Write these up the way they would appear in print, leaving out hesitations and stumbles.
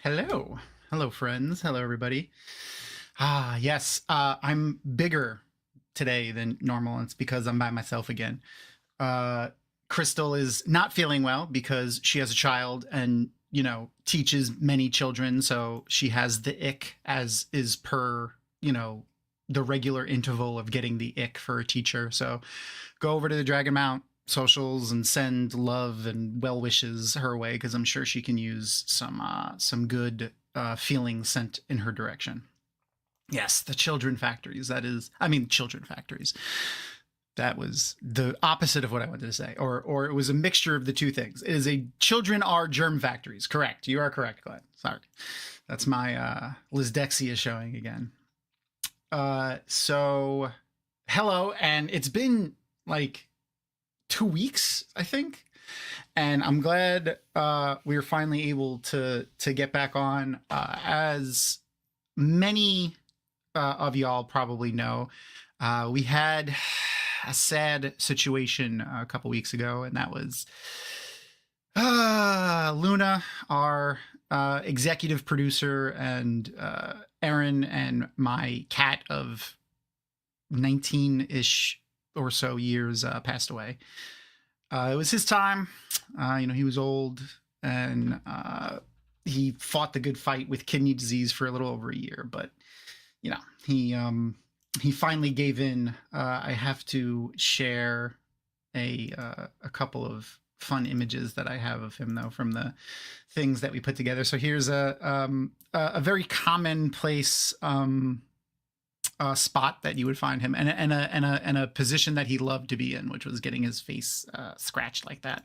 Hello. Hello, friends. Hello, everybody. Yes, I'm bigger today than normal. And it's because I'm by myself again. Uh, Crystal is not feeling well because she has a child and, teaches many children. So she has the ick, as is per, the regular interval of getting the ick for a teacher. So go over to the Dragon Mount socials and send love and well wishes her way, because I'm sure she can use some good feelings sent in her direction. Yes, the children factories. Children factories. That was the opposite of what I wanted to say, or it was a mixture of the two things. It is a children are germ factories. Correct. You are correct, Glenn. Sorry, that's my Lisdexia showing again. So hello, and it's been like 2 weeks, I think, and I'm glad we were finally able to get back on. As many of y'all probably know, we had a sad situation a couple weeks ago, and that was Luna, our executive producer, and Erin, and my cat of 19-ish or so years, passed away. It was his time. He was old, and he fought the good fight with kidney disease for a little over a year, but he finally gave in. I have to share a couple of fun images that I have of him, though, from the things that we put together. So here's a very commonplace spot that you would find him, and a position that he loved to be in, which was getting his face scratched like that,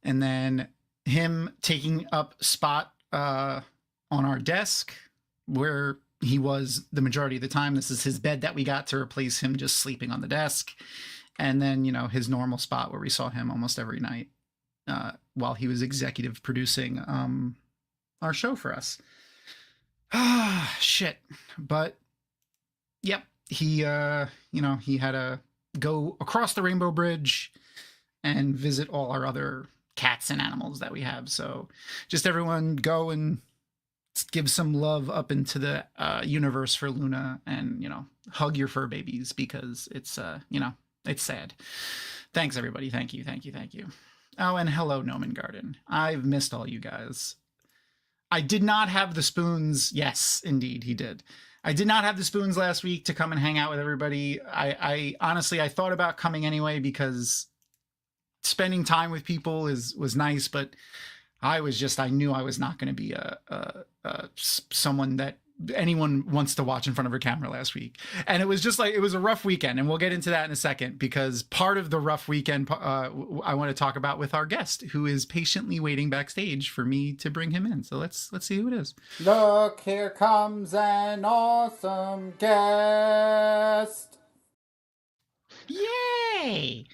and then him taking up spot on our desk where he was the majority of the time. This is his bed that we got to replace him just sleeping on the desk. And then, his normal spot where we saw him almost every night while he was executive producing our show for us. Shit. But, yep, he had to go across the Rainbow Bridge and visit all our other cats and animals that we have. So just everyone go and give some love up into the universe for Luna, and hug your fur babies, because it's it's sad. Thanks, everybody. Thank you. Oh, and hello, Gnomon Garden. I've missed all you guys. I did not have the spoons. Yes, indeed, he did. I did not have the spoons last week to come and hang out with everybody. I honestly, I thought about coming anyway, because spending time with people was nice, but I knew I was not going to be someone that anyone wants to watch in front of her camera last week. And it was just like, it was a rough weekend, and we'll get into that in a second, because part of the rough weekend I want to talk about with our guest, who is patiently waiting backstage for me to bring him in. So let's see who it is. Look, here comes an awesome guest. Yay!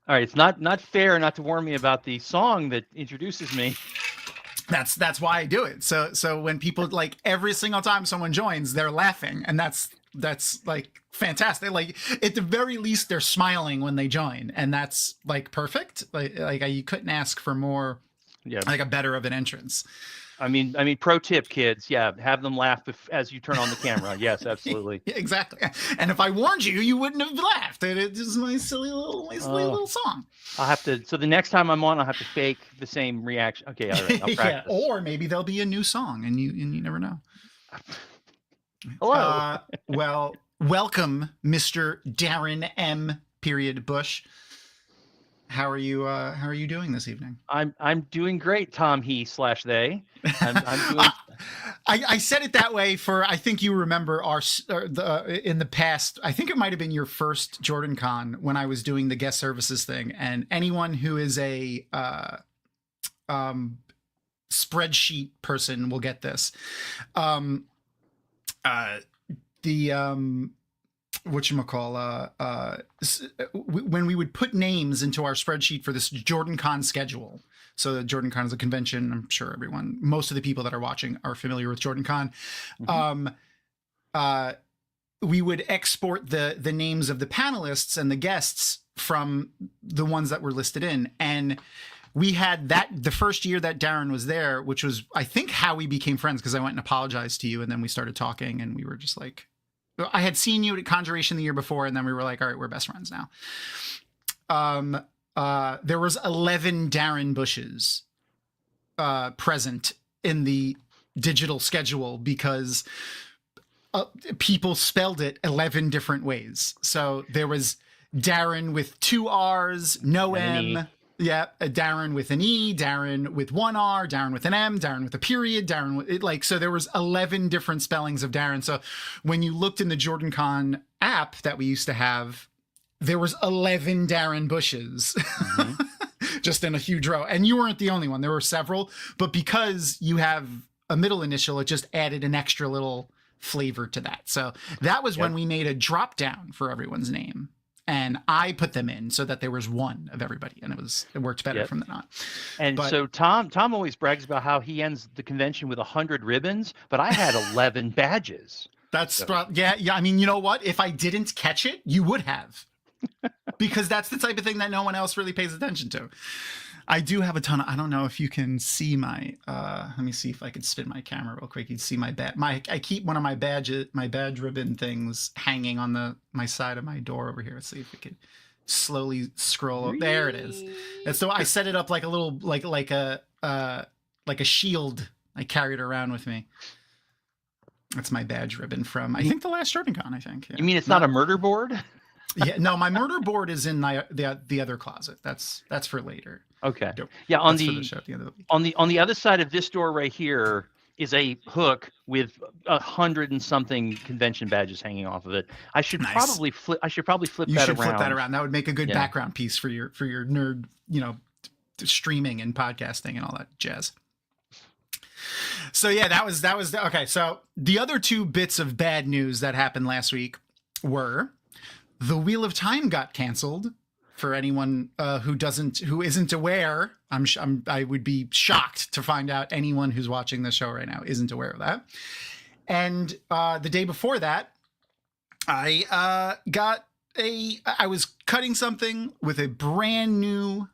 All right, it's not fair not to warn me about the song that introduces me. That's why I do it. So when people, like, every single time someone joins, they're laughing, and that's like fantastic. Like, at the very least, they're smiling when they join, and that's like perfect. Like you couldn't ask for more. Yeah, like a better of an entrance. I mean, pro tip, kids. Yeah, have them laugh as you turn on the camera. Yes, absolutely. Exactly. And if I warned you, you wouldn't have laughed. It's just my silly little song. I'll have to. So the next time I'm on, I'll have to fake the same reaction. Okay, all right. I'll practice. Yeah, or maybe there'll be a new song, and you never know. Hello. Well, welcome, Mr. Darin M. Bush. How are you doing this evening? I'm doing great, Tom he/they. I'm doing. I said it that way for, I think you remember in the past, I think it might have been your first Jordan Con, when I was doing the guest services thing, and anyone who is a spreadsheet person will get this. When we would put names into our spreadsheet for this Jordan Con schedule. So the Jordan Con is a convention. I'm sure most of the people that are watching are familiar with Jordan Con. Mm-hmm. We would export the names of the panelists and the guests from the ones that were listed in. And we had that the first year that Darin was there, which was, I think, how we became friends, because I went and apologized to you, and then we started talking, and we were just like, I had seen you at Conjuration the year before, and then we were like, all right, we're best friends now. There was 11 Darin bushes present in the digital schedule because people spelled it 11 different ways. So there was Darin with 2 R's, no M. Yeah, Darin with an E, Darin with 1 R, Darin with an M, Darin with a period, Darin with, so there was 11 different spellings of Darin. So when you looked in the JordanCon app that we used to have, there was 11 Darin bushes just in a huge row. And you weren't the only one. There were several, but because you have a middle initial, it just added an extra little flavor to that. So that was when we made a drop down for everyone's name. And I put them in so that there was one of everybody, and it worked better from then on. And so Tom always brags about how he ends the convention with 100 ribbons, but I had 11 badges. That's yeah. I mean, you know what? If I didn't catch it, you would have, because that's the type of thing that no one else really pays attention to. I do have a ton of, I don't know if you can see my, let me see if I could spin my camera real quick. You'd see my I keep one of my badge ribbon things hanging on my side of my door over here. Let's see if we could slowly scroll up. There it is. And so I set it up like a little, like a shield. I carry it around with me. That's my badge ribbon from, I think, the last JordanCon, I think. Yeah. You mean it's not a murder board? Yeah, no, my murder board is in the other closet. That's for later. Okay. Yeah, on the show at the end of the week. On the other side of this door right here is a hook with 100 and something convention badges hanging off of it. I should probably flip that around. You should flip that around. That would make a good background piece for your nerd, streaming and podcasting and all that jazz. So yeah, that was okay. So the other 2 bits of bad news that happened last week were the Wheel of Time got canceled. For anyone who isn't aware, I would be shocked to find out anyone who's watching this show right now isn't aware of that. And the day before that, I was cutting something with a brand new,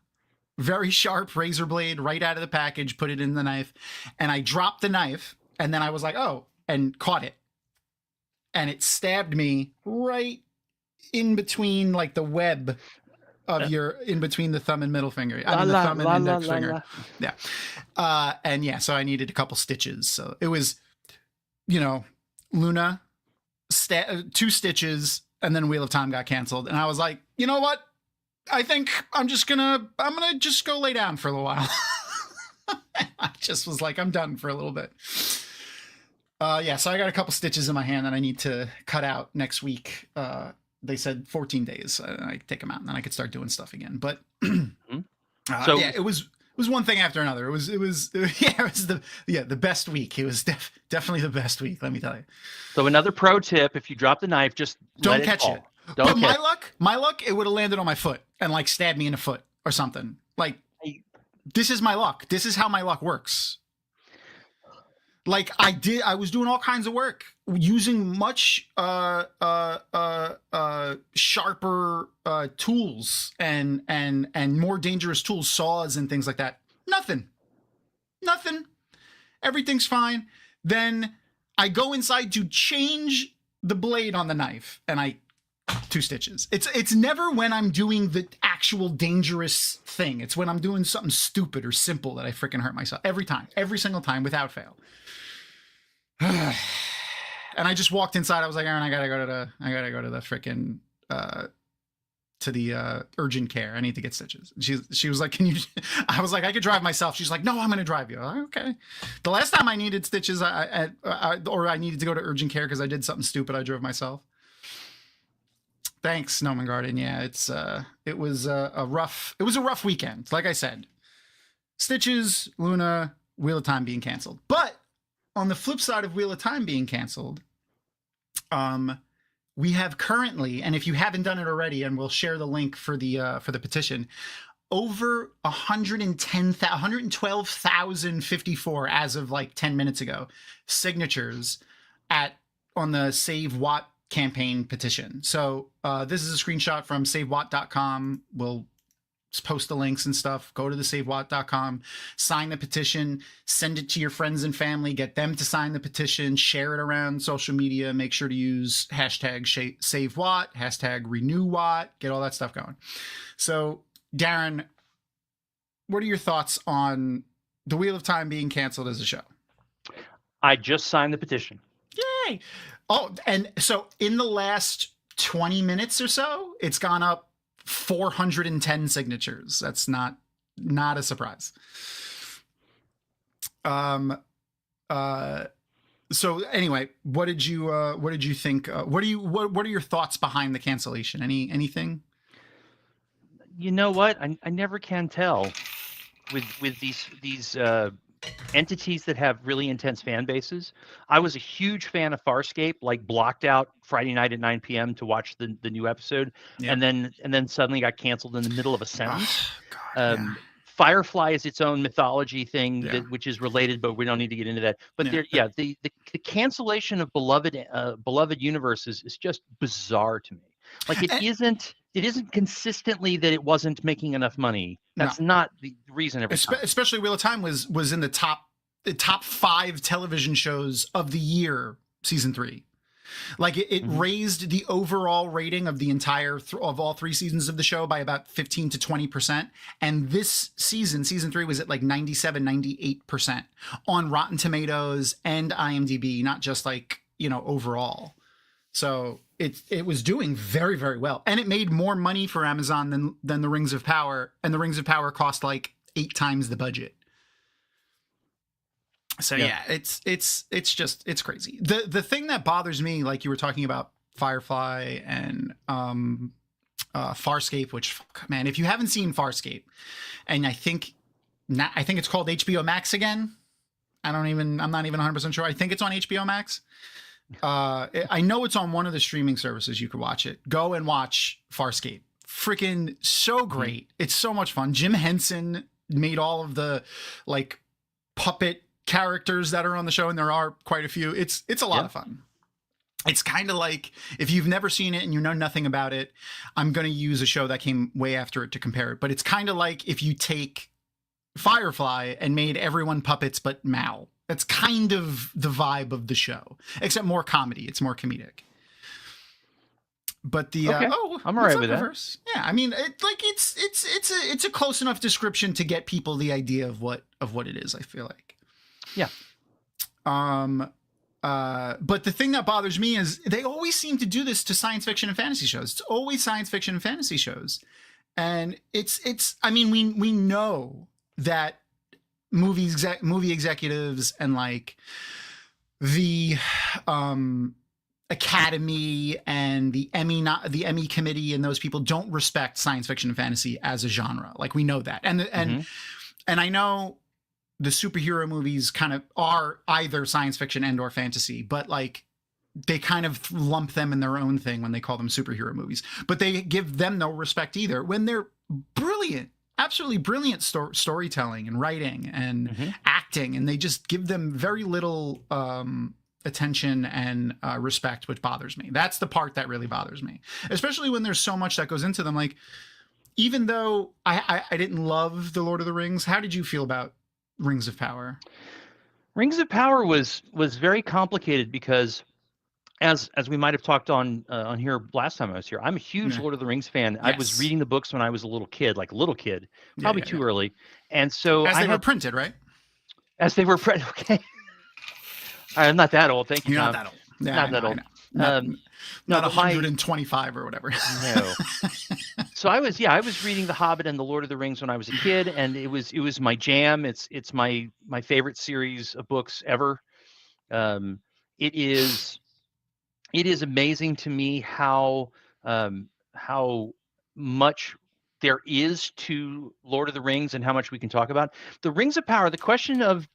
very sharp razor blade right out of the package, put it in the knife, and I dropped the knife, and then I was like, oh, and caught it. And it stabbed me right in between, like, the web of in between the thumb and middle finger. I mean, the thumb and index finger. Yeah. And yeah, so I needed a couple stitches. So it was, Luna, 2 stitches, and then Wheel of Time got canceled. And I was like, you know what? I think I'm gonna just go lay down for a little while. I just was like, I'm done for a little bit. Yeah, so I got a couple stitches in my hand that I need to cut out next week. They said 14 days. I take them out, and then I could start doing stuff again. But so yeah, it was one thing after another. It was the best week. It was definitely the best week. Let me tell you. So another pro tip: if you drop the knife, just don't catch it. But my luck, it would have landed on my foot and like stabbed me in the foot or something. Like, this is my luck. This is how my luck works. Like I was doing all kinds of work using much sharper tools and more dangerous tools, saws and things like that. Nothing. Everything's fine. Then I go inside to change the blade on the knife, and 2 stitches. It's never when I'm doing the actual dangerous thing. It's when I'm doing something stupid or simple that I freaking hurt myself. Every single time, without fail. And I just walked inside. I was like, Aaron, I gotta go to the freaking to the urgent care. I need to get stitches. She was like, can you? I was like, I could drive myself. She's like, no, I'm gonna drive you. Like, okay. The last time I needed stitches, I needed to go to urgent care because I did something stupid, I drove myself. Thanks, Snowman Garden. Yeah, it was a rough weekend. Like I said, stitches, Luna, Wheel of Time being canceled. But on the flip side of Wheel of Time being canceled, we have currently, and if you haven't done it already, and we'll share the link for the petition, over 112,054 as of like 10 minutes ago signatures on the Save Watt campaign petition. So this is a screenshot from SaveWatt.com. We'll post the links and stuff. Go to thesavewatt.com, sign the petition, send it to your friends and family, get them to sign the petition, share it around social media. Make sure to use hashtag SaveWatt, hashtag RenewWatt, get all that stuff going. So, Darin, what are your thoughts on The Wheel of Time being canceled as a show? I just signed the petition. Yay! Oh, and so in the last 20 minutes or so, it's gone up 410 signatures. That's not a surprise. So anyway, what did you think? What are your thoughts behind the cancellation? Anything? You know what? I never can tell with these entities that have really intense fan bases. I was a huge fan of Farscape, like blocked out Friday night at 9 p.m. to watch the new episode, Yep. and then suddenly got canceled in the middle of a sentence. God, yeah. Firefly is its own mythology thing, Yeah. which is related, but we don't need to get into that. But Yeah. the cancellation of beloved universes is just bizarre to me. Like it isn't consistently that it wasn't making enough money. That's not the reason every time. Especially Wheel of Time was in the top 5 television shows of the year, season 3. Like it raised the overall rating of the entire of all 3 seasons of the show by about 15 to 20%. And this season 3 was at like 97, 98% on Rotten Tomatoes and IMDb, not just like, overall. So it was doing very, very well. And it made more money for Amazon than the Rings of Power. And the Rings of Power cost like 8 times the budget. So yeah, it's crazy. The thing that bothers me, like you were talking about Firefly and Farscape, which, man, if you haven't seen Farscape, and I think it's called HBO Max again. I'm not even 100% sure. I think it's on HBO Max. I know it's on one of the streaming services you could watch it. Go and watch Farscape. Freaking so great. It's so much fun. Jim Henson made all of the like puppet characters that are on the show, and there are quite a few. It's a lot of fun. It's kind of like, if you've never seen it and you know nothing about it, I'm going to use a show that came way after it to compare it. But it's kind of like if you take Firefly and made everyone puppets but Mal. That's kind of the vibe of the show, except more comedy. It's more comedic. But the I'm all right with that. Yeah, I mean, it's a close enough description to get people the idea of what it is. I feel like. Yeah. But the thing that bothers me is they always seem to do this to science fiction and fantasy shows. It's always science fiction and fantasy shows, and it's. I mean, we know that movie executives and like the Academy and the Emmy committee and those people don't respect science fiction and fantasy as a genre. Like we know that, and I know the superhero movies kind of are either science fiction and or fantasy, but like they kind of lump them in their own thing when they call them superhero movies. But they give them no respect either when they're brilliant. Absolutely brilliant storytelling and writing and acting, and they just give them very little attention and respect, which bothers me. That's the part that really bothers me, especially when there's so much that goes into them. Like, even though I didn't love The Lord of the Rings, how did you feel about Rings of Power? Rings of Power was very complicated because, as we might have talked on here last time I was here, I'm a huge Lord of the Rings fan. Yes. I was reading the books when I was a little kid, probably too early. And so as they were printed, right? As they were printed. Okay. I'm not that old. Thank you. You're not that old. Yeah, not that old. Not 125 or whatever. No. So I was reading The Hobbit and The Lord of the Rings when I was a kid, and it was my jam. It's my favorite series of books ever. It is amazing to me how much there is to Lord of the Rings and how much we can talk about. The Rings of Power, the question of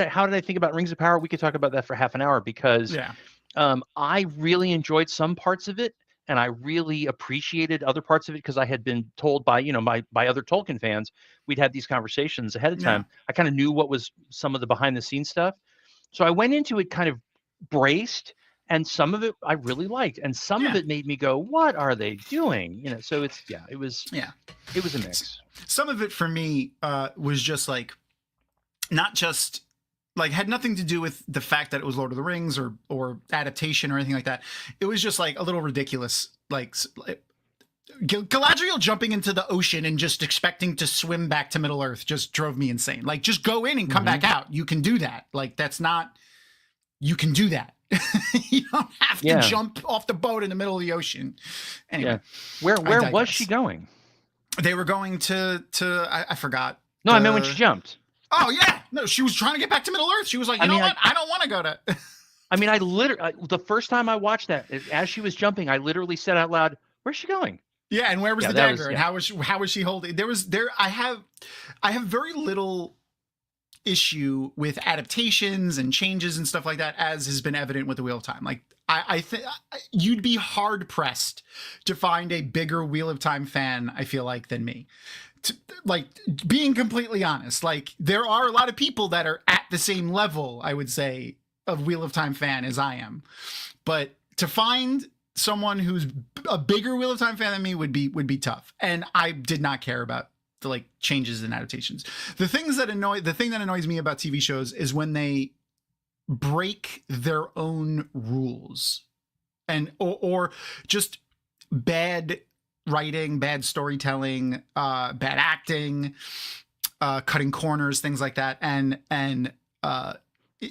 how did I think about Rings of Power? We could talk about that for half an hour because I really enjoyed some parts of it and I really appreciated other parts of it because I had been told by other Tolkien fans, we'd had these conversations ahead of time. I kind of knew what was some of the behind the scenes stuff. So I went into it kind of braced. and some of it I really liked, and some of it made me go, "What are they doing?" You know. So it was a mix. Some of it for me was just like, not just like, had nothing to do with the fact that it was Lord of the Rings or adaptation or anything like that. It was just like a little ridiculous, like Galadriel jumping into the ocean and just expecting to swim back to Middle Earth just drove me insane. Like, just go in and come back out. You can do that. Like, that's not, you can do that. You don't have to jump off the boat in the middle of the ocean. Anyway, where was she going? They were going to I forgot. No, I meant when she jumped. Oh yeah, no, she was trying to get back to Middle Earth. She was like, you know what? I don't want to go to. I mean, I literally the first time I watched that, as she was jumping, I literally said out loud, "Where's she going?" Yeah, and where was the dagger? And how was she holding? I have very little issue with adaptations and changes and stuff like that, as has been evident with the Wheel of Time. Like, I think you'd be hard pressed to find a bigger Wheel of Time fan, I feel like, than me. Like, being completely honest, like, there are a lot of people that are at the same level, I would say, of Wheel of Time fan as I am, but to find someone who's a bigger Wheel of Time fan than me would be tough. And I did not care about the like changes in adaptations. The thing that annoys me about TV shows is when they break their own rules, and or just bad writing, bad storytelling, bad acting, cutting corners, things like that, and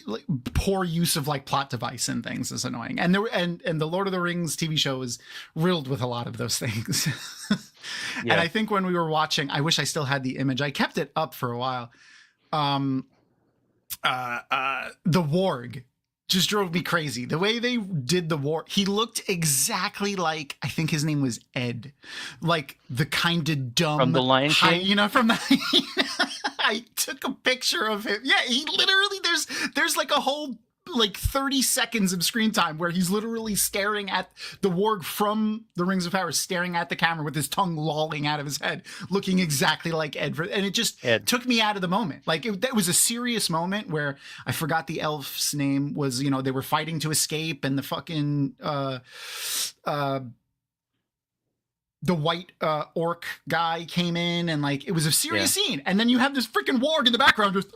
like poor use of like plot device and things is annoying. And the Lord of the Rings TV show is riddled with a lot of those things. And I think when we were watching, I wish I still had the image. I kept it up for a while. The warg just drove me crazy. The way they did the warg, he looked exactly like, I think his name was Ed, like the kind of dumb from the Lion King, from the. I took a picture of him. Yeah, he literally, there's like a whole like 30 seconds of screen time where he's literally staring at the warg from the Rings of Power, staring at the camera with his tongue lolling out of his head, looking exactly like Ed. And it just took me out of the moment. Like, that was a serious moment where I forgot the elf's name was, you know, they were fighting to escape, and the fucking the white orc guy came in, and like, it was a serious scene. And then you have this freaking warg in the background just,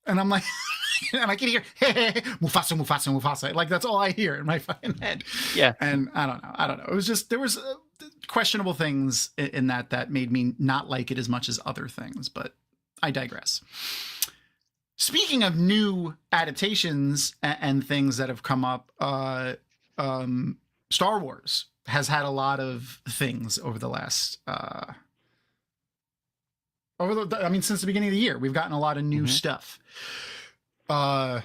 and I'm like, and I can hear, hey, Mufasa, Mufasa, Mufasa. Like, that's all I hear in my fucking head. Yeah. And I don't know. It was just, there was questionable things in that made me not like it as much as other things, but I digress. Speaking of new adaptations and things that have come up, Star Wars has had a lot of things over the last, since the beginning of the year. We've gotten a lot of new stuff. All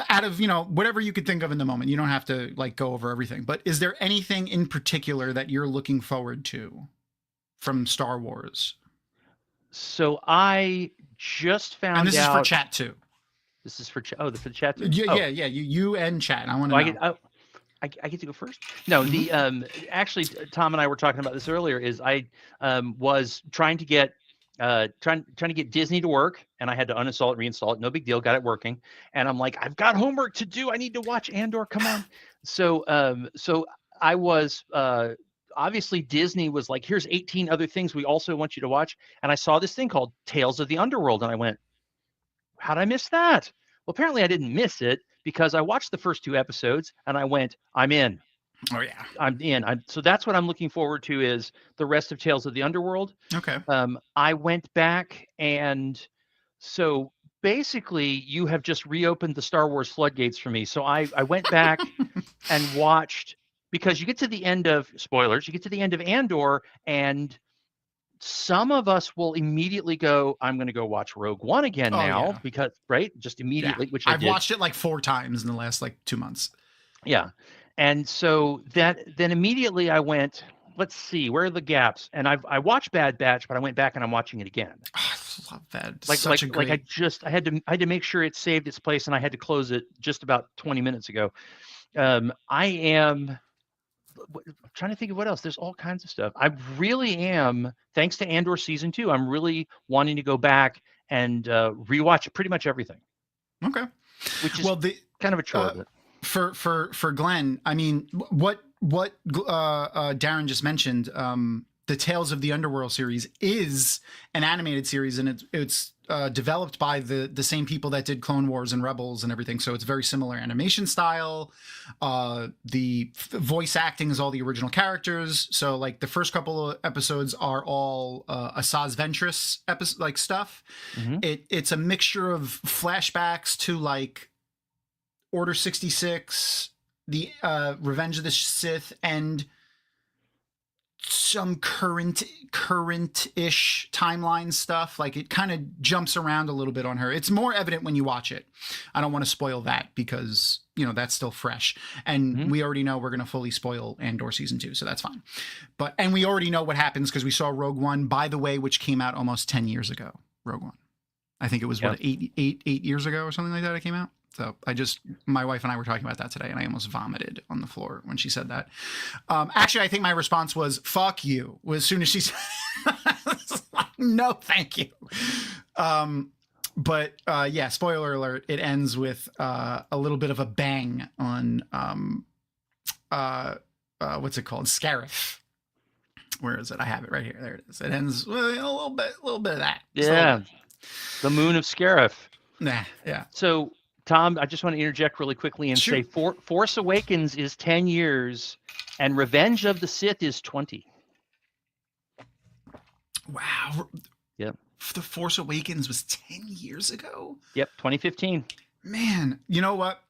out of, you know, whatever you could think of in the moment. You don't have to like go over everything, but is there anything in particular that you're looking forward to from Star Wars? So I just found out. And this is for chat too. This is for chat. Oh, for the chat too. Yeah. You and chat. I want to know. I get to go first. No, the actually, Tom and I were talking about this earlier. Is I was trying to get Disney to work, and I had to uninstall it, reinstall it. No big deal. Got it working. And I'm like, I've got homework to do. I need to watch Andor. Come on. So I was obviously Disney was like, here's 18 other things we also want you to watch. And I saw this thing called Tales of the Underworld, and I went, how'd I miss that? Well, apparently I didn't miss it because I watched the first 2 episodes and I went, I'm in. Oh yeah, I'm in. So that's what I'm looking forward to, is the rest of Tales of the Underworld. Okay. I went back, and so basically you have just reopened the Star Wars floodgates for me. So I went back and watched, because you get to the end of, spoilers, you get to the end of Andor, and some of us will immediately go, I'm going to go watch Rogue One again now, because, right? Just immediately, which I've watched it like 4 times in the last like 2 months. Yeah. And so then immediately I went, let's see, where are the gaps? And I watched Bad Batch, but I went back and I'm watching it again. Oh, I love that. I had to make sure it saved its place, and I had to close it just about 20 minutes ago. I'm trying to think of what else. There's all kinds of stuff. I really am, thanks to Andor season 2, I'm really wanting to go back and rewatch pretty much everything. Okay. Which is kind of a chore. But for Glenn, I mean, what Darin just mentioned, the Tales of the Underworld series is an animated series, and it's developed by the same people that did Clone Wars and Rebels and everything. So it's very similar animation style. The voice acting is all the original characters. So like the first couple of episodes are all Asajj Ventress like stuff. Mm-hmm. It's a mixture of flashbacks to like Order 66, the Revenge of the Sith, and some current-ish timeline stuff. Like it kind of jumps around a little bit on her. It's more evident when you watch it. I don't want to spoil that because, you know, that's still fresh. And we already know we're going to fully spoil Andor season 2, so that's fine. And we already know what happens because we saw Rogue One, by the way, which came out almost 10 years ago. Rogue One. I think it was, what, 8 years ago or something like that it came out? So my wife and I were talking about that today, and I almost vomited on the floor when she said that. Actually, I think my response was, fuck you, as soon as she said, no, thank you. But yeah, spoiler alert, it ends with a little bit of a bang on, what's it called? Scarif. Where is it? I have it right here. There it is. It ends with a little bit of that. Yeah. The moon of Scarif. Yeah. So, Tom, I just want to interject really quickly and say Force Awakens is 10 years and Revenge of the Sith is 20. Wow. Yep. The Force Awakens was 10 years ago? Yep, 2015. Man, you know what?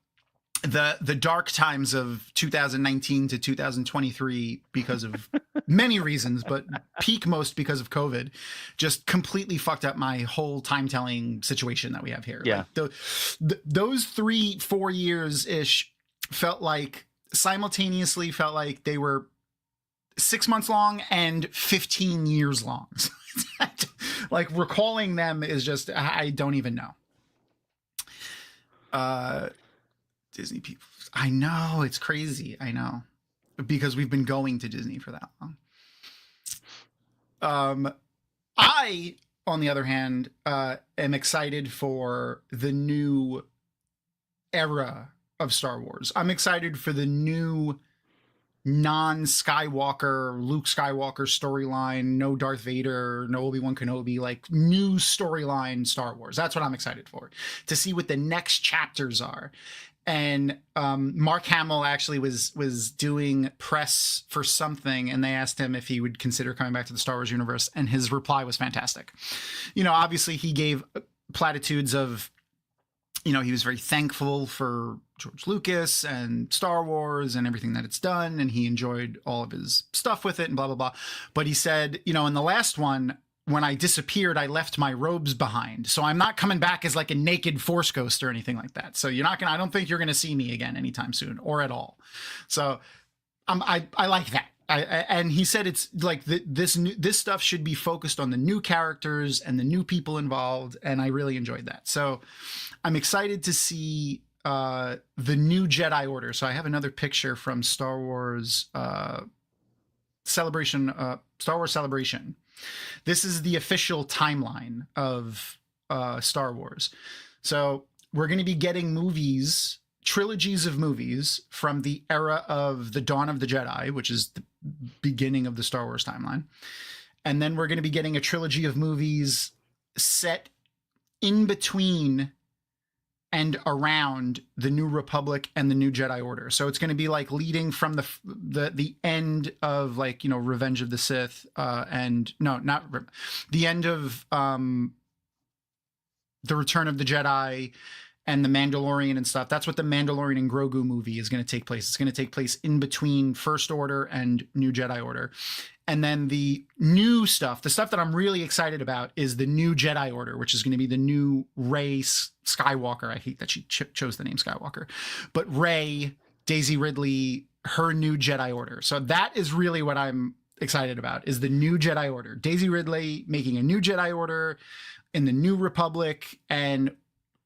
The dark times of 2019 to 2023, because of many reasons, but peak most because of COVID, just completely fucked up my whole time-telling situation that we have here. Yeah. Like those 3-4 years-ish simultaneously felt like they were 6 months long and 15 years long. Like recalling them is just, I don't even know. Disney people. I know, it's crazy. I know, because we've been going to Disney for that long. I, on the other hand, am excited for the new era of Star Wars. I'm excited for the new non-Skywalker, Luke Skywalker storyline, no Darth Vader, no Obi-Wan Kenobi, like new storyline Star Wars. That's what I'm excited for, to see what the next chapters are. And Mark Hamill actually was doing press for something, and they asked him if he would consider coming back to the Star Wars universe, and his reply was fantastic. You know, obviously he gave platitudes of, you know, he was very thankful for George Lucas and Star Wars and everything that it's done, and he enjoyed all of his stuff with it and blah, blah, blah. But he said, you know, in the last one, when I disappeared, I left my robes behind. So I'm not coming back as like a naked Force ghost or anything like that. So I don't think you're going to see me again anytime soon or at all. So I like that. And he said it's like this stuff should be focused on the new characters and the new people involved. And I really enjoyed that. So I'm excited to see the new Jedi Order. So I have another picture from Star Wars Celebration. This is the official timeline of Star Wars. So we're going to be getting movies, trilogies of movies from the era of the Dawn of the Jedi, which is the beginning of the Star Wars timeline. And then we're going to be getting a trilogy of movies set in between and around the New Republic and the New Jedi Order. So it's going to be like leading from the end of, like, you know, Revenge of the Sith, and no, not the end of The Return of the Jedi and the Mandalorian and stuff. That's what the Mandalorian and Grogu movie is going to take place. It's going to take place in between First Order and New Jedi Order. And then the new stuff, the stuff that I'm really excited about, is the new Jedi Order, which is going to be the new Rey Skywalker. I hate that she chose the name Skywalker, but Rey, Daisy Ridley, her new Jedi Order. So that is really what I'm excited about, is the new Jedi Order. Daisy Ridley making a new Jedi Order in the New Republic, and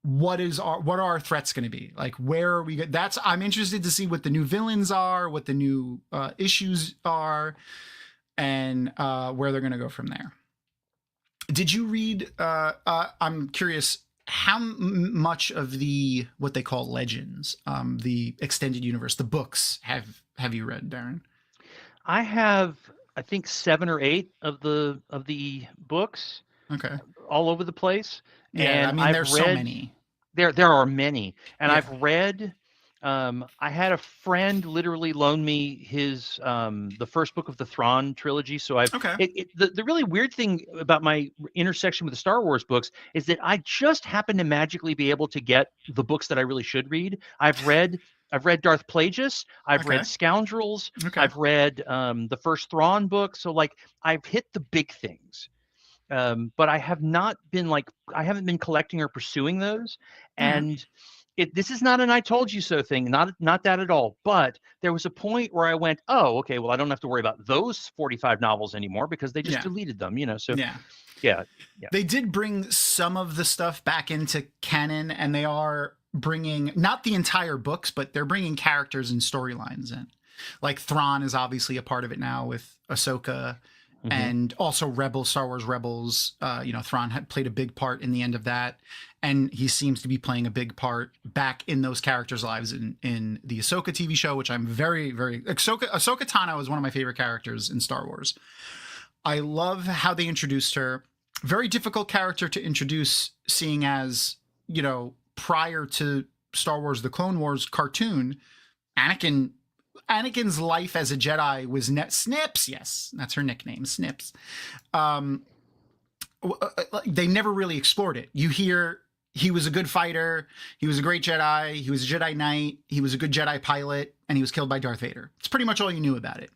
what are our threats going to be? Like, where are we? I'm interested to see what the new villains are, what the new issues are, and where they're going to go from there. Did you read, I'm curious, how much of the what they call legends, the extended universe, the books, have you read, Darin? I have, I think, 7 or 8 of the books, Okay. all over the place, Yeah, I and mean, I've there's so read. many. There are many, and Yeah. I've read. I had a friend literally loan me his the first book of the Thrawn trilogy. So Okay. the really weird thing about my intersection with the Star Wars books is that I just happen to magically be able to get the books that I really should read. I've read Darth Plagueis. I've Okay. read Scoundrels. Okay. I've read the first Thrawn book. So like I've hit the big things. But I haven't been collecting or pursuing those. All right. And this is not an "I told you so" thing, not that at all. But there was a point where I went, oh, okay, well, I don't have to worry about those 45 novels anymore because they just Yeah. deleted them, you know. So Yeah. yeah. They did bring some of the stuff back into canon, and they are bringing not the entire books, but they're bringing characters and storylines in. Like Thrawn is obviously a part of it now with Ahsoka, and also Star Wars Rebels. Thrawn had played a big part in the end of that, and he seems to be playing a big part back in those characters' lives in the Ahsoka TV show, which I'm very, very Ahsoka Tano is one of my favorite characters in Star Wars. I love how they introduced her. Very difficult character to introduce, seeing as, prior to Star Wars The Clone Wars cartoon, Anakin's life as a Jedi was Snips. Yes, that's her nickname, Snips. They never really explored it. You hear he was a good fighter, he was a great Jedi, he was a Jedi Knight, he was a good Jedi pilot, and he was killed by Darth Vader. It's pretty much all you knew about it.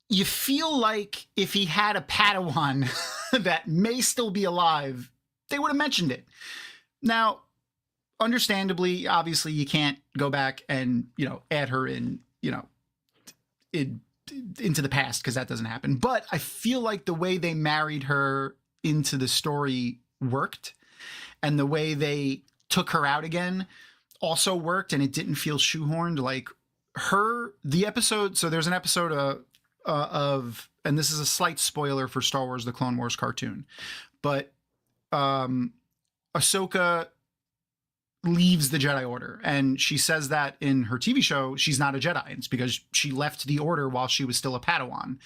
You feel like if he had a Padawan that may still be alive, they would have mentioned it. Now, understandably, obviously, you can't go back and, add her in, into the past, because that doesn't happen. But I feel like the way they married her into the story worked, and the way they took her out again also worked, and it didn't feel shoehorned. Like the episode. So there's an episode of, and this is a slight spoiler for Star Wars: The Clone Wars cartoon, but Ahsoka leaves the Jedi Order, and she says that in her TV show she's not a Jedi. It's because she left the Order while she was still a Padawan.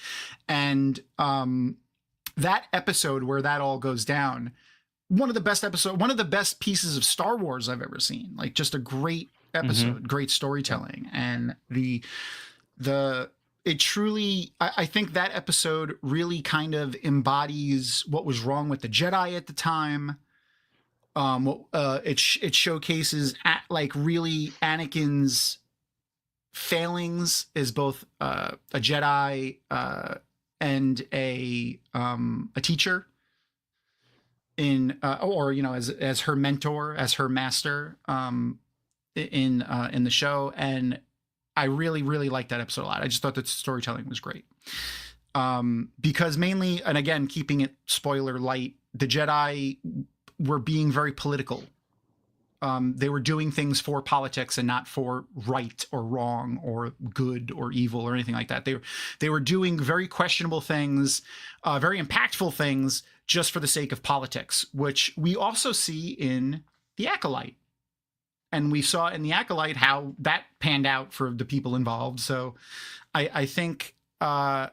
And that episode where that all goes down, one of the best pieces of Star Wars I've ever seen. Like, just a great episode, great storytelling. And it truly, I think that episode really kind of embodies what was wrong with the Jedi at the time. It showcases really Anakin's failings as both a Jedi and a teacher as her mentor, as her master in the show. And I really, really liked that episode a lot. I just thought that storytelling was great. Because mainly, and again, keeping it spoiler light, the Jedi were being very political. They were doing things for politics and not for right or wrong or good or evil or anything like that. They were doing very questionable things, very impactful things, just for the sake of politics, which we also see in The Acolyte. And we saw in The Acolyte how that panned out for the people involved. So I think Dave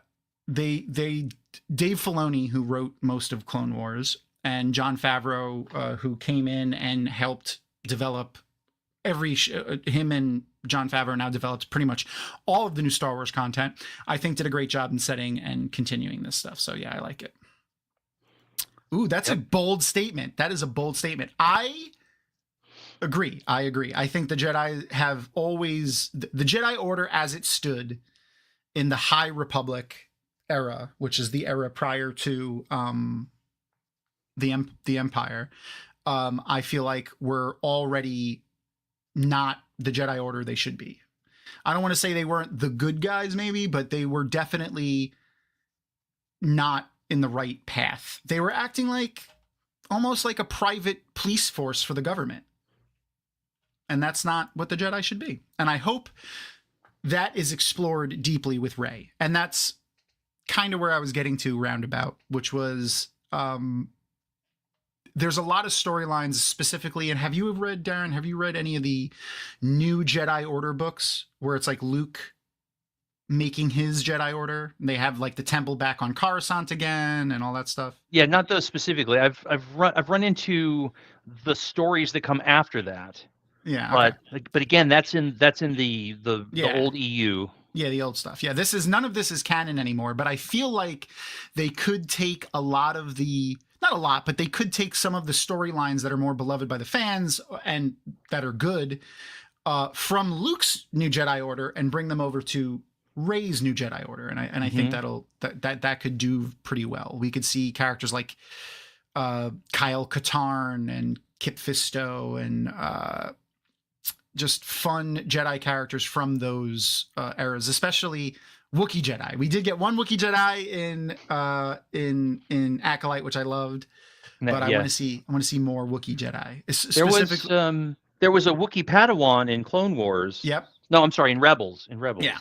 Filoni, who wrote most of Clone Wars, and Jon Favreau, who came in and helped develop him and Jon Favreau now developed pretty much all of the new Star Wars content, I think did a great job in setting and continuing this stuff. So yeah, I like it. Ooh, that's a bold statement. That is a bold statement. I agree. I think the Jedi have always, the Jedi Order as it stood in the High Republic era, which is the era prior to the Empire, I feel like we're already not the Jedi Order they should be. I don't want to say they weren't the good guys, maybe, but they were definitely not in the right path. They were acting like almost like a private police force for the government. And that's not what the Jedi should be. And I hope that is explored deeply with Rey. And that's kind of where I was getting to roundabout, which was there's a lot of storylines specifically. And have you read, Darin, have you read any of the new Jedi Order books where it's like Luke making his Jedi Order? And they have like the temple back on Coruscant again and all that stuff. Yeah, not those specifically. I've run into the stories that come after that. Yeah. But again, that's in the old EU. Yeah, the old stuff. Yeah, none of this is canon anymore, but I feel like they could take a lot of not a lot, but they could take some of the storylines that are more beloved by the fans and that are good from Luke's new Jedi Order and bring them over to Rey's new Jedi Order. And I think that could do pretty well. We could see characters like Kyle Katarn and Kip Fisto and just fun Jedi characters from those eras, especially Wookiee Jedi. We did get one Wookiee Jedi in Acolyte, which I loved, but I want to see more Wookiee Jedi. There was a Wookiee Padawan in Clone Wars. Yep. No, I'm sorry, in Rebels. Yeah.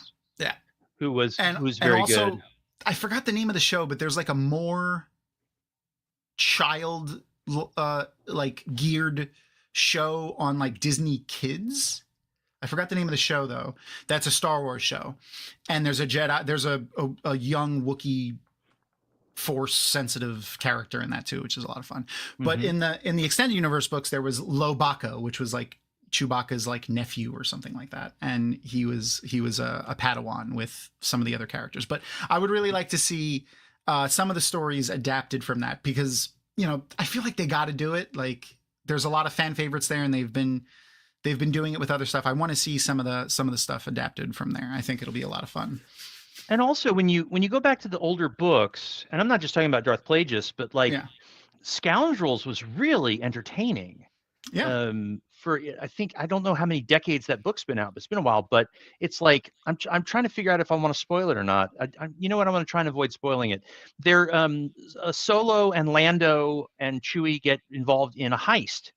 Who was very good. I forgot the name of the show, but there's like a more child like geared show on like Disney Kids. I forgot the name of the show though. That's a Star Wars show, and there's a Jedi. There's a young Wookiee Force sensitive character in that too, which is a lot of fun. But in the extended universe books, there was Lo Baco, which was like Chewbacca's like nephew or something like that, and he was a Padawan with some of the other characters. But I would really like to see some of the stories adapted from that, because I feel like they got to do it. Like there's a lot of fan favorites there, and they've been doing it with other stuff. I want to see some of the stuff adapted from there. I think it'll be a lot of fun. And also when you go back to the older books, and I'm not just talking about Darth Plagueis, but Scoundrels was really entertaining. Yeah. For I don't know how many decades that book's been out, but it's been a while. But it's like I'm trying to figure out if I want to spoil it or not. You know what? I'm going to try and avoid spoiling it. There, Solo and Lando and Chewie get involved in a heist,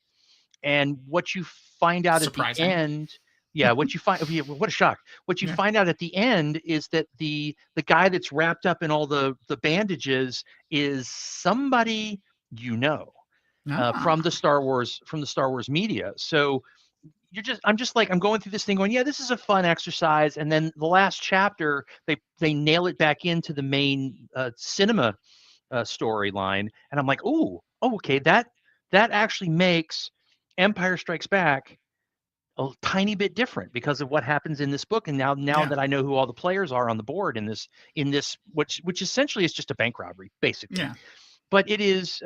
and what you find out at the end. Yeah, what you find. What a shock! What you find out at the end is that the guy that's wrapped up in all the bandages is somebody from the Star Wars media. So I'm going through this thing going, yeah, this is a fun exercise. And then the last chapter, they nail it back into the main cinema storyline. And I'm like, okay, that actually makes Empire Strikes Back a tiny bit different because of what happens in this book. And now that I know who all the players are on the board in this, which essentially is just a bank robbery, basically. Yeah. But it is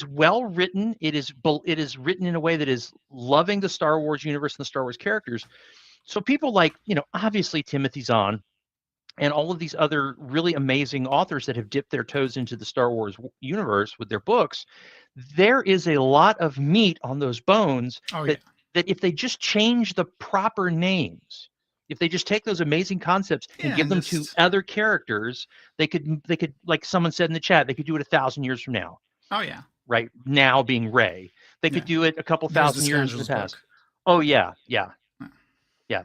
well written. It is written in a way that is loving the Star Wars universe and the Star Wars characters. So people like, obviously Timothy Zahn and all of these other really amazing authors that have dipped their toes into the Star Wars universe with their books, there is a lot of meat on those bones that if they just change the proper names, if they just take those amazing concepts and give them to other characters, they could, like someone said in the chat, they could do it 1,000 years from now. Oh yeah. Right now being Rey, they could do it a couple thousand years in the past. Oh yeah.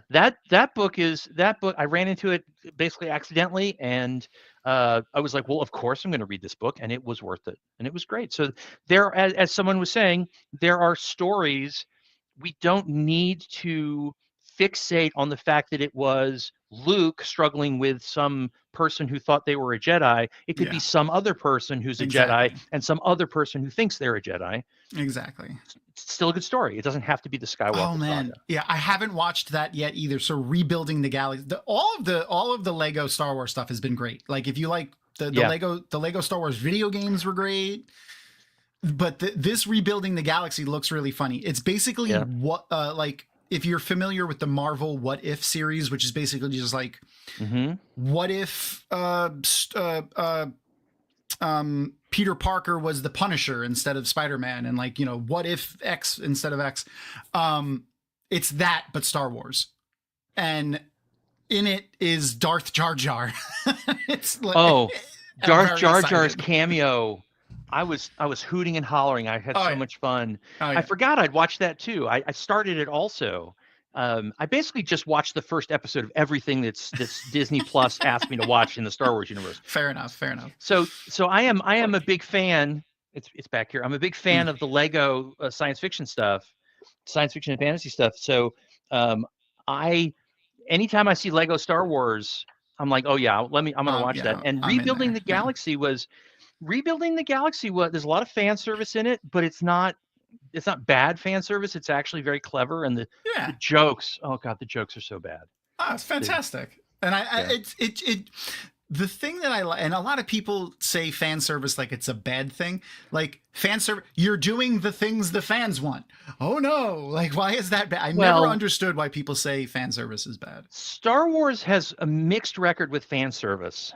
That book I ran into it basically accidentally, and I was like, well, of course I'm going to read this book, and it was worth it, and it was great. So there, as someone was saying, there are stories we don't need to fixate on the fact that it was Luke struggling with some person who thought they were a Jedi. It could be some other person who's a Jedi and some other person who thinks they're a Jedi. Exactly. It's still a good story. It doesn't have to be the Skywalker. Oh man, saga. Yeah, I haven't watched that yet either. So rebuilding the galaxy, all of the Lego Star Wars stuff has been great. Like if you like the Lego Star Wars video games were great. But this rebuilding the galaxy looks really funny. It's basically what like if you're familiar with the Marvel What If series, which is basically just like what if Peter Parker was the Punisher instead of Spider-Man, and like, what if X instead of X? It's that, but Star Wars. And in it is Darth Jar Jar. It's like, Darth Jar Jar's cameo. I was hooting and hollering. I had so much fun. I forgot I'd watched that too. I started it also. I basically just watched the first episode of everything that's Disney Plus asked me to watch in the Star Wars universe. Fair enough. So I am a big fan. It's back here. I'm a big fan of the Lego science fiction and fantasy stuff. So anytime I see Lego Star Wars, I'm like, oh yeah, I'm gonna watch that. And Rebuilding the Galaxy was there's a lot of fan service in it, but it's not bad fan service. It's actually very clever, and the jokes. Oh god, the jokes are so bad. Oh, it's fantastic. And the thing that I like, and a lot of people say fan service like it's a bad thing. Like fan service, you're doing the things the fans want. Oh no, like why is that bad? I never understood why people say fan service is bad. Star Wars has a mixed record with fan service.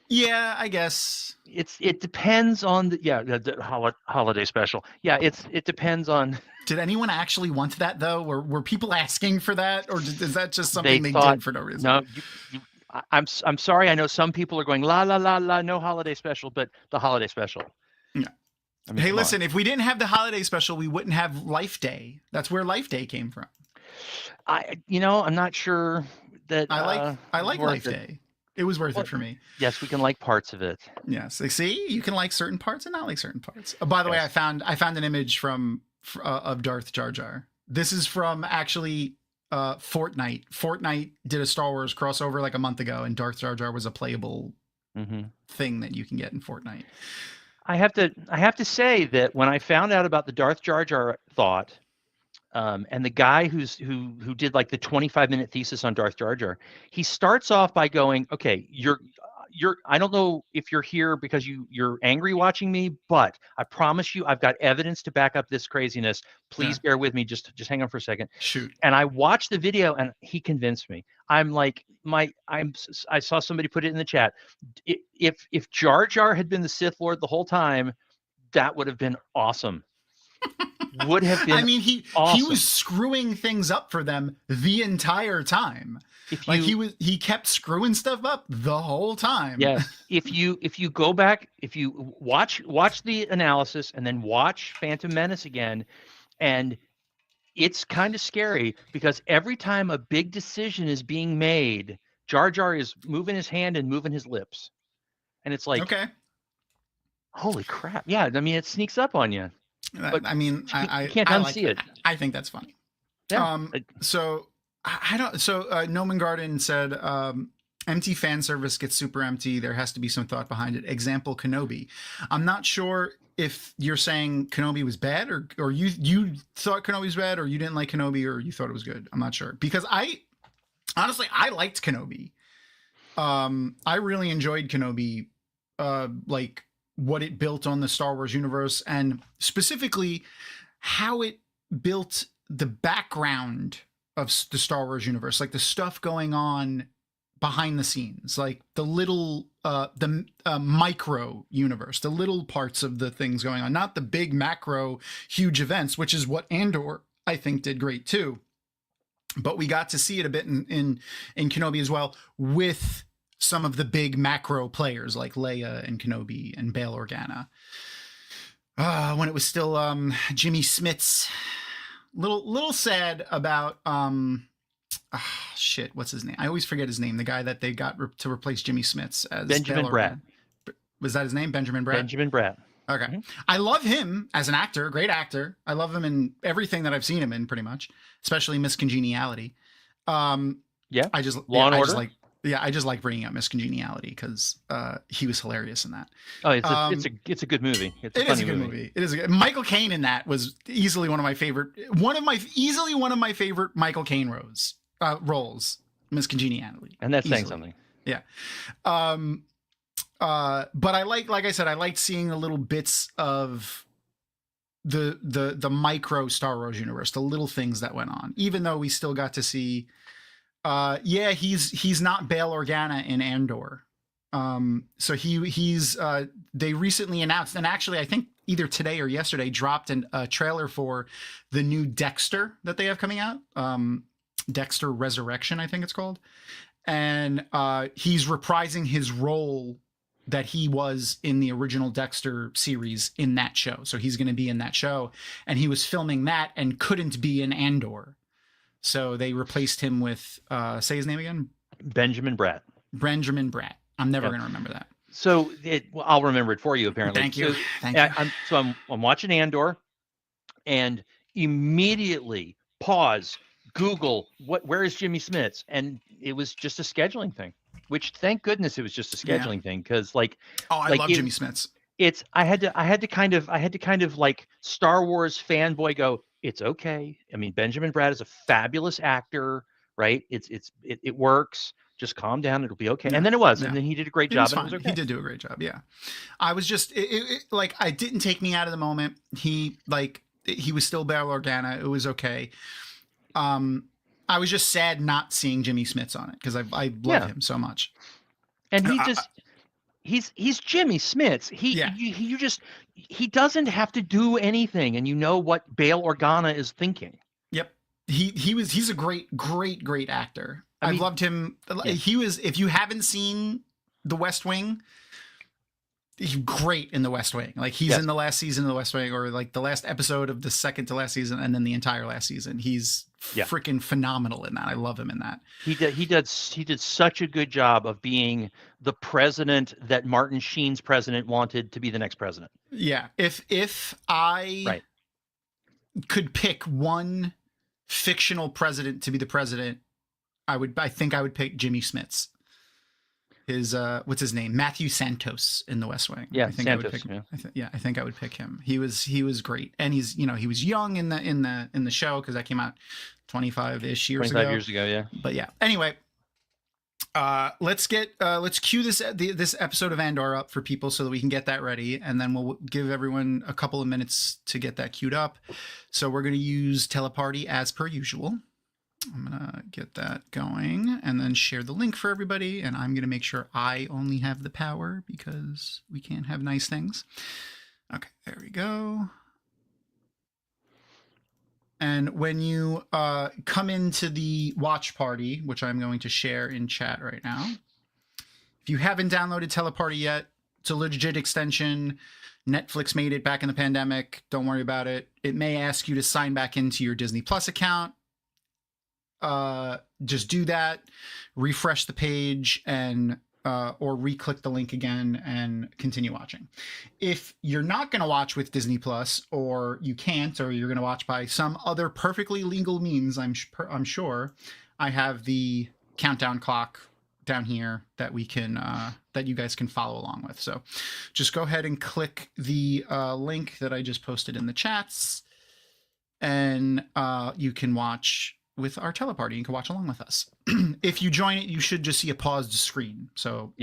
Yeah, I guess it depends on the holiday special. Yeah, it depends on. Did anyone actually want that though? Were people asking for that, or is that just something they did for no reason? No, I'm sorry. I know some people are going la la la la, no holiday special, but the holiday special. Yeah. I mean, hey, listen, if we didn't have the holiday special, we wouldn't have Life Day. That's where Life Day came from. I'm not sure that I like Life Day. It was worth it for me. Yes, we can like parts of it. Yes, see, you can like certain parts and not like certain parts. By the way, I found an image of Darth Jar Jar. This is from actually Fortnite. Fortnite did a Star Wars crossover like a month ago, and Darth Jar Jar was a playable thing that you can get in Fortnite. I have to say that when I found out about the Darth Jar Jar thought, and the guy who did like the 25-minute thesis on Darth Jar Jar, he starts off by going, okay, I don't know if you're here because you're angry watching me, but I promise you I've got evidence to back up this craziness. Please bear with me. Just hang on for a second. Shoot. And I watched the video and he convinced me. I'm like, I saw somebody put it in the chat. If Jar Jar had been the Sith Lord the whole time, that would have been awesome. Would have been. I mean, he was screwing things up for them the entire time. He kept screwing stuff up the whole time. Yeah. If you go back, if you watch the analysis and then watch Phantom Menace again, and it's kind of scary because every time a big decision is being made, Jar Jar is moving his hand and moving his lips, and it's like, okay, holy crap! Yeah, I mean, it sneaks up on you. But I mean, I can't unsee it. I think that's funny. Yeah. So I don't. So Noman Garden said, "Empty fan service gets super empty. There has to be some thought behind it." Example: Kenobi. I'm not sure if you're saying Kenobi was bad, or you thought Kenobi was bad, or you didn't like Kenobi, or you thought it was good. I'm not sure because I liked Kenobi. I really enjoyed Kenobi. Like what it built on the Star Wars universe, and specifically how it built the background of the Star Wars universe, like the stuff going on behind the scenes, like the little micro universe, the little parts of the things going on, not the big macro huge events, which is what Andor I think did great too. But we got to see it a bit in Kenobi as well, with some of the big macro players like Leia and Kenobi and Bail Organa. When it was still Jimmy Smits. Little sad about what's his name? I always forget his name. The guy that they got to replace Jimmy Smits as Benjamin Bratt. Was that his name? Benjamin Bratt? Benjamin Bratt. Okay. Mm-hmm. I love him as an actor, great actor. I love him in everything that I've seen him in, pretty much, especially Miss Congeniality. I just like bringing up Miss Congeniality because he was hilarious in that. Oh, it's a good movie. It's a funny movie. It is. Michael Caine in that was easily one of my favorite Michael Caine roles. Miss Congeniality, and that's saying something. Yeah. But I like I said, I liked seeing the little bits of the micro Star Wars universe, the little things that went on, even though we still got to see. He's not Bail Organa in Andor. So he's they recently announced, and actually I think either today or yesterday dropped a trailer for the new Dexter that they have coming out. Dexter Resurrection, I think it's called. And he's reprising his role that he was in the original Dexter series in that show. So he's going to be in that show, and he was filming that and couldn't be in Andor. So they replaced him with, say his name again? Benjamin Bratt. Benjamin Bratt. I'm never going to remember that. So I'll remember it for you. Apparently, Thank you. So, Thank you. I'm watching Andor, and immediately pause. Google where is Jimmy Smits, and it was just a scheduling thing. Which, thank goodness, it was just a scheduling thing, because I love Jimmy Smits. It's I had to kind of like Star Wars fanboy go, it's okay. I mean, Benjamin Bratt is a fabulous actor, right? It works. Just calm down. It'll be okay. And then it was. And then he did a great job. Was fine. And it was okay. He did do a great job. Yeah. I was just like, it didn't take me out of the moment. He was still Bail Organa. It was okay. I was just sad not seeing Jimmy Smits on it, because I love him so much. And he's Jimmy Smits. He doesn't have to do anything, and you know what Bail Organa is thinking. Yep. He's a great actor. I loved him. Yeah. He was, if you haven't seen The West Wing, he's great in The West Wing. Like, he's in the last season of The West Wing, or like the last episode of the second to last season, and then the entire last season. He's freaking phenomenal in that. I love him in that. He did such a good job of being the president that Martin Sheen's president wanted to be the next president. Yeah. If I could pick one fictional president to be the president, I think I would pick Jimmy Smits. His what's his name? Matthew Santos in The West Wing. Yeah, I think Santos. I would pick, I think I would pick him. He was great, and he was young in the show, because that came out 25-ish years ago. 25 years ago, yeah. But yeah. Anyway, let's cue this episode of Andor up for people so that we can get that ready, and then we'll give everyone a couple of minutes to get that queued up. So we're going to use Teleparty as per usual. I'm going to get that going and then share the link for everybody. And I'm going to make sure I only have the power, because we can't have nice things. Okay, there we go. And when you come into the watch party, which I'm going to share in chat right now, if you haven't downloaded Teleparty yet, it's a legit extension. Netflix made it back in the pandemic. Don't worry about it. It may ask you to sign back into your Disney Plus account. Just do that, refresh the page, and or re-click the link again and continue watching. If you're not going to watch with Disney Plus, or you can't, or you're going to watch by some other perfectly legal means, I'm sure I have the countdown clock down here that we can that you guys can follow along with. So just go ahead and click the link that I just posted in the chats, and you can watch with our Teleparty. You can watch along with us. If you join it, you should just see a paused screen. So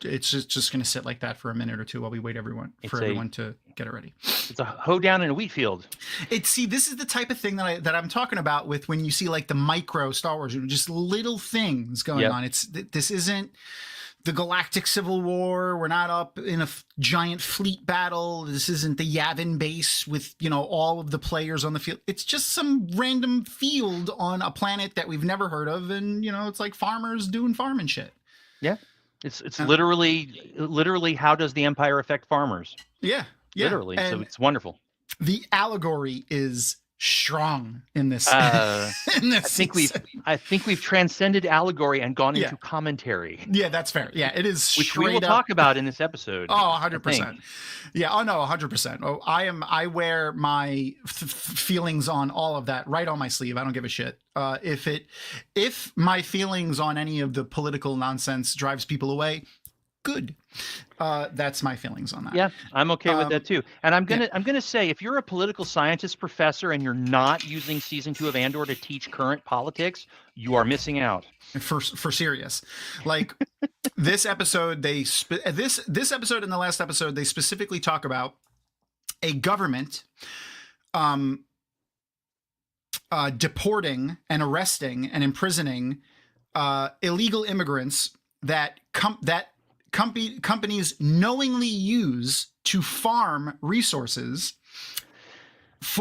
it's just going to sit like that for a minute or two while we wait everyone to get it ready. It's a hoedown in a wheat field. This is the type of thing that I'm talking about with when you see like the micro Star Wars, just little things going on. This isn't the Galactic Civil War. We're not up in a giant fleet battle. This isn't the Yavin base with, all of the players on the field. It's just some random field on a planet that we've never heard of. And, it's like farmers doing farming shit. Yeah. It's literally how does the Empire affect farmers? Yeah. Literally. And so it's wonderful. The allegory is strong in this. I think we've transcended allegory and gone into commentary. Yeah, that's fair. Yeah, it is, which we will talk about in this episode. Oh, 100%. Yeah. Oh no, 100%. Oh, I wear my feelings on all of that right on my sleeve. I don't give a shit. If my feelings on any of the political nonsense drives people away, good. That's my feelings on that. Yeah, I'm okay with that too. And I'm gonna say, if you're a political scientist professor and you're not using season 2 of Andor to teach current politics, you are missing out. For serious. Like this episode, this episode and the last episode, they specifically talk about a government deporting and arresting and imprisoning illegal immigrants that companies knowingly use to farm resources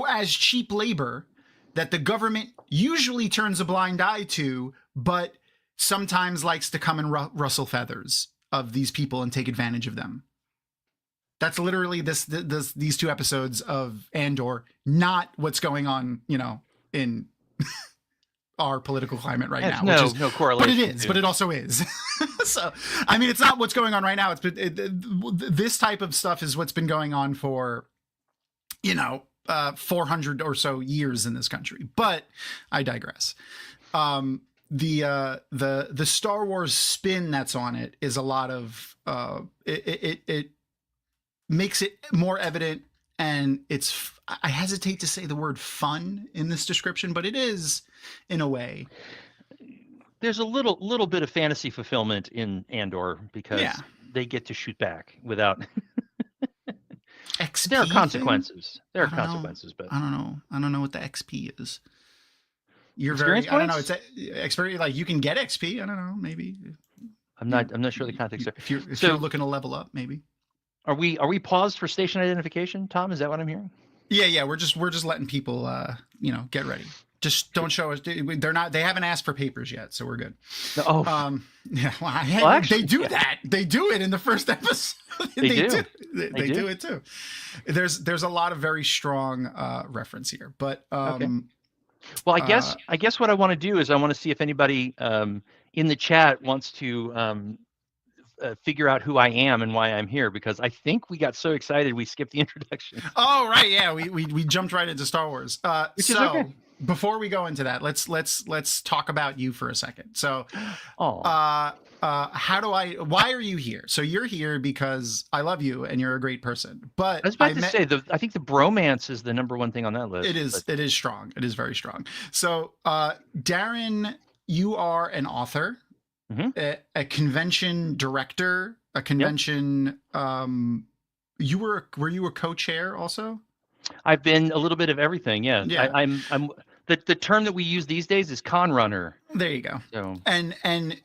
as cheap labor that the government usually turns a blind eye to, but sometimes likes to come and rustle feathers of these people and take advantage of them. That's literally these 2 episodes of Andor, not what's going on, in our political climate right now. No, which is, no correlation. But it is, but it also is. So, I mean, it's not what's going on right now. This type of stuff is what's been going on for, 400 or so years in this country. But I digress. The Star Wars spin that's on it is a lot of it makes it more evident, and I hesitate to say the word fun in this description, but it is in a way. There's a little bit of fantasy fulfillment in Andor because they get to shoot back without XP there are consequences. Thing? There are consequences, but I don't know what the XP is. You're experience very points? I don't know, it's experience, like you can get XP, I don't know, maybe. I'm not sure the context there. If you're looking to level up, maybe. Are we paused for station identification, Tom? Is that what I'm hearing? Yeah, we're just letting people get ready. Just don't show us. They haven't asked for papers yet, so we're good. Oh, yeah. Well, actually, they do that. They do it in the first episode. They do. They do it too. There's a lot of very strong reference here, but okay. Well, I guess what I want to do is I want to see if anybody in the chat wants to figure out who I am and why I'm here, because I think we got so excited we skipped the introduction. Oh right, yeah, we jumped right into Star Wars. Which is okay. Before we go into that, let's talk about you for a second. So, why are you here? So you're here because I love you and you're a great person. But I was about to say I think the bromance is the number one thing on that list. It is. It is strong. It is very strong. So, Darin, you are an author, a convention director, a convention. Yep. Were you a co-chair also? I've been a little bit of everything. Yeah. I'm the term that we use these days is con runner. There you go. So and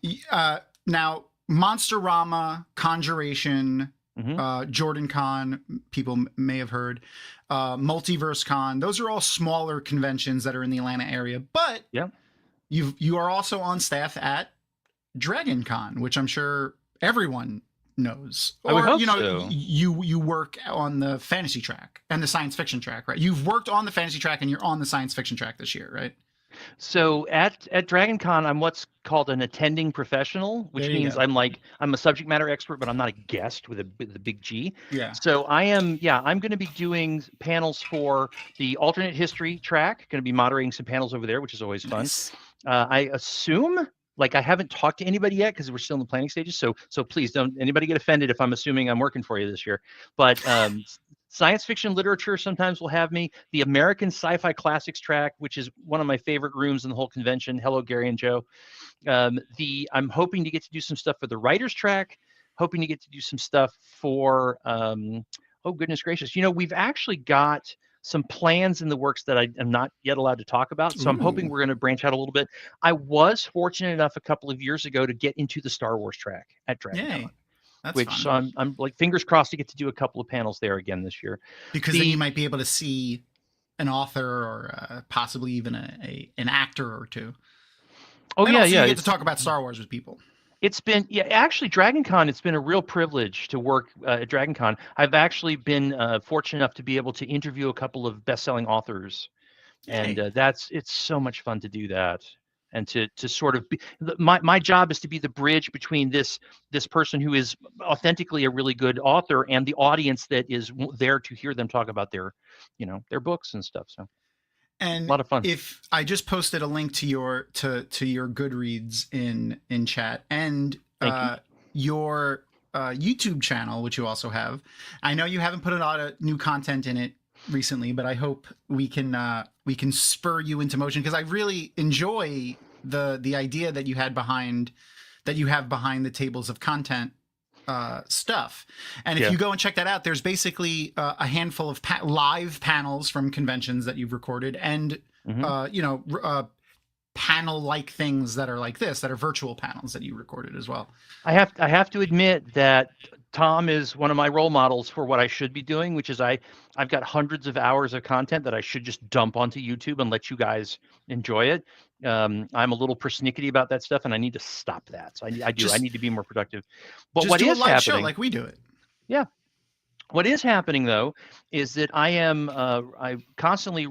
now Monsterama, Conjuration, Jordan Con, people may have heard, Multiverse Con. Those are all smaller conventions that are in the Atlanta area. But you are also on staff at Dragon Con, which I'm sure everyone knows. Or, I would hope so. You work on the fantasy track and the science fiction track, right? You've worked on the fantasy track and you're on the science fiction track this year, right? So at Dragon Con, I'm what's called an attending professional, which means I'm a subject matter expert, but I'm not a guest with the big G. Yeah. So I'm going to be doing panels for the alternate history track, going to be moderating some panels over there, which is always fun. Nice. I assume, I haven't talked to anybody yet because we're still in the planning stages. So please don't anybody get offended if I'm assuming I'm working for you this year. But science fiction literature sometimes will have me. The American Sci-Fi Classics track, which is one of my favorite rooms in the whole convention. Hello, Gary and Joe. I'm hoping to get to do some stuff for the writers track. Hoping to get to do some stuff for oh goodness gracious. We've actually got some plans in the works that I am not yet allowed to talk about. So I'm hoping we're going to branch out a little bit. I was fortunate enough a couple of years ago to get into the Star Wars track at DragonCon. That's which fun. So I'm fingers crossed to get to do a couple of panels there again this year. Because then you might be able to see an author or possibly even an actor or two. Oh, and yeah. You get to talk about Star Wars with people. It's been, actually, DragonCon, it's been a real privilege to work at DragonCon. I've actually been fortunate enough to be able to interview a couple of best-selling authors. And it's so much fun to do that. And to sort of be, my job is to be the bridge between this person who is authentically a really good author and the audience that is there to hear them talk about their books and stuff. So. And a lot of fun. If I just posted a link to your Goodreads in chat and your YouTube channel, which you also have. I know you haven't put a lot of new content in it recently, but I hope we can spur you into motion, because I really enjoy the idea that you have behind the tables of content stuff. And if you go and check that out, there's basically a handful of live panels from conventions that you've recorded, and panel like things that are like this, that are virtual panels that you recorded as well. I have to admit that Tom is one of my role models for what I should be doing, which is I've got hundreds of hours of content that I should just dump onto YouTube and let you guys enjoy it. I'm a little persnickety about that stuff, and I need to stop that. So I need to be more productive. But what is happening, show like we do it. Yeah. What is happening though is that I am I constantly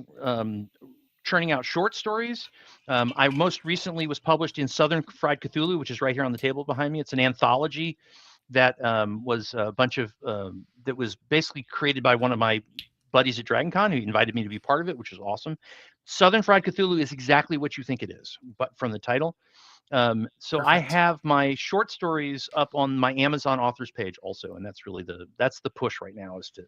churning out short stories. I most recently was published in Southern Fried Cthulhu, which is right here on the table behind me. It's an anthology that was a bunch of that was basically created by one of my buddies at DragonCon who invited me to be part of it, which was awesome. Southern Fried Cthulhu is exactly what you think it is, but from the title. So Perfect. I have my short stories up on my Amazon authors page also, and that's really the push right now, is to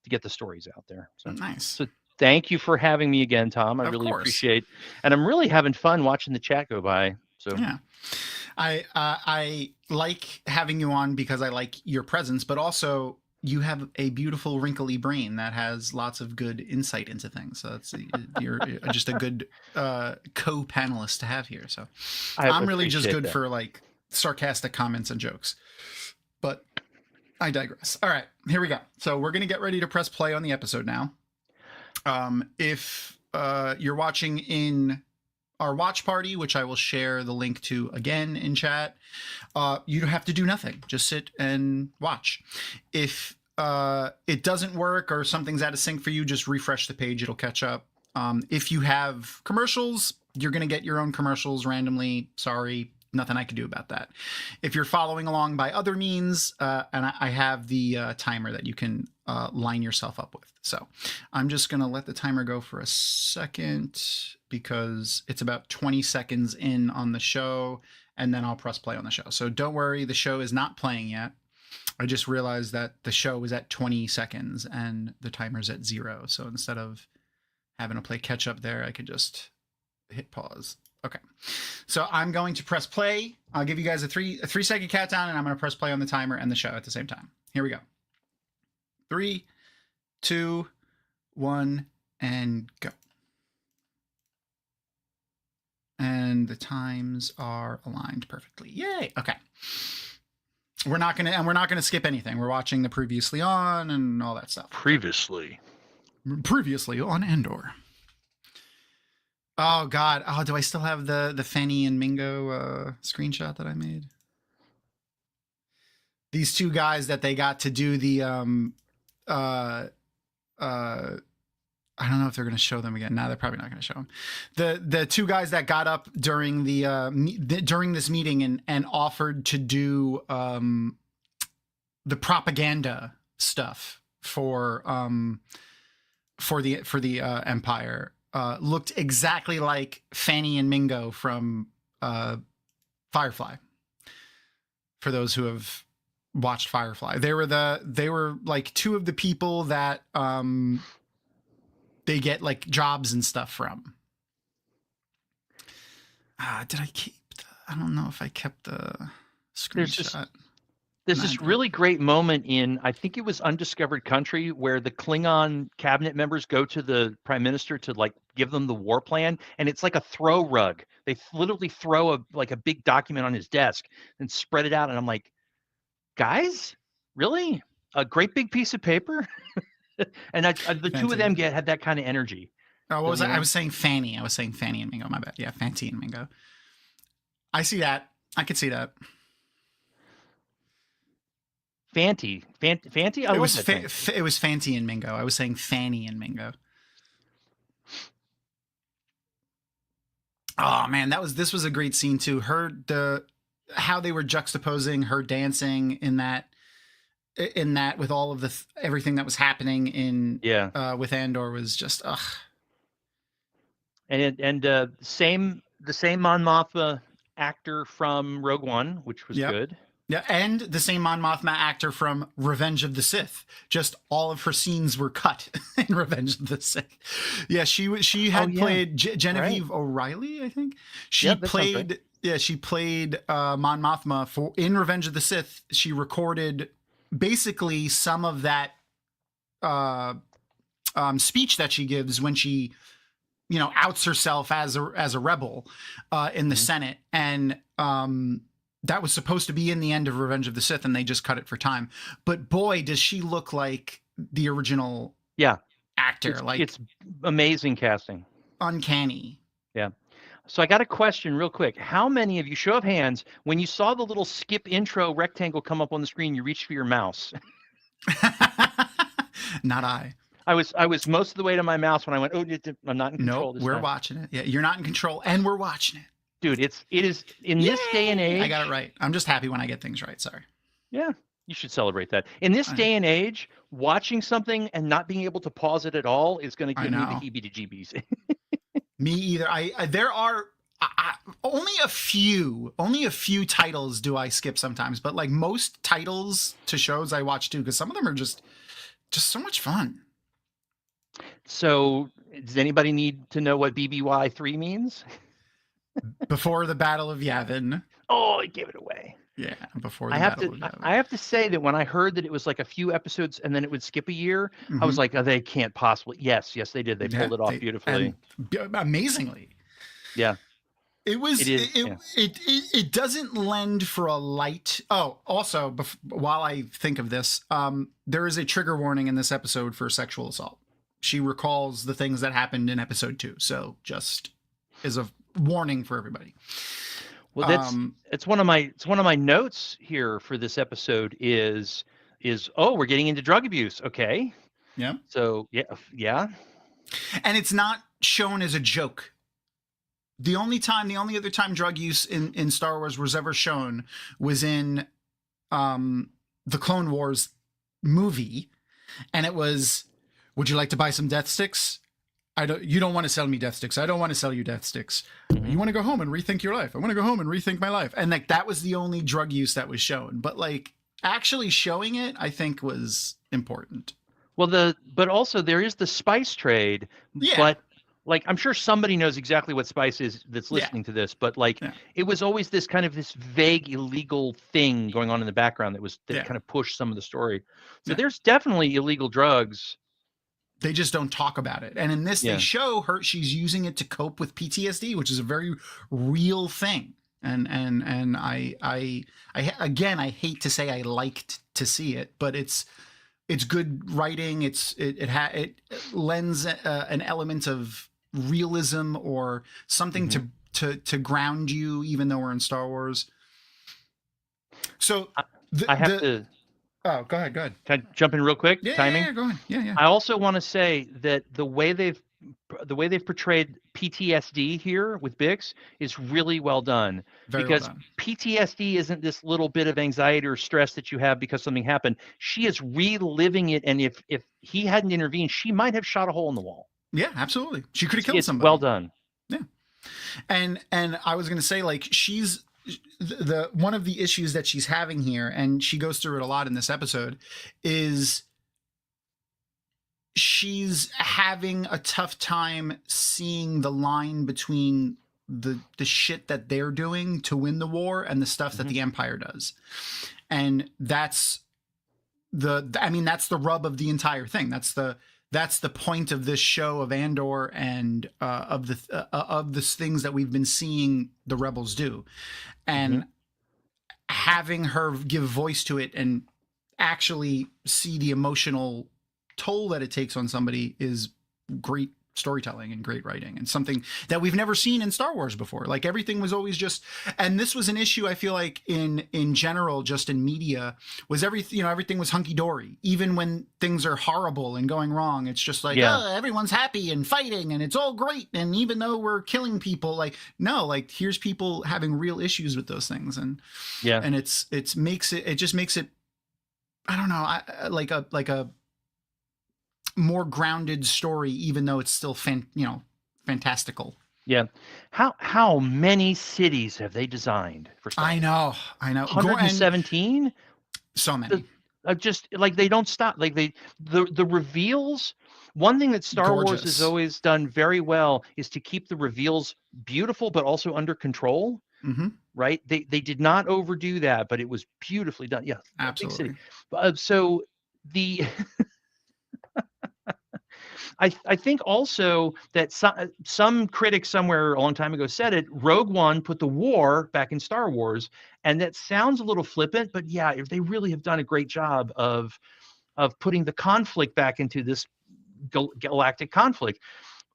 get the stories out there. So Nice. So thank you for having me again, Tom. I really appreciate, and I'm really having fun watching the chat go by. So yeah, I like having you on because I like your presence, but also you have a beautiful wrinkly brain that has lots of good insight into things. So you're just a good co-panelist to have here. So I'm really just good for like sarcastic comments and jokes, but I digress. All right, here we go. So we're going to get ready to press play on the episode now. If you're watching in our watch party, which I will share the link to again in chat, you don't have to do nothing. Just sit and watch. If it doesn't work or something's out of sync for you, just refresh the page. It'll catch up. If you have commercials, you're going to get your own commercials randomly. Sorry, nothing I can do about that. If you're following along by other means, and I have the timer that you can line yourself up with. So I'm just going to let the timer go for a second because it's about 20 seconds in on the show, and then I'll press play on the show. So don't worry, the show is not playing yet. I just realized that the show is at 20 seconds and the timer's at 0. So instead of having to play catch up there, I could just hit pause. Okay. So I'm going to press play. I'll give you guys a 3-second countdown, and I'm going to press play on the timer and the show at the same time. Here we go. 3, 2, 1, and go. And the times are aligned perfectly. Yay. Okay. We're not gonna skip anything. We're watching the previously on and all that stuff. Previously on Andor. Oh God. Oh, do I still have the Fanny and Mingo screenshot that I made? These two guys that they got to do the I don't know if they're going to show them again. No, they're probably not going to show them. The two guys that got up during during this meeting and offered to do the propaganda stuff for the Empire looked exactly like Fanny and Mingo from Firefly. For those who have watched Firefly, they were like two of the people that they get like jobs and stuff from. Did I keep I don't know if I kept the screenshot. There's this really great moment in, I think it was Undiscovered Country, where the Klingon cabinet members go to the prime minister to like give them the war plan, and it's like a throw rug. They literally throw a big document on his desk and spread it out, and I'm like, guys, really? A great big piece of paper? And the two of them had that kind of energy. Oh, what was I was saying Fanny. I was saying Fanny and Mingo. My bad. Yeah, Fanty and Mingo. I see that. I could see that. Fanty. It was Fanty and Mingo. I was saying Fanny and Mingo. Oh man, this was a great scene too. How they were juxtaposing her dancing in that with all of everything that was happening with Andor was just ugh. And the same Mon Mothma actor from Rogue One, which was good. Yeah, and the same Mon Mothma actor from Revenge of the Sith. Just all of her scenes were cut in Revenge of the Sith. Yeah, she had played Genevieve O'Reilly, I think. She played Mon Mothma in Revenge of the Sith. She recorded basically some of that speech that she gives when she outs herself as a rebel in the Senate, and that was supposed to be in the end of Revenge of the Sith, and they just cut it for time. But boy, does she look like the original actor. It's amazing casting. Uncanny. Yeah. So I got a question real quick. How many of you, show of hands, when you saw the little skip intro rectangle come up on the screen, you reached for your mouse? Not I. I was most of the way to my mouse when I went, oh, I'm not in control. Nope, we're time. watching it. Yeah, you're not in control, and we're watching it. Dude, it is in this day and age. I got it right. I'm just happy when I get things right. Sorry. Yeah, you should celebrate that. In this day and age, watching something and not being able to pause it at all is going to give me the heebie-jeebies. Me either. There are only a few titles do I skip sometimes, but like most titles to shows I watch too, because some of them are just so much fun. So, does anybody need to know what BBY 3 means? Before the Battle of Yavin. Oh, I gave it away. Yeah, before the Battle of Yavin. I have to say that when I heard that it was like a few episodes and then it would skip a year, I was like, oh, they can't possibly. Yes, they did. They pulled it off beautifully. Amazingly. Yeah. It was. It doesn't lend for a light. Oh, also, while I think of this, there is a trigger warning in this episode for sexual assault. She recalls the things that happened in episode 2, so just as a warning for everybody. Well, it's one of my notes here for this episode is we're getting into drug abuse. Okay. Yeah. So yeah. And it's not shown as a joke. The only other time drug use in Star Wars was ever shown was in the Clone Wars movie, and it was, would you like to buy some death sticks? You don't want to sell me death sticks. I don't want to sell you death sticks. Mm-hmm. You want to go home and rethink your life. I want to go home and rethink my life. And like that was the only drug use that was shown. But like actually showing it, I think was important. Well, but also there is the spice trade. Yeah. But like I'm sure somebody knows exactly what spice is that's listening to this. But like it was always this kind of this vague illegal thing going on in the background that kind of pushed some of the story. So there's definitely illegal drugs. They just don't talk about it. And in this, they show her, she's using it to cope with PTSD, which is a very real thing. And I again, I hate to say I liked to see it, but it's good writing. It lends an element of realism or something to ground you, even though we're in Star Wars. So I have to. Oh, go ahead. Can I jump in real quick? Timing? Yeah, go ahead. Yeah. I also want to say that the way they've portrayed PTSD here with Bix is really well done. Because PTSD isn't this little bit of anxiety or stress that you have because something happened. She is reliving it, and if he hadn't intervened, she might have shot a hole in the wall. Yeah, absolutely. She could have killed somebody. Well done. Yeah. And I was going to say, like, she's the one of the issues that she's having here, and she goes through it a lot in this episode, is she's having a tough time seeing the line between the shit that they're doing to win the war and the stuff that the Empire does. And that's that's the rub of the entire thing. That's the point of this show of Andor and of the things that we've been seeing the rebels do, and having her give voice to it and actually see the emotional toll that it takes on somebody is great storytelling and great writing, and something that we've never seen in Star Wars before. Like everything was always just, and this was an issue I feel like in general, just in media, was everything was hunky-dory. Even when things are horrible and going wrong, it's just like, oh, everyone's happy and fighting and it's all great, and even though we're killing people, like, no, like here's people having real issues with those things, and and it just makes it I don't know, like a more grounded story, even though it's still fantastical. Yeah. How many cities have they designed for Star Wars? I know 117. So many. Just like they don't stop. Like the reveals. One thing that Star Wars has always done very well is to keep the reveals beautiful but also under control. Right? They did not overdo that, but it was beautifully done. Yeah, absolutely. So the I think also that some critic somewhere a long time ago said it, Rogue One put the war back in Star Wars, and that sounds a little flippant, but yeah, if they really have done a great job of putting the conflict back into this galactic conflict.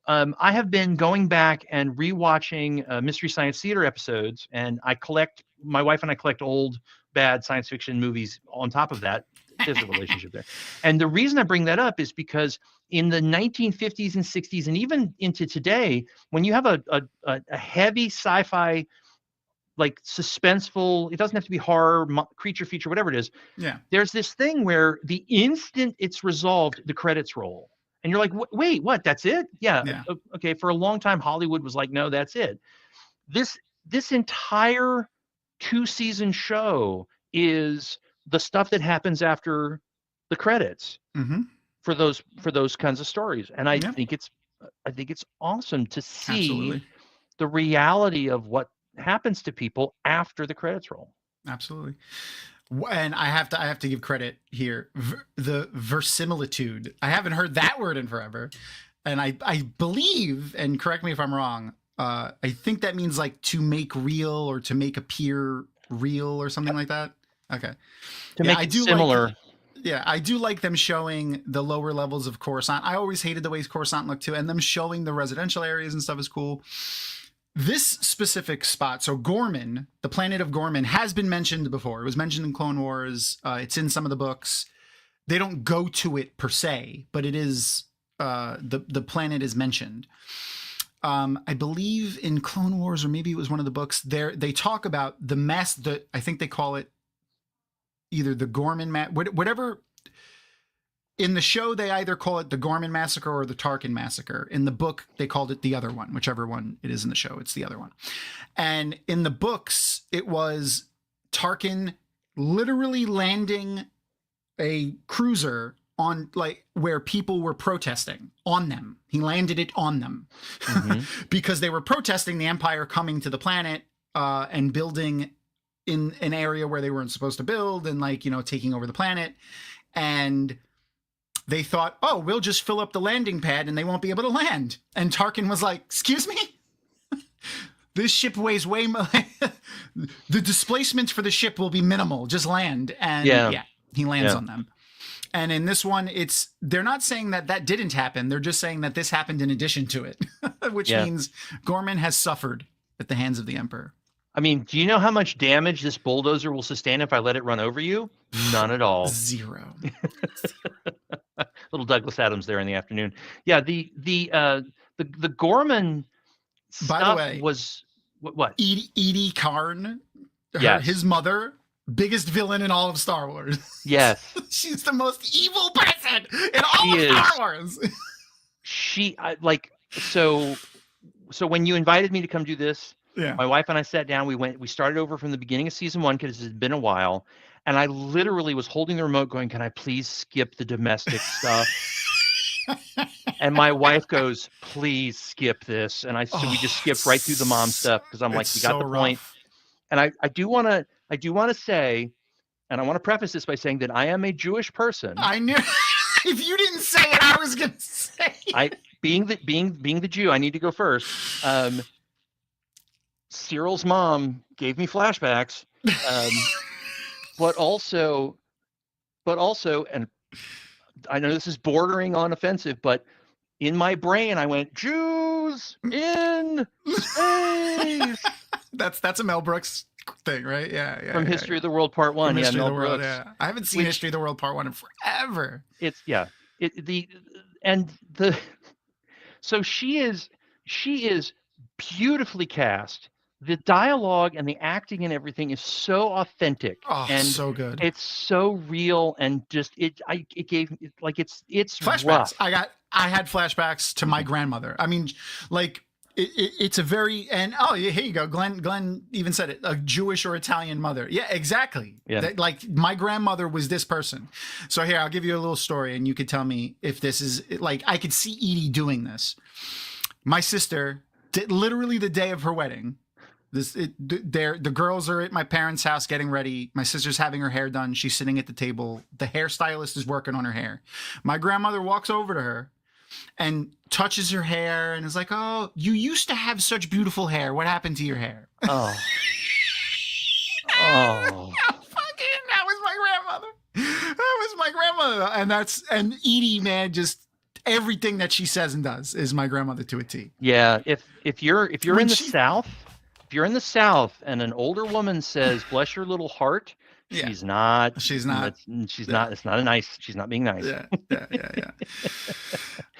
I have been going back and rewatching Mystery Science Theater episodes, and my wife and I collect old, bad science fiction movies on top of that. there's a relationship there. And the reason I bring that up is because in the 1950s and 60s, and even into today, when you have a heavy sci-fi, like suspenseful, it doesn't have to be horror, creature feature, whatever it is. Yeah. There's this thing where the instant it's resolved, the credits roll. And you're like, wait, what? That's it? Yeah. Okay. For a long time, Hollywood was like, no, that's it. This entire 2-season show is the stuff that happens after the credits for those kinds of stories. And I think it's awesome to see the reality of what happens to people after the credits roll. Absolutely. And I have to give credit here. The verisimilitude. I haven't heard that word in forever. And I believe, and correct me if I'm wrong, I think that means like to make real or to make appear real or something like that. Okay. To make it similar. I do like them showing the lower levels of Coruscant. I always hated the way Coruscant looked too, and them showing the residential areas and stuff is cool. This specific spot, so Ghorman, the planet of Ghorman, has been mentioned before. It was mentioned in Clone Wars. It's in some of the books. They don't go to it per se, but it is the planet is mentioned. I believe in Clone Wars, or maybe it was one of the books. They talk about I think they call it either the Ghorman whatever. In the show, they either call it the Ghorman Massacre or the Tarkin Massacre. In the book, they called it the other one, whichever one it is in the show. It's the other one. And in the books, it was Tarkin literally landing a cruiser on like where people were protesting on them. He landed it on them because they were protesting the Empire coming to the planet and building in an area where they weren't supposed to build and like, taking over the planet. And they thought, oh, we'll just fill up the landing pad and they won't be able to land. And Tarkin was like, excuse me? This ship weighs way more. The displacement for the ship will be minimal. Just land. And he lands on them. And in this one, they're not saying that didn't happen. They're just saying that this happened in addition to it, which means Ghorman has suffered at the hands of the Emperor. I mean, do you know how much damage this bulldozer will sustain if I let it run over you? None at all. Zero. Little Douglas Adams there in the afternoon. Yeah, the Ghorman stuff, by the way, was what? Edie Karn, his mother, biggest villain in all of Star Wars. Yes. She's the most evil person in all of Star Wars. So when you invited me to come do this, yeah, my wife and I sat down, we started over from the beginning of season 1 because it had been a while. And I literally was holding the remote going, can I please skip the domestic stuff? And my wife goes, please skip this. And so we just skipped right through the mom stuff because I'm like, you got the point. And I do want to say, and I want to preface this by saying that I am a Jewish person. I knew if you didn't say it, I was going to say it. Being the Jew, I need to go first. Cyril's mom gave me flashbacks. But also, and I know this is bordering on offensive, but in my brain, I went, Jews in space. That's a Mel Brooks thing, right? Yeah. From History of the World Part 1. History Mel of the World, Brooks. yeah. I haven't seen History of the World Part 1 in forever. So she is beautifully cast. The dialogue and the acting and everything is so authentic. Oh, and so good. It's so real and just it's flashbacks. Rough. I had flashbacks to my grandmother. I mean, like it's a very here you go. Glenn even said it. A Jewish or Italian mother. Yeah, exactly. Yeah. Like my grandmother was this person. So here, I'll give you a little story, and you could tell me if this is like I could see Edie doing this. My sister did literally the day of her wedding. The girls are at my parents' house getting ready. My sister's having her hair done. She's sitting at the table. The hairstylist is working on her hair. My grandmother walks over to her and touches her hair and is like, "Oh, you used to have such beautiful hair. What happened to your hair?" Oh. That was my grandmother. That was my grandmother. And Edie, man, just everything that she says and does is my grandmother to a T. Yeah, if you're in the South. If you're in the South and an older woman says, bless your little heart, She's not. She's not. She's not. It's not a nice. She's not being nice. Yeah.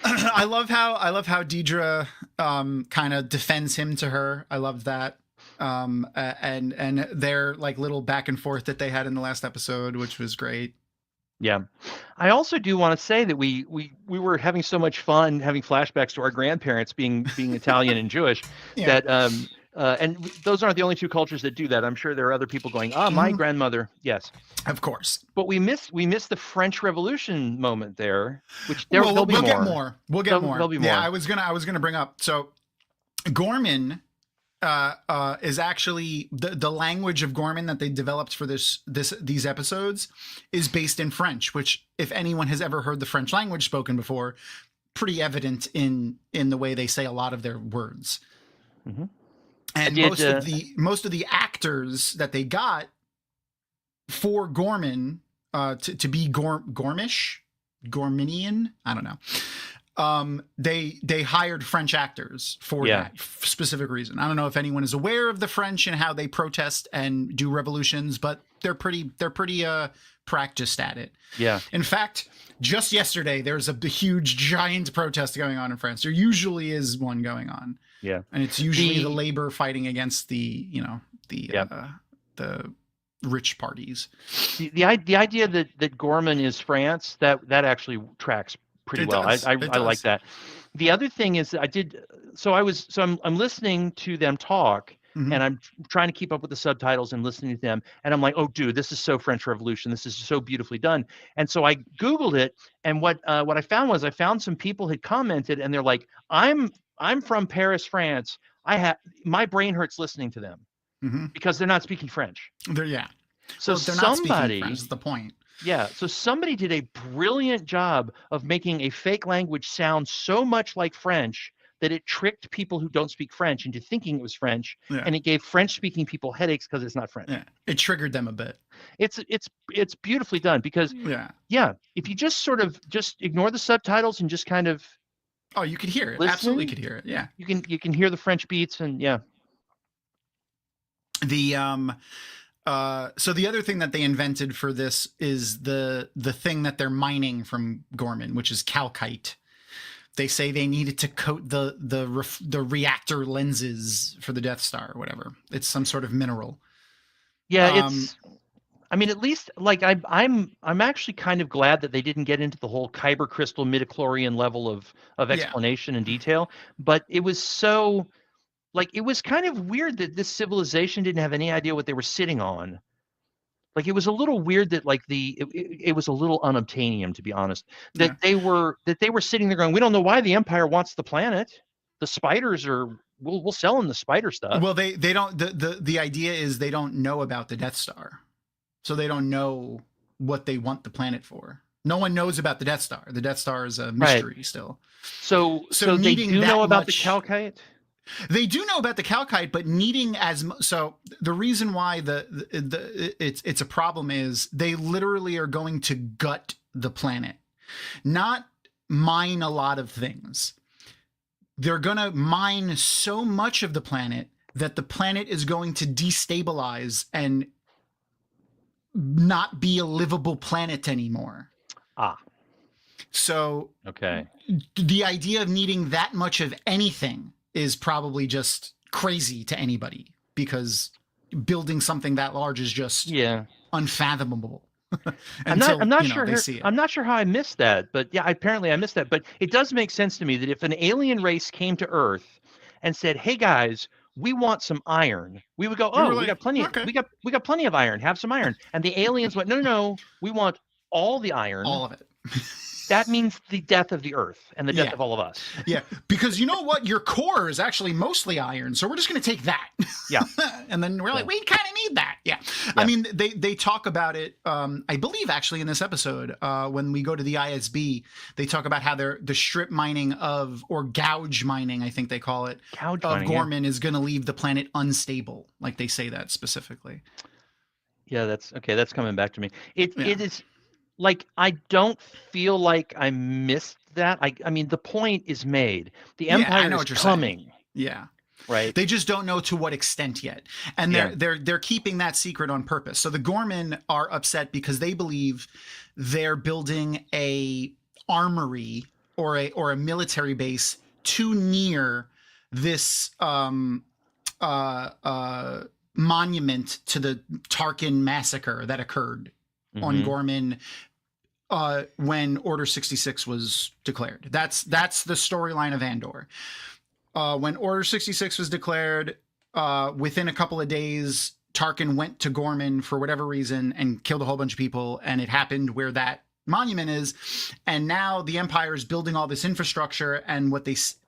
I love how Deidre kind of defends him to her. I love that. And their like little back and forth that they had in the last episode, which was great. Yeah. I also do want to say that we were having so much fun having flashbacks to our grandparents being Italian and Jewish that and those aren't the only two cultures that do that. I'm sure there are other people going, my grandmother. Yes. Of course. But we missed the French Revolution moment there, which there'll be more. We'll get more. There'll be more. Yeah, I was gonna bring up. So Ghorman is actually the language of Ghorman that they developed for these episodes is based in French, which if anyone has ever heard the French language spoken before, pretty evident in the way they say a lot of their words. Mm-hmm. And most of the actors that they got for Ghorman to be Ghormanian, I don't know. They hired French actors for that specific reason. I don't know if anyone is aware of the French and how they protest and do revolutions, but they're pretty practiced at it. Yeah. In fact, just yesterday there's a huge giant protest going on in France. There usually is one going on. Yeah. And it's usually the labor fighting against the rich parties. The idea that Ghorman is France, that actually tracks pretty well. I like that. The other thing is I'm listening to them talk, and I'm trying to keep up with the subtitles and listening to them, and I'm like, oh dude, this is so French Revolution, this is so beautifully done. And so I Googled it, and what I found was some people had commented, and they're like, I'm from Paris, France. My brain hurts listening to them because they're not speaking French. So they're not speaking French, is the point. Yeah, so somebody did a brilliant job of making a fake language sound so much like French that it tricked people who don't speak French into thinking it was French, and it gave French-speaking people headaches because it's not French. Yeah, it triggered them a bit. It's beautifully done because if you just sort of ignore the subtitles and just kind of you could hear it. Listen, absolutely could hear it. Yeah, you can hear the French beats and the so the other thing that they invented for this is the thing that they're mining from Ghorman, which is calcite. They say they needed to coat the reactor lenses for the Death Star or whatever. It's some sort of mineral. Yeah, at least like I'm actually kind of glad that they didn't get into the whole kyber crystal midichlorian level of explanation and detail, but it was so it was kind of weird that this civilization didn't have any idea what they were sitting on. Like, it was a little weird that it was a little unobtainium, to be honest, that they were sitting there going, we don't know why the Empire wants the planet. The spiders we'll sell them the spider stuff. Well, they don't, the idea is they don't know about the Death Star. So they don't know what they want the planet for. No one knows about the Death Star. The Death Star is a mystery still. So they do know about the calcite? They do know about the calcite, but needing so the reason why it's a problem is they literally are going to gut the planet, not mine a lot of things. They're going to mine so much of the planet that the planet is going to destabilize and not be a livable planet anymore. So okay, the idea of needing that much of anything is probably just crazy to anybody, because building something that large is just unfathomable. I'm not sure how I missed that, but apparently I missed that. But it does make sense to me that if an alien race came to Earth and said, "Hey guys, we want some iron," we would go, we got plenty. We got plenty of iron. Have some iron. And the aliens went, no, we want all the iron, all of it. That means the death of the Earth and the death of all of us. Yeah, because you know what? Your core is actually mostly iron, so we're just going to take that. Yeah. And then we're like, we kind of need that. Yeah. I mean, they talk about it, I believe, actually, in this episode, when we go to the ISB, they talk about how the strip mining or gouge mining, I think they call it, of Ghorman is going to leave the planet unstable. Like, they say that specifically. Yeah, that's coming back to me. It is... Like, I don't feel like I missed that. I mean, the point is made. The Empire is coming. Yeah. Right. They just don't know to what extent yet. And they're keeping that secret on purpose. So the Ghorman are upset because they believe they're building a armory or a military base too near this monument to the Tarkin massacre that occurred on Ghorman when Order 66 was declared. That's the storyline of Andor. When Order 66 was declared, within a couple of days, Tarkin went to Ghorman for whatever reason and killed a whole bunch of people, and it happened where that monument is. And now the Empire is building all this infrastructure, and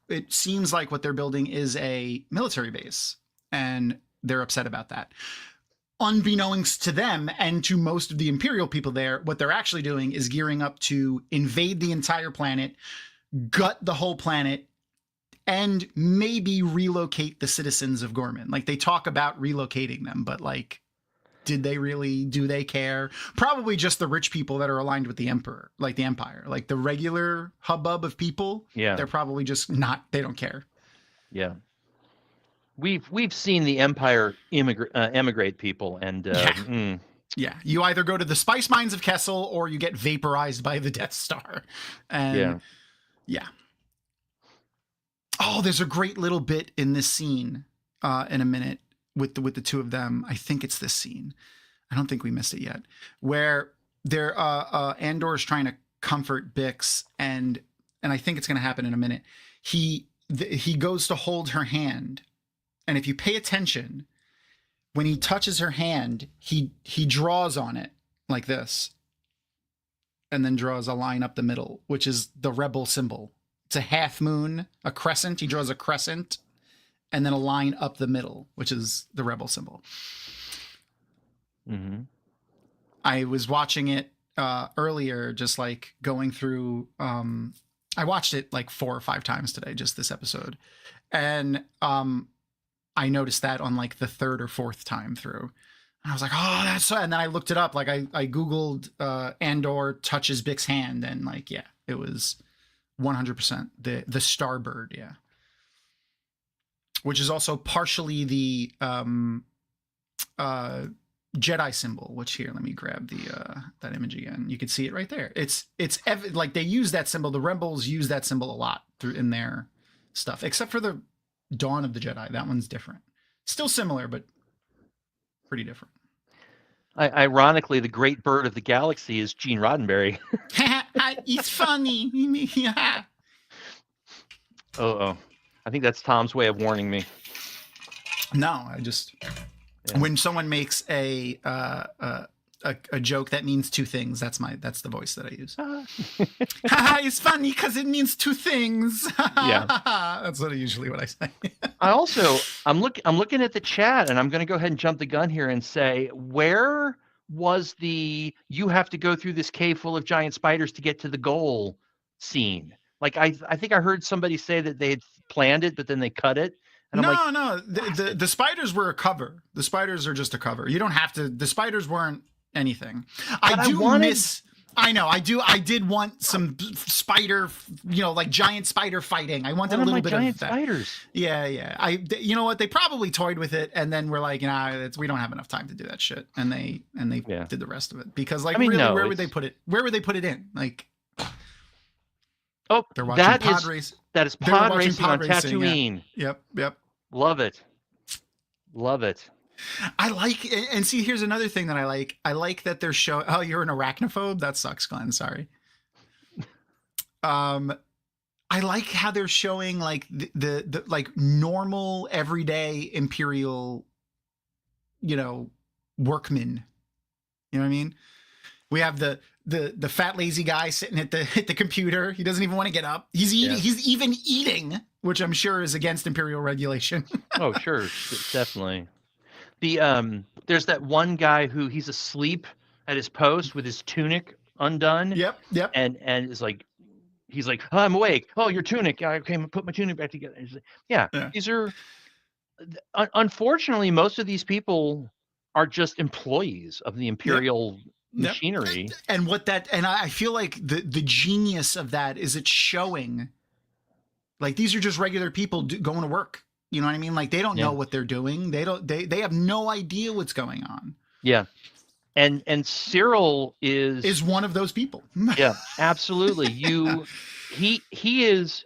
it seems like what they're building is a military base, and they're upset about that. Unbeknownst to them and to most of the Imperial people there, what they're actually doing is gearing up to invade the entire planet, gut the whole planet, and maybe relocate the citizens of Ghorman. Like, they talk about relocating them, but like, do they care? Probably just the rich people that are aligned with the Emperor, like the Empire, like the regular hubbub of people. Yeah. They're probably just they don't care. Yeah. We've seen the Empire emigrate people, and yeah, you either go to the spice mines of Kessel or you get vaporized by the Death Star. And yeah. Oh, there's a great little bit in this scene in a minute with the two of them. I think it's this scene. I don't think we missed it yet, where they're Andor is trying to comfort Bix, and I think it's going to happen in a minute. He goes to hold her hand. And if you pay attention, when he touches her hand, he draws on it like this, and then draws a line up the middle, which is the rebel symbol. It's a half moon, a crescent. He draws a crescent, and then a line up the middle, which is the rebel symbol. Mm-hmm. I was watching it earlier, just like going through. I watched it like 4 or 5 times today, just this episode, and I noticed that on like the 3rd or 4th time through. And I was like, oh, that's so. And then I looked it up. Like I Googled Andor touches Bix's hand, and like, yeah, it was 100% the Starbird. Yeah. Which is also partially the Jedi symbol, which here, let me grab that image again. You can see it right there. It's like they use that symbol. The Rebels use that symbol a lot in their stuff, except for the Dawn of the Jedi. That one's different. Still similar, but pretty different. Ironically, the great bird of the galaxy is Gene Roddenberry. It's funny. Oh. I think that's Tom's way of warning me. No, I just... Yeah. When someone makes a joke that means 2 things, that's the voice that I use. It's funny because it means 2 things. Yeah, that's usually what I say. I'm looking at the chat, and I'm going to go ahead and jump the gun here and say, where was you have to go through this cave full of giant spiders to get to the goal scene? Like I think I heard somebody say that they had planned it, but then they cut it. And no. The spiders were a cover. The spiders are just a cover. You don't have to. The spiders weren't anything. I did want some spider, like giant spider fighting. I wanted a little bit giant of that. Spiders. Yeah. You know what? They probably toyed with it, and then we're like, we don't have enough time to do that shit, and they did the rest of it because, like, where would they put it? Where would they put it in? Like, they're watching pod race. That is pod racing on Tatooine. Yeah. Yep. Love it. I like, and see, here's another thing that I like. I like that they're showing. Oh, you're an arachnophobe? That sucks, Glenn. Sorry. I like how they're showing like the like normal everyday Imperial, workmen. You know what I mean? We have the fat lazy guy sitting at the computer. He doesn't even want to get up. He's eating. Yeah. He's even eating, which I'm sure is against Imperial regulation. Oh, sure, definitely. There's that one guy who he's asleep at his post with his tunic undone. Yep. And is like, he's like, oh, I'm awake. Oh, your tunic. I came and put my tunic back together. Like, yeah. These are, unfortunately, most of these people are just employees of the Imperial machinery. And I feel like the genius of that is it's showing, like, these are just regular people going to work. You know what I mean? Like they don't know what they're doing. They have no idea what's going on. Yeah. And Cyril is one of those people. Yeah, absolutely. He is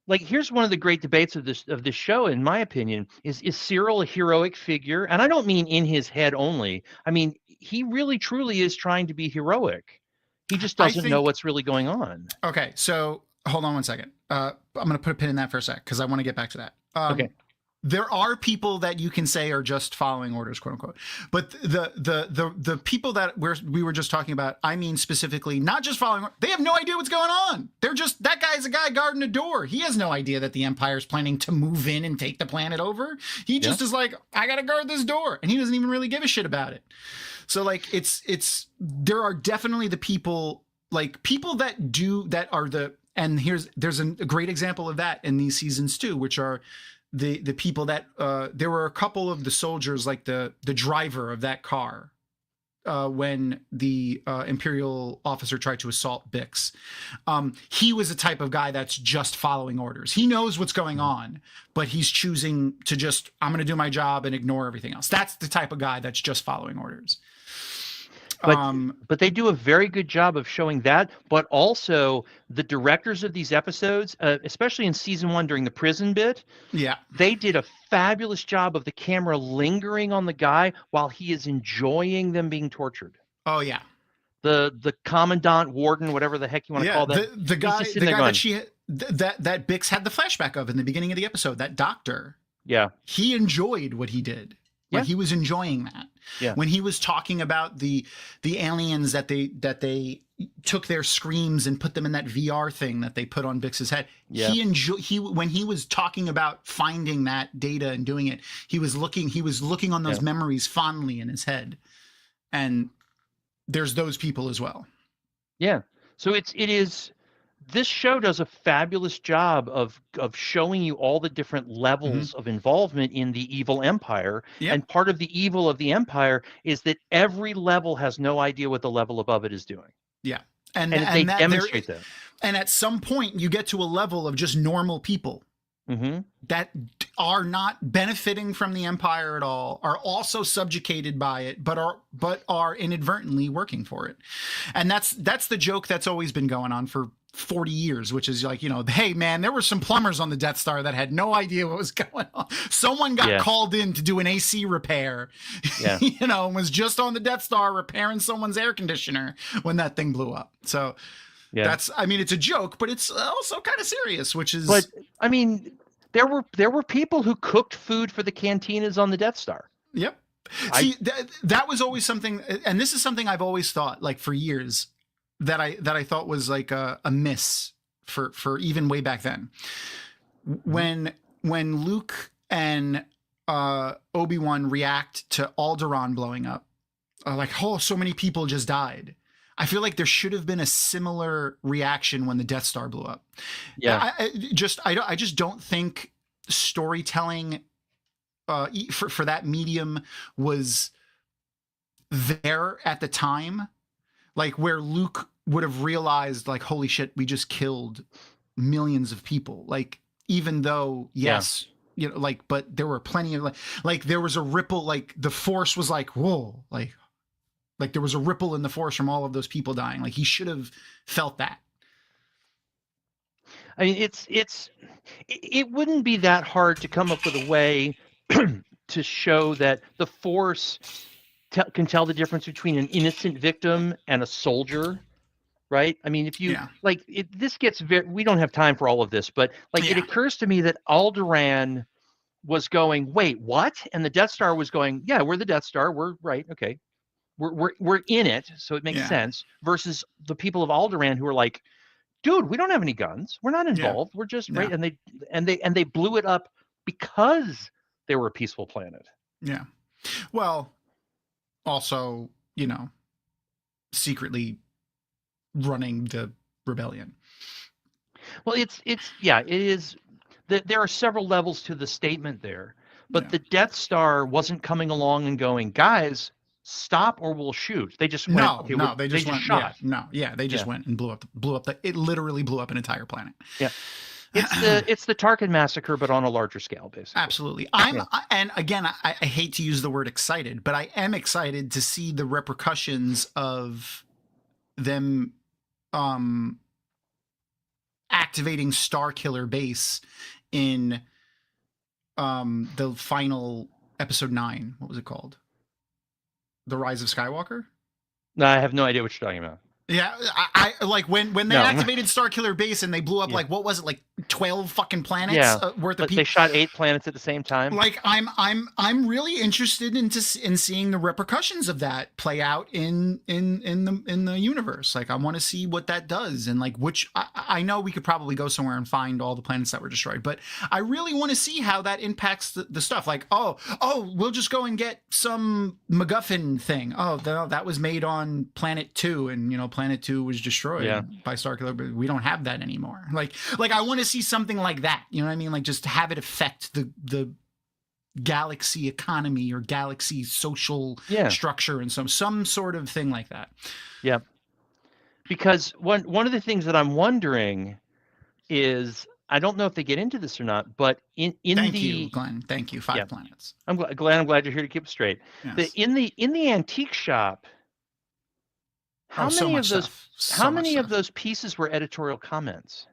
like, here's one of the great debates of this show, in my opinion, is Cyril a heroic figure? And I don't mean in his head only. I mean, he really truly is trying to be heroic. He just doesn't know what's really going on. Okay, so hold on one second. I'm going to put a pin in that for a sec because I want to get back to that. Okay. There are people that you can say are just following orders, quote unquote. But the people that we were just talking about, I mean specifically, not just following. They have no idea what's going on. They're just, that guy's a guy guarding a door. He has no idea that the Empire's planning to move in and take the planet over. He just is like, I gotta guard this door, and he doesn't even really give a shit about it. So like, there are definitely the people, like people that are the, and there's a great example of that in these seasons too, which are the people that there were a couple of the soldiers, like the driver of that car when the Imperial officer tried to assault Bix. He was the type of guy that's just following orders. He knows what's going on, but he's choosing to just, I'm going to do my job and ignore everything else. That's the type of guy that's just following orders. But they do a very good job of showing that, but also the directors of these episodes, especially in season 1 during the prison bit, they did a fabulous job of the camera lingering on the guy while he is enjoying them being tortured. Oh yeah. The commandant, warden, whatever the heck you want to call that. The guy that Bix had the flashback of in the beginning of the episode, that doctor. Yeah. He enjoyed what he did. Like he was enjoying that. Yeah. When he was talking about the aliens that they took their screams and put them in that VR thing that they put on Bix's head. Yeah. When he was talking about finding that data and doing it, he was looking on those memories fondly in his head. And there's those people as well. Yeah. So it is this show does a fabulous job of showing you all the different levels of involvement in the evil empire. Yep. And part of the evil of the empire is that every level has no idea what the level above it is doing. Yeah. And they demonstrate that. And at some point you get to a level of just normal people that are not benefiting from the empire at all, are also subjugated by it, but are inadvertently working for it. And that's the joke that's always been going on for 40 years, which is like, hey man, there were some plumbers on the Death Star that had no idea what was going on. Someone got called in to do an AC repair, and was just on the Death Star repairing someone's air conditioner when that thing blew up. So it's a joke, but it's also kind of serious, which is, but I mean, there were people who cooked food for the cantinas on the Death Star. Yep. See, that was always something, and this is something I've always thought, like for years, that I thought was like a miss for even way back then. When Luke and Obi-Wan react to Alderaan blowing up, so many people just died. I feel like there should have been a similar reaction when the Death Star blew up. Yeah. I just don't think storytelling for that medium was there at the time. Like where Luke would have realized, like, holy shit, we just killed millions of people. Like, even though, yes, but there were plenty of like there was a ripple, like the Force was like, whoa, like there was a ripple in the Force from all of those people dying. Like he should have felt that. I mean, it wouldn't be that hard to come up with a way to show that the Force can tell the difference between an innocent victim and a soldier, right? I mean, if you this gets we don't have time for all of this, but it occurs to me that Alderaan was going, wait, what? And the Death Star was going, yeah, we're the Death Star. We're right. Okay. We're in it. So it makes sense, versus the people of Alderaan who are like, dude, we don't have any guns. We're not involved. We're just right. And they blew it up because they were a peaceful planet. Yeah. Well, also, secretly running the rebellion. Well, it is. There are several levels to the statement there, but the Death Star wasn't coming along and going, guys, stop or we'll shoot. They just went. They just shot. They just went and blew up. It literally blew up an entire planet. Yeah. It's the Tarkin massacre, but on a larger scale, basically. Absolutely. And again, I hate to use the word excited, but I am excited to see the repercussions of them activating Starkiller Base in the final episode 9. What was it called? The Rise of Skywalker? No, I have no idea what you're talking about. Yeah, I like when they activated Starkiller Base and they blew up like what was it, like 12 fucking planets worth of people. They shot 8 planets at the same time. Like I'm really interested in seeing the repercussions of that play out in the universe. Like I want to see what that does, and like which I know we could probably go somewhere and find all the planets that were destroyed, but I really want to see how that impacts the stuff. Like oh we'll just go and get some MacGuffin thing. Oh that was made on Planet 2, and Planet 2 was destroyed by Starkiller, but we don't have that anymore. Like I want to see something like that. You know what I mean? Like just have it affect the galaxy economy or galaxy social structure and some sort of thing like that. Yeah. Because one of the things that I'm wondering is, I don't know if they get into this or not, but Thank you, Glenn. Thank you. 5 planets. I'm glad you're here to keep it straight. Yes. In the antique shop, how many of those pieces were editorial comments?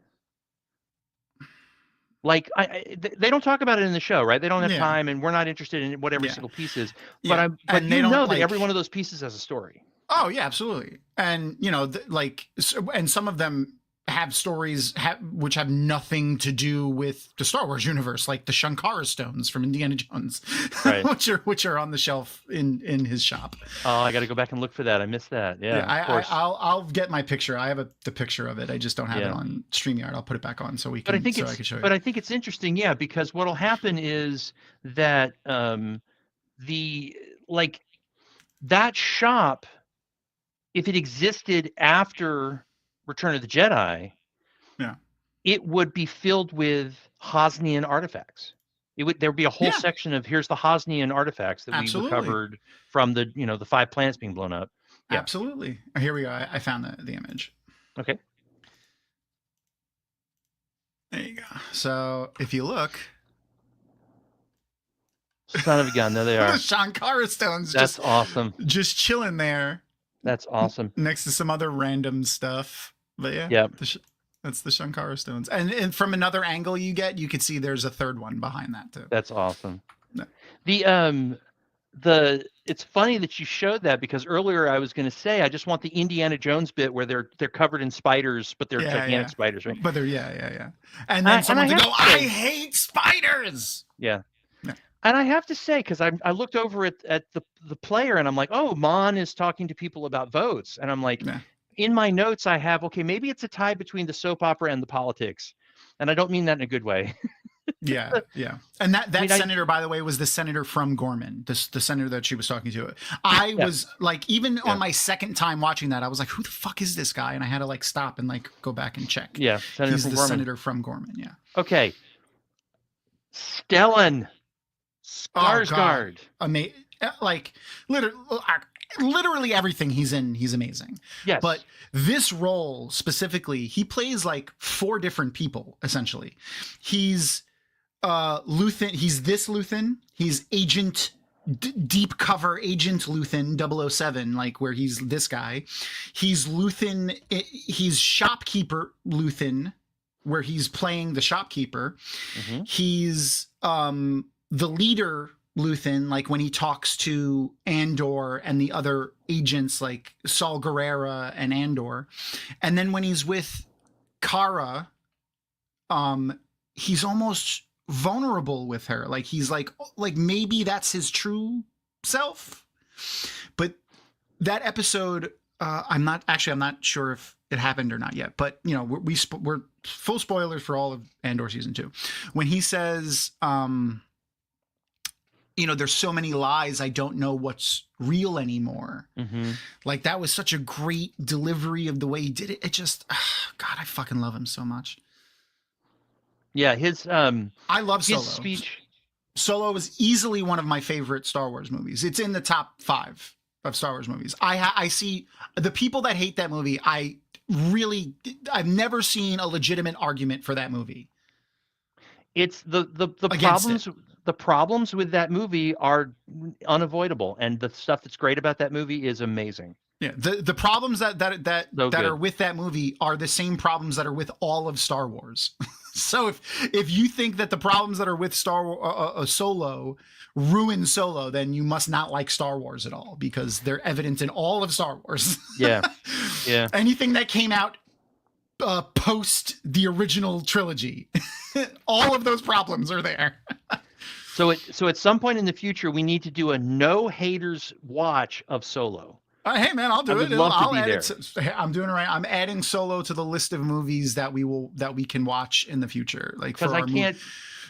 Like they don't talk about it in the show, right? They don't have time, and we're not interested in what every single piece is. But you know that every one of those pieces has a story. Oh yeah, absolutely. And and some of them have stories which have nothing to do with the Star Wars universe, like the Shankara stones from Indiana Jones, right. which are on the shelf in his shop. Oh, I got to go back and look for that. I missed that. Yeah, I'll get my picture. I have the picture of it. I just don't have it on StreamYard. I'll put it back on so we can. I can show you. But I think it's interesting, because what'll happen is that that shop, if it existed after Return of the Jedi, it would be filled with Hosnian artifacts. There would be a whole section of here's the Hosnian artifacts that we recovered from the the 5 planets being blown up. Yeah. Absolutely. Here we go. I found the image. Okay. There you go. So if you look, son of a gun, there they are. The Shankara stones. That's awesome. Just chilling there. That's awesome. Next to some other random stuff. But that's the Shankara stones. And from another angle you could see there's a third one behind that too. That's awesome. Yeah. It's funny that you showed that, because earlier I was going to say I just want the Indiana Jones bit where they're covered in spiders, but they're gigantic spiders, right? But they're And then someone can go, I hate spiders. Yeah. And I have to say, because I looked over at the player and I'm like, oh, Mon is talking to people about votes, and I'm like, in my notes I have, okay, maybe it's a tie between the soap opera and the politics, and I don't mean that in a good way. Yeah. And that senator, by the way, was the senator from Ghorman, the senator that she was talking to. I was like, even on my second time watching that, I was like, who the fuck is this guy? And I had to stop and go back and check. Yeah, he's the senator from Ghorman. Yeah. Okay. Stellan Skarsgård. Amazing. Literally everything he's in, he's amazing. Yes. But this role specifically, he plays 4 different people, essentially. He's Luthen. He's this Luthen. He's Agent Deep Cover Agent Luthen 007, where he's this guy. He's Luthen. He's Shopkeeper Luthen, where he's playing the shopkeeper. Mm-hmm. He's the leader Luthen, when he talks to Andor and the other agents like Saw Gerrera and Andor. And then when he's with Kara, he's almost vulnerable with her. He's like maybe that's his true self. But that episode, I'm not sure if it happened or not yet, but we're full spoilers for all of Andor season 2. When he says, there's so many lies, I don't know what's real anymore. Mm-hmm. That was such a great delivery of the way he did it. It just, God, I fucking love him so much. Yeah, I love Solo. His speech. Solo is easily one of my favorite Star Wars movies. It's in the top 5 of Star Wars movies. I see the people that hate that movie. I've never seen a legitimate argument for that movie. it's the Against problems. The problems with that movie are unavoidable, and the stuff that's great about that movie is amazing. Yeah, the problems that are with that movie are the same problems that are with all of Star Wars. So if you think that the problems that are with Solo ruin Solo, then you must not like Star Wars at all, because they're evident in all of Star Wars. Yeah, yeah. Anything that came out post the original trilogy, all of those problems are there. So at some point in the future, we need to do a no haters watch of Solo. Hey man, I'll do it. I'll add it. I'm doing it right. I'm adding Solo to the list of movies that we can watch in the future. Like, because I can't.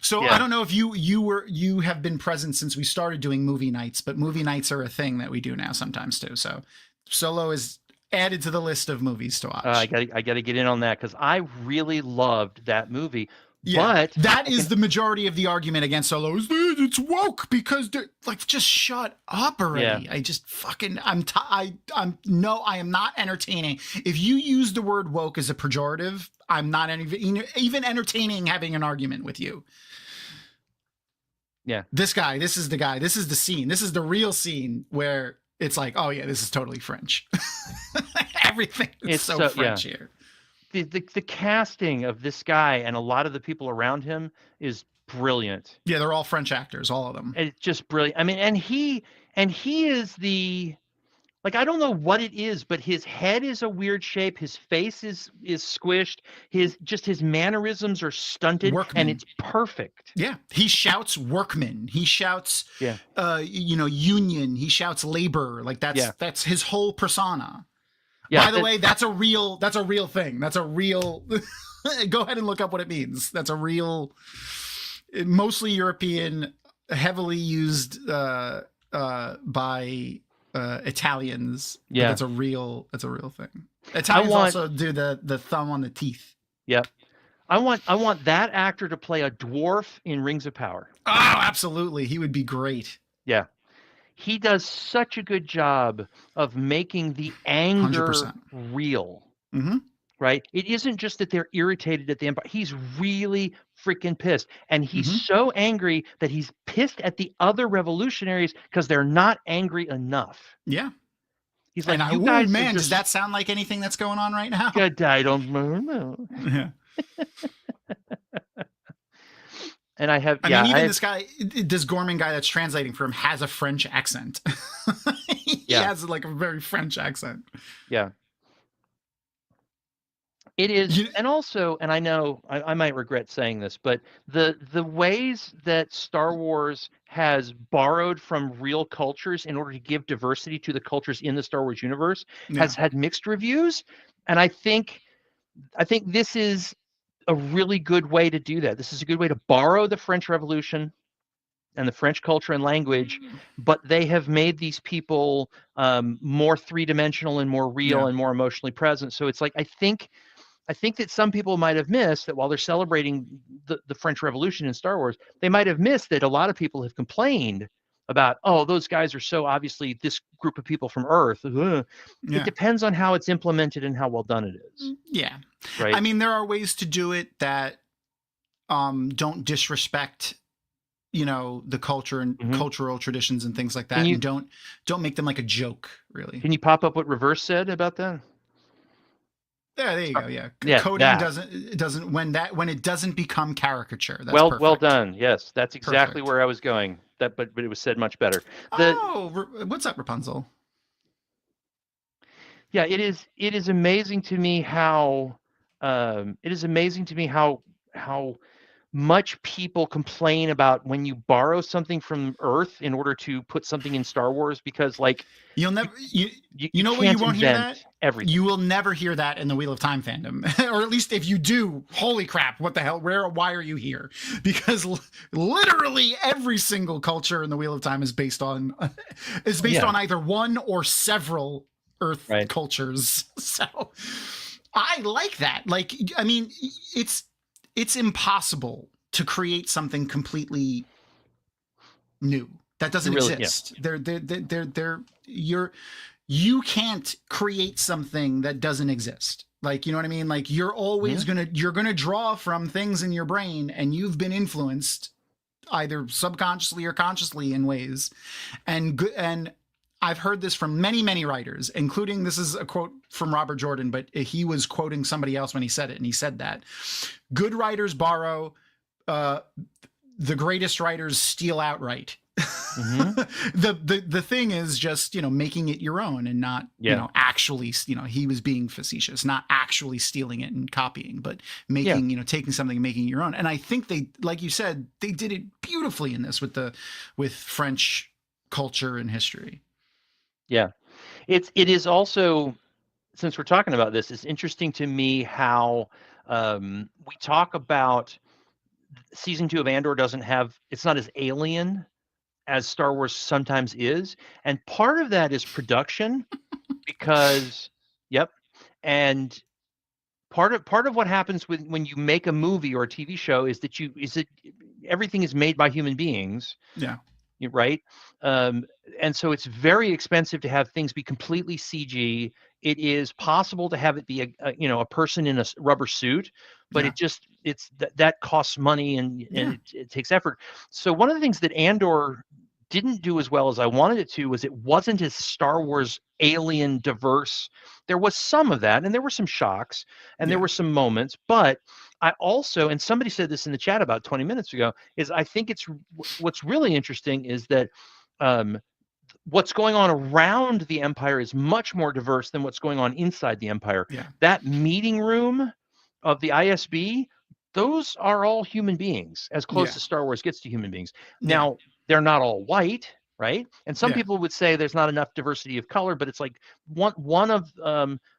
So yeah. I don't know if you have been present since we started doing movie nights, but movie nights are a thing that we do now sometimes too. So Solo is added to the list of movies to watch. I gotta get in on that, because I really loved that movie. Yeah, but that is the majority of the argument against Solo is it's woke, because they're like, just shut up already. Yeah. I just fucking I am not entertaining. If you use the word woke as a pejorative, I'm not even entertaining having an argument with you. Yeah. This is the scene. This is the real scene where it's like, oh yeah, this is totally French. Everything is so French here. The casting of this guy and a lot of the people around him is brilliant. Yeah, they're all French actors, all of them. It's just brilliant. I mean, and he is the, like, I don't know what it is, but his head is a weird shape. His face is squished. His mannerisms are stunted, workman. And it's perfect. Yeah, he shouts workman. He shouts, union. He shouts labor. Like that's his whole persona. Yeah, by the way, that's a real thing. That's a real. Go ahead and look up what it means. That's a real, mostly European, heavily used by Italians. Yeah, that's a real thing. Italians also do the thumb on the teeth. Yep. I want that actor to play a dwarf in Rings of Power. Oh, absolutely. He would be great. Yeah. He does such a good job of making the anger 100%. real, mm-hmm. Right? It isn't just that they're irritated at the Empire. He's really freaking pissed. And he's so angry that he's pissed at the other revolutionaries because they're not angry enough. Yeah. He's like, you guys man, does that sound like anything that's going on right now? I don't know. Yeah. And I mean, this Ghorman guy that's translating for him has a French accent. He has like a very French accent. Yeah. It is, and also, and I know I might regret saying this, but the ways that Star Wars has borrowed from real cultures in order to give diversity to the cultures in the Star Wars universe has had mixed reviews, and I think this is a really good way to do that. This is a good way to borrow the French Revolution and the French culture and language, but they have made these people more three-dimensional and more real and more emotionally present. So it's like, I think that some people might have missed that while they're celebrating the French Revolution in Star Wars, they might have missed that a lot of people have complained about, oh, those guys are so obviously this group of people from Earth. It depends on how it's implemented and how well done it is. Yeah. Right. I mean, there are ways to do it that don't disrespect, the culture and cultural traditions and things like that. And don't make them like a joke, really. Can you pop up what Reverse said about that? Yeah, there you go. Yeah. Coding doesn't when it doesn't become caricature. That's perfect. Well done. Yes, that's exactly where I was going. But it was said much better. What's up, Rapunzel? Yeah, it is amazing to me how how much people complain about when you borrow something from Earth in order to put something in Star Wars, because like you know what, you won't hear that. Everything. You will never hear that in the Wheel of Time fandom, or at least if you do, holy crap! What the hell? Why are you here? Because literally every single culture in the Wheel of Time is based on either one or several Earth cultures. So I like that. Like, I mean, it's impossible to create something completely new that doesn't exist. you can't create something that doesn't exist. Like, you know what I mean? Like, you're always you're gonna draw from things in your brain, and you've been influenced either subconsciously or consciously in ways. And I've heard this from many, many writers, including, this is a quote from Robert Jordan, but he was quoting somebody else when he said it, and he said that good writers borrow, the greatest writers steal outright. The thing is just, you know, making it your own and not, you know, actually, you know, he was being facetious, not actually stealing it and copying, but making, you know, taking something and making it your own. And I think they, like you said, they did it beautifully in this with French culture and history. Yeah. It is also, since we're talking about this, it's interesting to me how we talk about season 2 of Andor it's not as alien as Star Wars sometimes is. And part of that is production because, and part of what happens when you make a movie or a TV show is that everything is made by human beings. Yeah. Right. And so it's very expensive to have things be completely CG. It is possible to have it be a person in a rubber suit, but that costs money and it takes effort. So one of the things that Andor didn't do as well as I wanted it to was it wasn't as Star Wars alien diverse. There was some of that, and there were some shocks, and there were some moments, but I also, and somebody said this in the chat about 20 minutes ago, is I think what's really interesting is that what's going on around the Empire is much more diverse than what's going on inside the Empire. Yeah. That meeting room of the ISB, those are all human beings, as close as Star Wars gets to human beings. Now, they're not all white, right? And some people would say there's not enough diversity of color, but it's like one of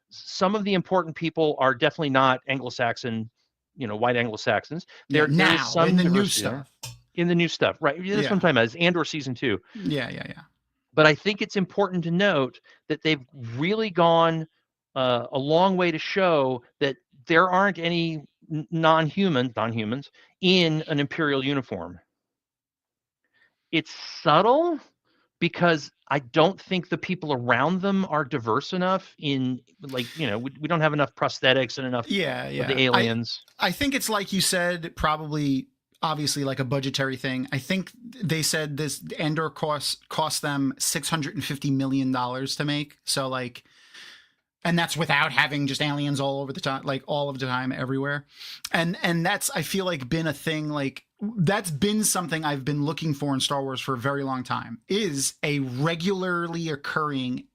some of the important people are definitely not Anglo-Saxon, white Anglo-Saxons. There is some in the new diversity stuff. In the new stuff, right? That's what I'm talking about. It's Andor season 2. Yeah. But I think it's important to note that they've really gone a long way to show that there aren't any non-humans in an Imperial uniform. It's subtle because I don't think the people around them are diverse enough we don't have enough prosthetics and enough of the aliens. I think it's like you said, probably obviously like a budgetary thing. I think they said this Andor cost them $650 million to make. So and that's without having just aliens all over the time, like all of the time, everywhere. And that's, I feel like, been a thing, that's been something I've been looking for in Star Wars for a very long time, is a regularly occurring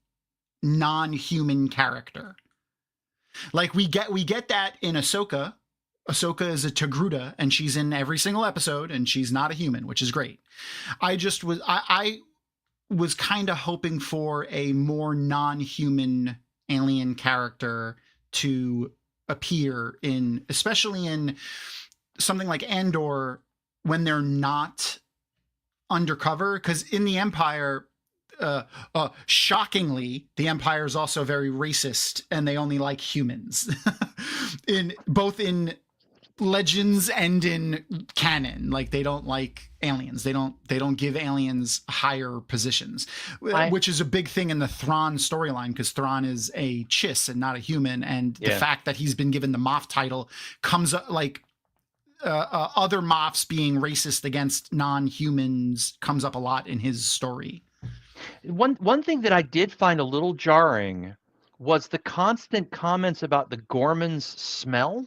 non-human character. Like we get that in Ahsoka. Ahsoka is a Togruta, and she's in every single episode, and she's not a human, which is great. I was kind of hoping for a more non-human alien character to appear especially in something like Andor, when they're not undercover, because in the Empire, shockingly, the Empire is also very racist, and they only like humans. both in Legends and in canon, they don't like aliens. They don't give aliens higher positions, which is a big thing in the Thrawn storyline, because Thrawn is a Chiss and not a human, and the fact that he's been given the Moff title comes up other Moffs being racist against non-humans comes up a lot in his story. One thing that I did find a little jarring was the constant comments about the Ghorman's smell.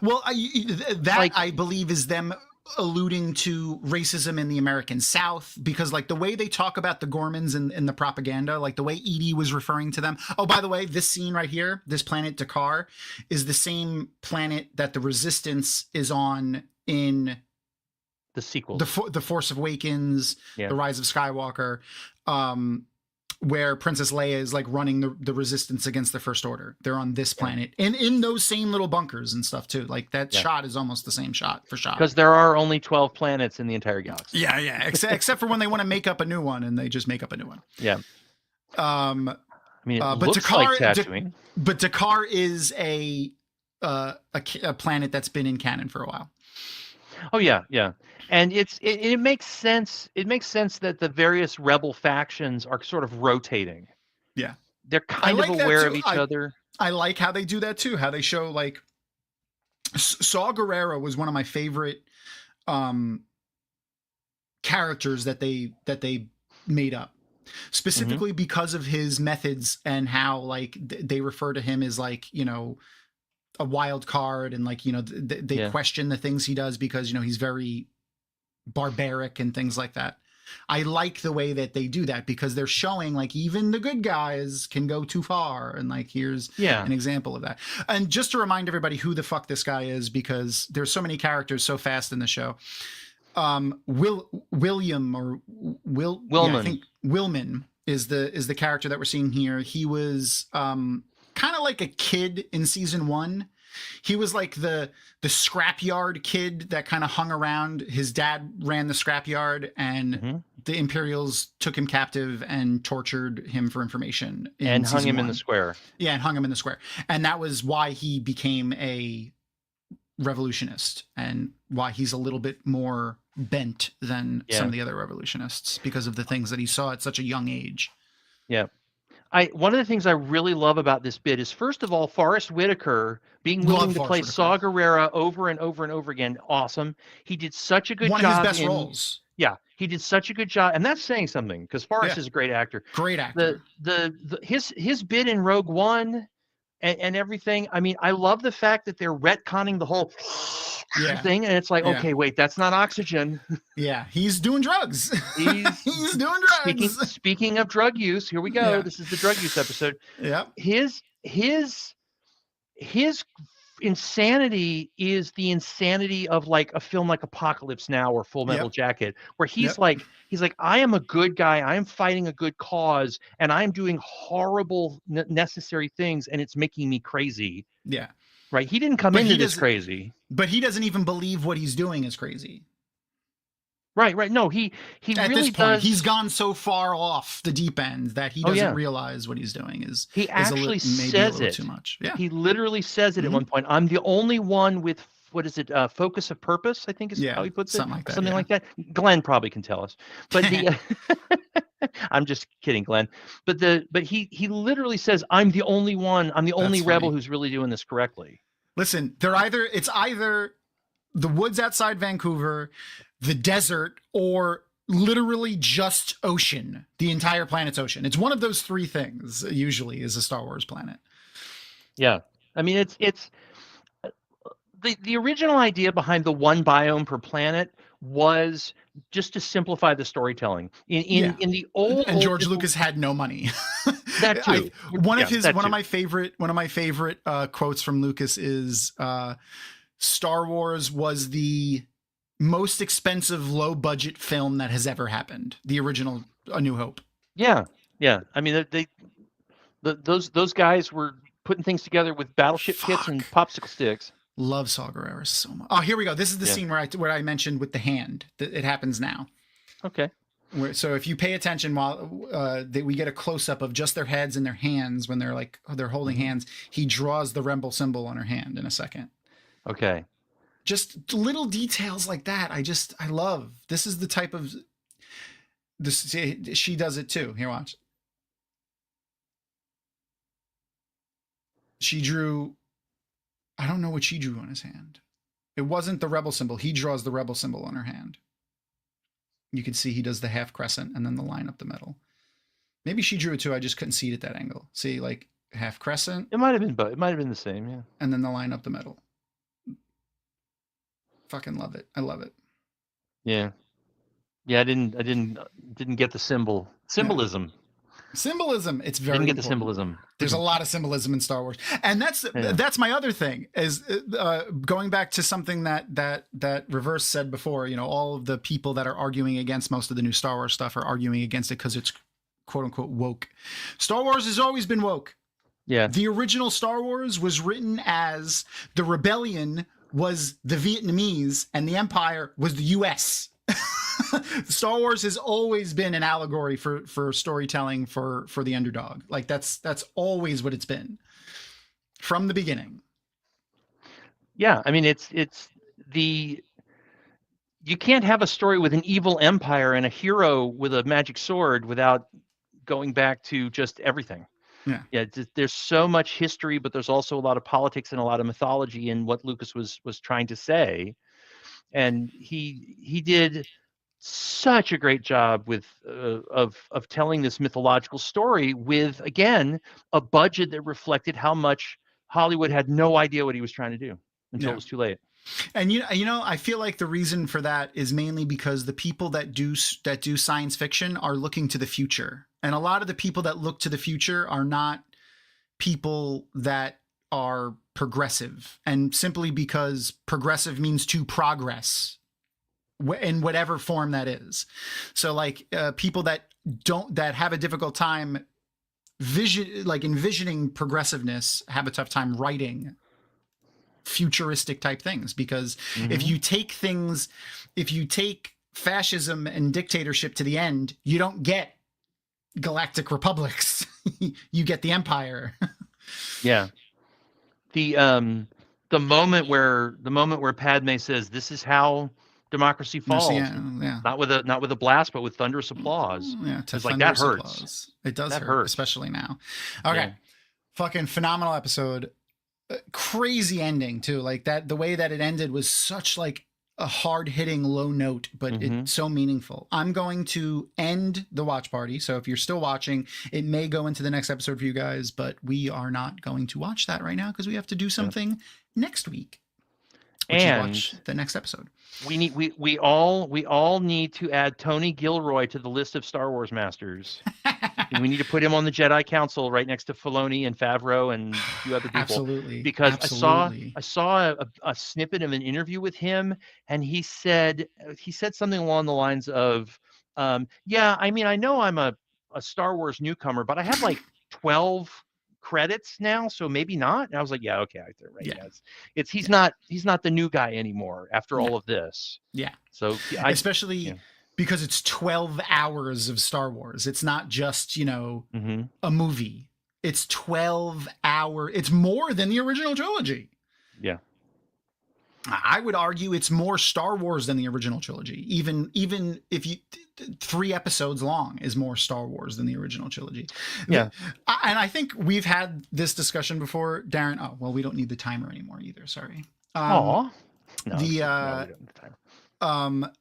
Well, I believe is them alluding to racism in the American South, because the way they talk about the Ghormans in the propaganda, the way Edie was referring to them. Oh, by the way, this scene right here, this planet Dakar, is the same planet that the Resistance is on in the sequel, the Force Awakens, The Rise of Skywalker, where Princess Leia is running the Resistance against the First Order. They're on this planet, and in those same little bunkers and stuff too. That shot is almost the same shot for shot. Because there are only 12 planets in the entire galaxy. Yeah. Except for when they want to make up a new one, and they just make up a new one. Yeah. I mean, it looks Dakar, like Tatooine. But Dakar is a planet that's been in canon for a while. Oh yeah. And it makes sense. It makes sense that the various rebel factions are sort of rotating. Yeah. They're kind of aware of each other. I like how they do that too. How they show like Saw Gerrera was one of my favorite characters that they made up, specifically because of his methods and how like they refer to him as like, you know, a wild card, and like, you know, they question the things he does because, you know, he's very barbaric and things like that. I like the way that they do that because they're showing like even the good guys can go too far, and like here's an example of that. And just to remind everybody who the fuck this guy is, because there's so many characters so fast in the show. William or Willman. Yeah, I think Willman is the character that we're seeing here. He was kind of like a kid in season 1. He was like the scrapyard kid that kind of hung around. His dad ran the scrapyard, and the Imperials took him captive and tortured him for information. And hung him in the square. Yeah, and hung him in the square. And that was why he became a revolutionist, and why he's a little bit more bent than some of the other revolutionists, because of the things that he saw at such a young age. Yeah. One of the things I really love about this bit is, first of all, Forrest Whitaker being willing to play Saw Gerrera over and over and over again. Awesome. He did such a good job. One of his best roles. Yeah, he did such a good job, and that's saying something because Forrest is a great actor. Great actor. His bit in Rogue One and everything. I mean, I love the fact that they're retconning the whole thing, and it's like, okay, wait, that's not oxygen. Yeah, he's doing drugs. He's doing drugs. Speaking of drug use, here we go. Yeah. This is the drug use episode. Yeah. His insanity is the insanity of like a film like Apocalypse Now or Full Metal Jacket, where he's like, I am a good guy. I am fighting a good cause, and I'm doing horrible, necessary things, and it's making me crazy. Yeah. Right. He didn't come into this crazy. But he doesn't even believe what he's doing is crazy. Right. No, he at really this point, he's gone so far off the deep end that he doesn't realize what he's doing is. He actually says it too much. Yeah. He literally says it at one point. I'm the only one with, what is it? Focus of purpose, I think is how he puts it. Something like that. Glenn probably can tell us. But I'm just kidding, Glenn. But he literally says, I'm the only one. I'm the only rebel who's really doing this correctly. Listen, it's either the woods outside Vancouver, the desert, or literally just ocean. The entire planet's ocean. It's one of those three things usually is a Star Wars planet. Yeah. I mean, it's the original idea behind the one biome per planet was just to simplify the storytelling. In the old, and George Lucas had no money. That too. One of my favorite quotes from Lucas is Star Wars was the most expensive low budget film that has ever happened. The original A New Hope. Yeah. I mean, those guys were putting things together with battleship kits and popsicle sticks. Love Saw Gerrera so much. Oh, here we go. This is the scene where I mentioned with the hand. It happens now. Okay. So if you pay attention, while we get a close up of just their heads and their hands when they're holding hands, he draws the rebel symbol on her hand in a second. Okay. Just little details like that. I love. This is the type of this. She does it too. Here, watch. She drew. I don't know what she drew on his hand. It wasn't the rebel symbol. He draws the rebel symbol on her hand. You can see he does the half crescent and then the line up the middle. Maybe she drew it too. I just couldn't see it at that angle. See, like half crescent. It might have been, but it might have been the same. Yeah. And then the line up the middle. Fucking love it. I love it. Yeah. I didn't get the symbolism. Yeah. Symbolism. It's very didn't get important. The symbolism. There's a lot of symbolism in Star Wars, and that's my other thing is going back to something that Reverse said before. You know, all of the people that are arguing against most of the new Star Wars stuff are arguing against it because it's quote unquote woke. Star Wars has always been woke. Yeah. The original Star Wars was written as the rebellion was the Vietnamese and the Empire was the US. Star Wars has always been an allegory for storytelling for the underdog. Like that's always what it's been from the beginning. Yeah, I mean you can't have a story with an evil empire and a hero with a magic sword without going back to just everything. Yeah. There's so much history, but there's also a lot of politics and a lot of mythology in what Lucas was trying to say. And he did such a great job with of telling this mythological story with, again, a budget that reflected how much Hollywood had no idea what he was trying to do until it was too late. And I feel like the reason for that is mainly because the people that do science fiction are looking to the future. And a lot of the people that look to the future are not people that are progressive, and simply because progressive means to progress in whatever form that is. So like people that have a difficult time envisioning progressiveness have a tough time writing futuristic type things, because if you take fascism and dictatorship to the end, you don't get galactic republics. You get the empire. Yeah. The moment where Padme says, "This is how democracy falls," not with a blast, but with thunderous applause. Yeah, it's like that hurts. Applause. It does hurt, especially now. Okay, fucking phenomenal episode. Crazy ending too. Like that, the way that it ended was such like a hard-hitting low note, but it's so meaningful. I'm going to end the watch party. So if you're still watching, it may go into the next episode for you guys, but we are not going to watch that right now because we have to do something next week. And watch the next episode. We all need to add Tony Gilroy to the list of Star Wars masters. We need to put him on the Jedi Council right next to Filoni and Favreau and a few other people. Absolutely. Because I saw a snippet of an interview with him, and he said something along the lines of, I mean, I know I'm a Star Wars newcomer, but I have like 12 credits now, so maybe not. And I was like, yeah, okay, right there, right. Yeah. He's not the new guy anymore after all of this. Yeah. So especially because it's 12 hours of Star Wars. It's not just, a movie. It's 12 hours. It's more than the original trilogy. Yeah. I would argue it's more Star Wars than the original trilogy. Even if you 3 episodes long is more Star Wars than the original trilogy. Yeah. And I think we've had this discussion before, Darin. Oh, well, we don't need the timer anymore either. Sorry. No, we don't need the timer.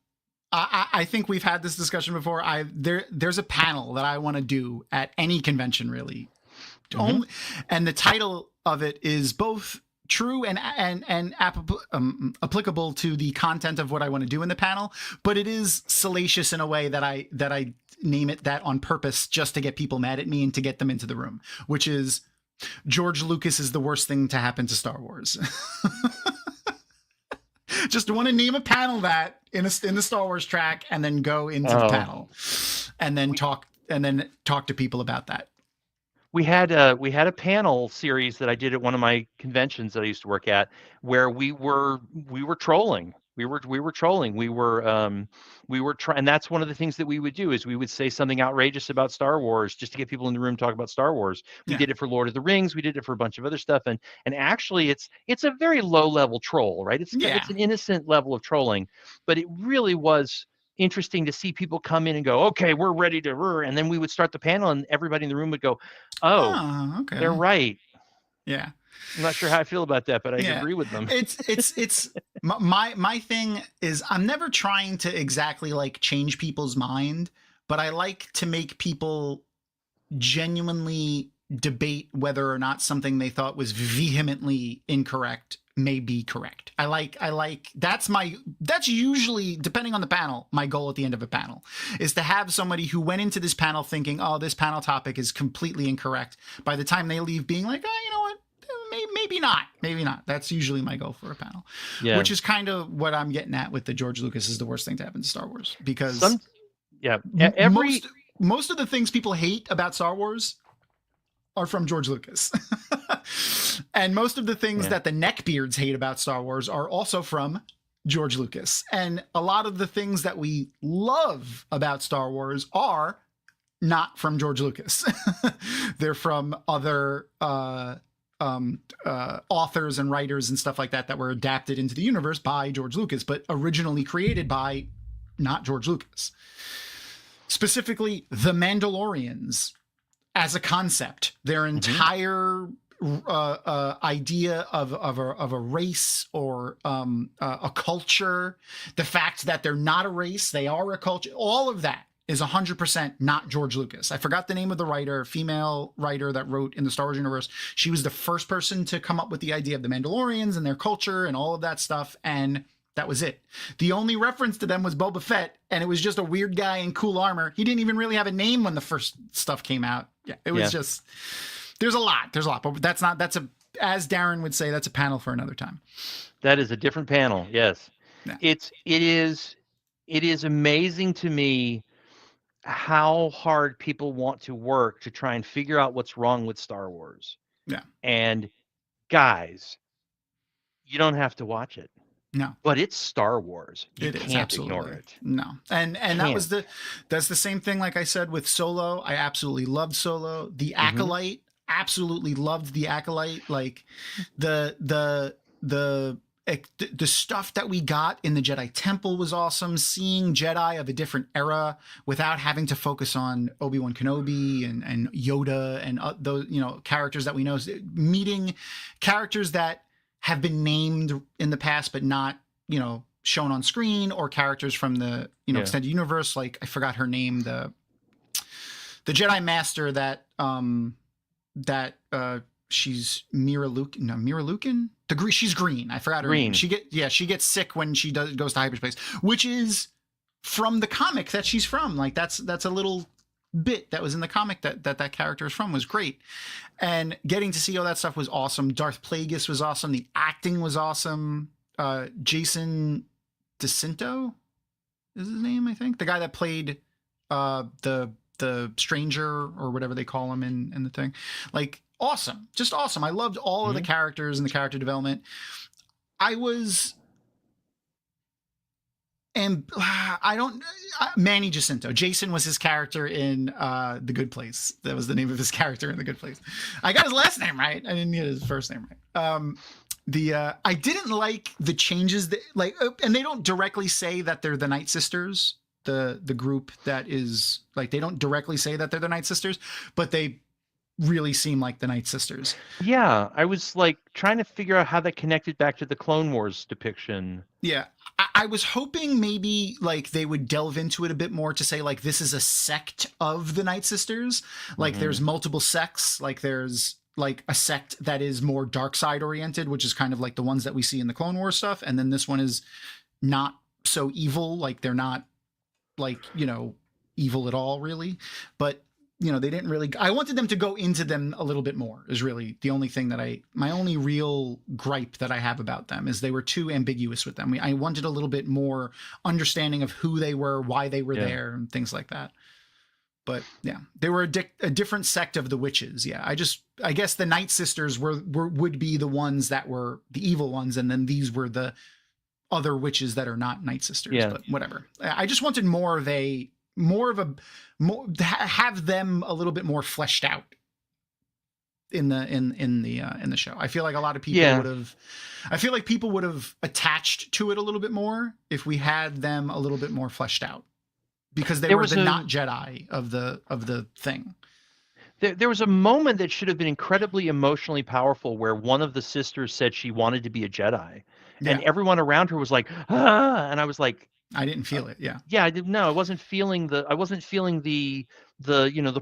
I think we've had this discussion before. There's a panel that I want to do at any convention, really. And the title of it is both true and applicable to the content of what I want to do in the panel, but it is salacious in a way that I name it that on purpose, just to get people mad at me and to get them into the room, which is George Lucas is the worst thing to happen to Star Wars. Just want to name a panel that in the Star Wars track, and then go into the panel, and then talk to people about that. We had a panel series that I did at one of my conventions that I used to work at, where we were trolling. We were trolling. And that's one of the things that we would do, is we would say something outrageous about Star Wars just to get people in the room to talk about Star Wars. We did it for Lord of the Rings. We did it for a bunch of other stuff. And actually it's a very low level troll, right? It's an innocent level of trolling, but it really was interesting to see people come in and go, okay, we're ready to, and then we would start the panel and everybody in the room would go, okay, they're right. Yeah. I'm not sure how I feel about that, but I agree with them. It's my thing is, I'm never trying to exactly like change people's mind, but I like to make people genuinely debate whether or not something they thought was vehemently incorrect may be correct. I like that's usually, depending on the panel, my goal at the end of a panel is to have somebody who went into this panel thinking, oh, this panel topic is completely incorrect, by the time they leave being like, oh, you know what, maybe not. That's usually my goal for a panel. Yeah. Which is kind of what I'm getting at with the George Lucas is the worst thing to happen to Star Wars, because most of the things people hate about Star Wars are from George Lucas. And most of the things that the neckbeards hate about Star Wars are also from George Lucas. And a lot of the things that we love about Star Wars are not from George Lucas. They're from other authors and writers and stuff like that were adapted into the universe by George Lucas, but originally created by not George Lucas. specifically the Mandalorians as a concept, their entire idea of a race or a culture, the fact that they're not a race, they are a culture, all of that is 100% not George Lucas. I forgot the name of the writer, female writer that wrote in the Star Wars universe. She was the first person to come up with the idea of the Mandalorians and their culture and all of that stuff, and that was it. The only reference to them was Boba Fett, and it was just a weird guy in cool armor. He didn't even really have a name when the first stuff came out. Yeah, it was just, there's a lot, but that's as Darin would say, that's a panel for another time. That is a different panel. Yes. Yeah. It is amazing to me how hard people want to work to try and figure out what's wrong with Star Wars. Yeah. And guys, you don't have to watch it. No. But it's Star Wars. You It can't is, absolutely. ignore it. No. And that's the same thing, like I said, with Solo. I absolutely loved Solo. The Acolyte, absolutely loved the Acolyte. Like the stuff that we got in the Jedi Temple was awesome. Seeing Jedi of a different era without having to focus on Obi-Wan Kenobi and Yoda and those, characters that we know, meeting characters that have been named in the past, but not, shown on screen, or characters from the, extended universe. Like I forgot her name, the Jedi Master she's Mira Lukin. She's green. I forgot her name. She gets sick when she goes to hyperspace, which is from the comic that she's from. Like that's a little bit that was in the comic that character is from, was great. And getting to see all that stuff was awesome. Darth Plagueis was awesome. The acting was awesome. Jason DeCinto is his name, I think. The guy that played the stranger or whatever they call him in the thing. Like, awesome. Just awesome. I loved all of the characters and the character development. Manny Jacinto. Jason was his character in The Good Place. That was the name of his character in The Good Place. I got his last name right. I didn't get his first name right. I didn't like the changes and they don't directly say that they're the Night Sisters. The group that is like, they don't directly say that they're the Night Sisters, but they really seem like the Night Sisters. Yeah, I was like trying to figure out how that connected back to the Clone Wars depiction. Yeah, I was hoping maybe like they would delve into it a bit more to say like this is a sect of the Night Sisters. Like there's multiple sects. Like there's like a sect that is more dark side oriented, which is kind of like the ones that we see in the Clone Wars stuff. And then this one is not so evil. Like they're not like, evil at all really. But they didn't really, I wanted them to go into them a little bit more, is really the only thing my only real gripe that I have about them is they were too ambiguous with them. I wanted a little bit more understanding of who they were, why they were there, and things like that. But yeah, they were a different sect of the witches. Yeah. I guess the Night Sisters would be the ones that were the evil ones. And then these were the other witches that are not Night Sisters, but whatever. I just wanted have them a little bit more fleshed out in the show. I feel like a lot of people would have attached to it a little bit more if we had them a little bit more fleshed out, because they were the not Jedi of the thing. There was a moment that should have been incredibly emotionally powerful where one of the sisters said she wanted to be a Jedi, and everyone around her was like, ah, and I was like, I didn't feel it. Yeah. Yeah, I didn't know. I wasn't feeling the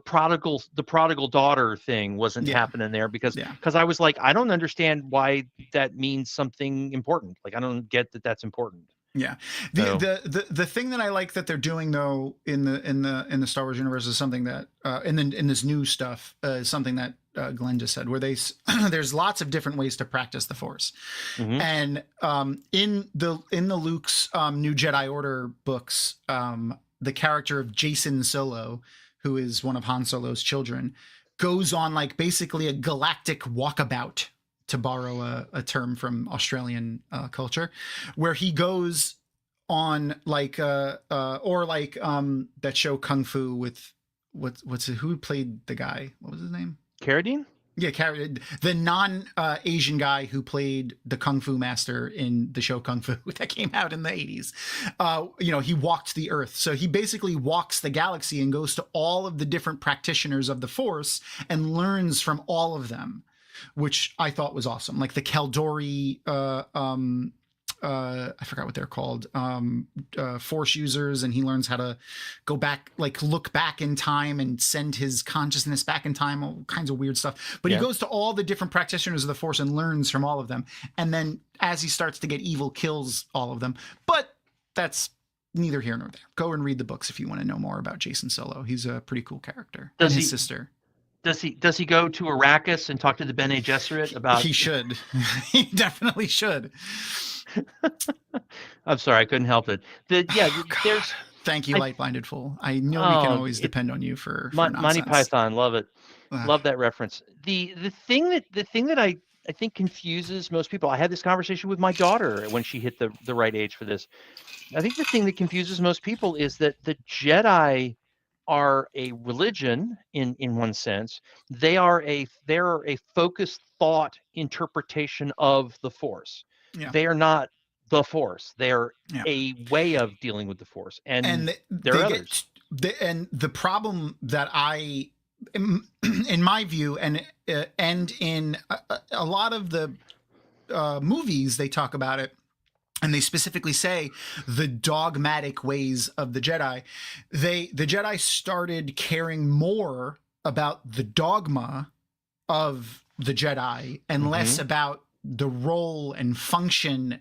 prodigal daughter thing wasn't happening there because I was like, I don't understand why that means something important. Like, I don't get that that's important. Yeah. The thing that I like that they're doing though in the Star Wars universe is something that in this new stuff is something that Glenn just said, where there's lots of different ways to practice the Force. And in the Luke's New Jedi Order books, the character of Jacen Solo, who is one of Han Solo's children, goes on like basically a galactic walkabout, to borrow a term from Australian culture, where he goes on like that show Kung Fu with who played the guy? What was his name? Carradine? Yeah, the non-Asian guy who played the Kung Fu master in the show Kung Fu that came out in the 80s. He walked the earth. So he basically walks the galaxy and goes to all of the different practitioners of the Force and learns from all of them, which I thought was awesome. Like the Kaldori, I forgot what they're called, Force users, and he learns how to go back, like look back in time and send his consciousness back in time, all kinds of weird stuff. But he goes to all the different practitioners of the Force and learns from all of them. And then as he starts to get evil, kills all of them. But that's neither here nor there. Go and read the books if you want to know more about Jacen Solo. He's a pretty cool character. And his sister. Does he go to Arrakis and talk to the Bene Gesserit about? He should. He definitely should. I'm sorry, I couldn't help it. There's. Thank you, Light Blinded Fool. I know we can always depend on you for Monty Python. Love it. Love that reference. The thing that I think confuses most people. I had this conversation with my daughter when she hit the right age for this. I think the thing that confuses most people is that the Jedi are a religion in one sense. They're a focused thought interpretation of the Force. Yeah. They are not the Force. They're a way of dealing with the Force, and there are others. And the problem that in my view, and in a lot of the movies, they talk about it. And they specifically say the dogmatic ways of the Jedi. The Jedi started caring more about the dogma of the Jedi and less about the role and function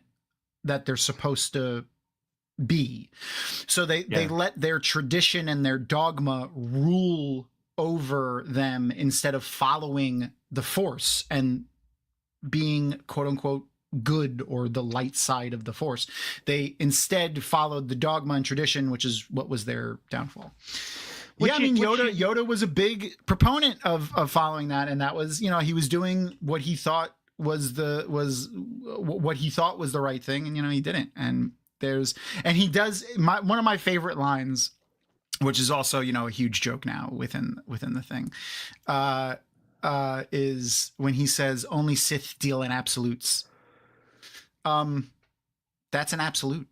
that they're supposed to be. So they let their tradition and their dogma rule over them instead of following the Force and being, quote unquote, good or the light side of the Force. They instead followed the dogma and tradition, which is what was their downfall. Yoda was a big proponent of following that, and that was, he was doing what he thought was what he thought was the right thing, and he didn't. And he does one of my favorite lines, which is also a huge joke now within the thing, is when he says only Sith deal in absolutes. That's an absolute.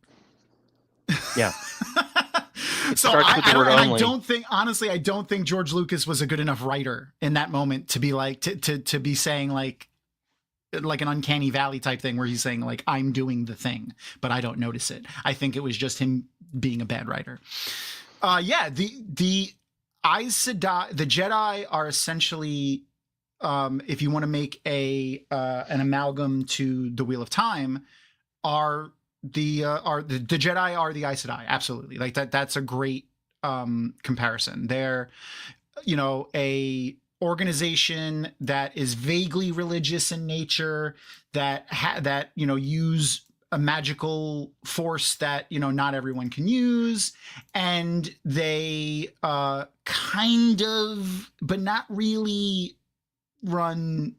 Yeah. So I don't think George Lucas was a good enough writer in that moment to be like to be saying like an uncanny valley type thing where he's saying like I'm doing the thing but I don't notice it. I think it was just him being a bad writer. The Aes Sedai, the Jedi are essentially, if you want to make an amalgam to the Wheel of Time, the Jedi are the Aes Sedai. Absolutely. Like that's a great comparison. They're, a organization that is vaguely religious in nature, that use a magical force that, not everyone can use. And they kind of, but not really, run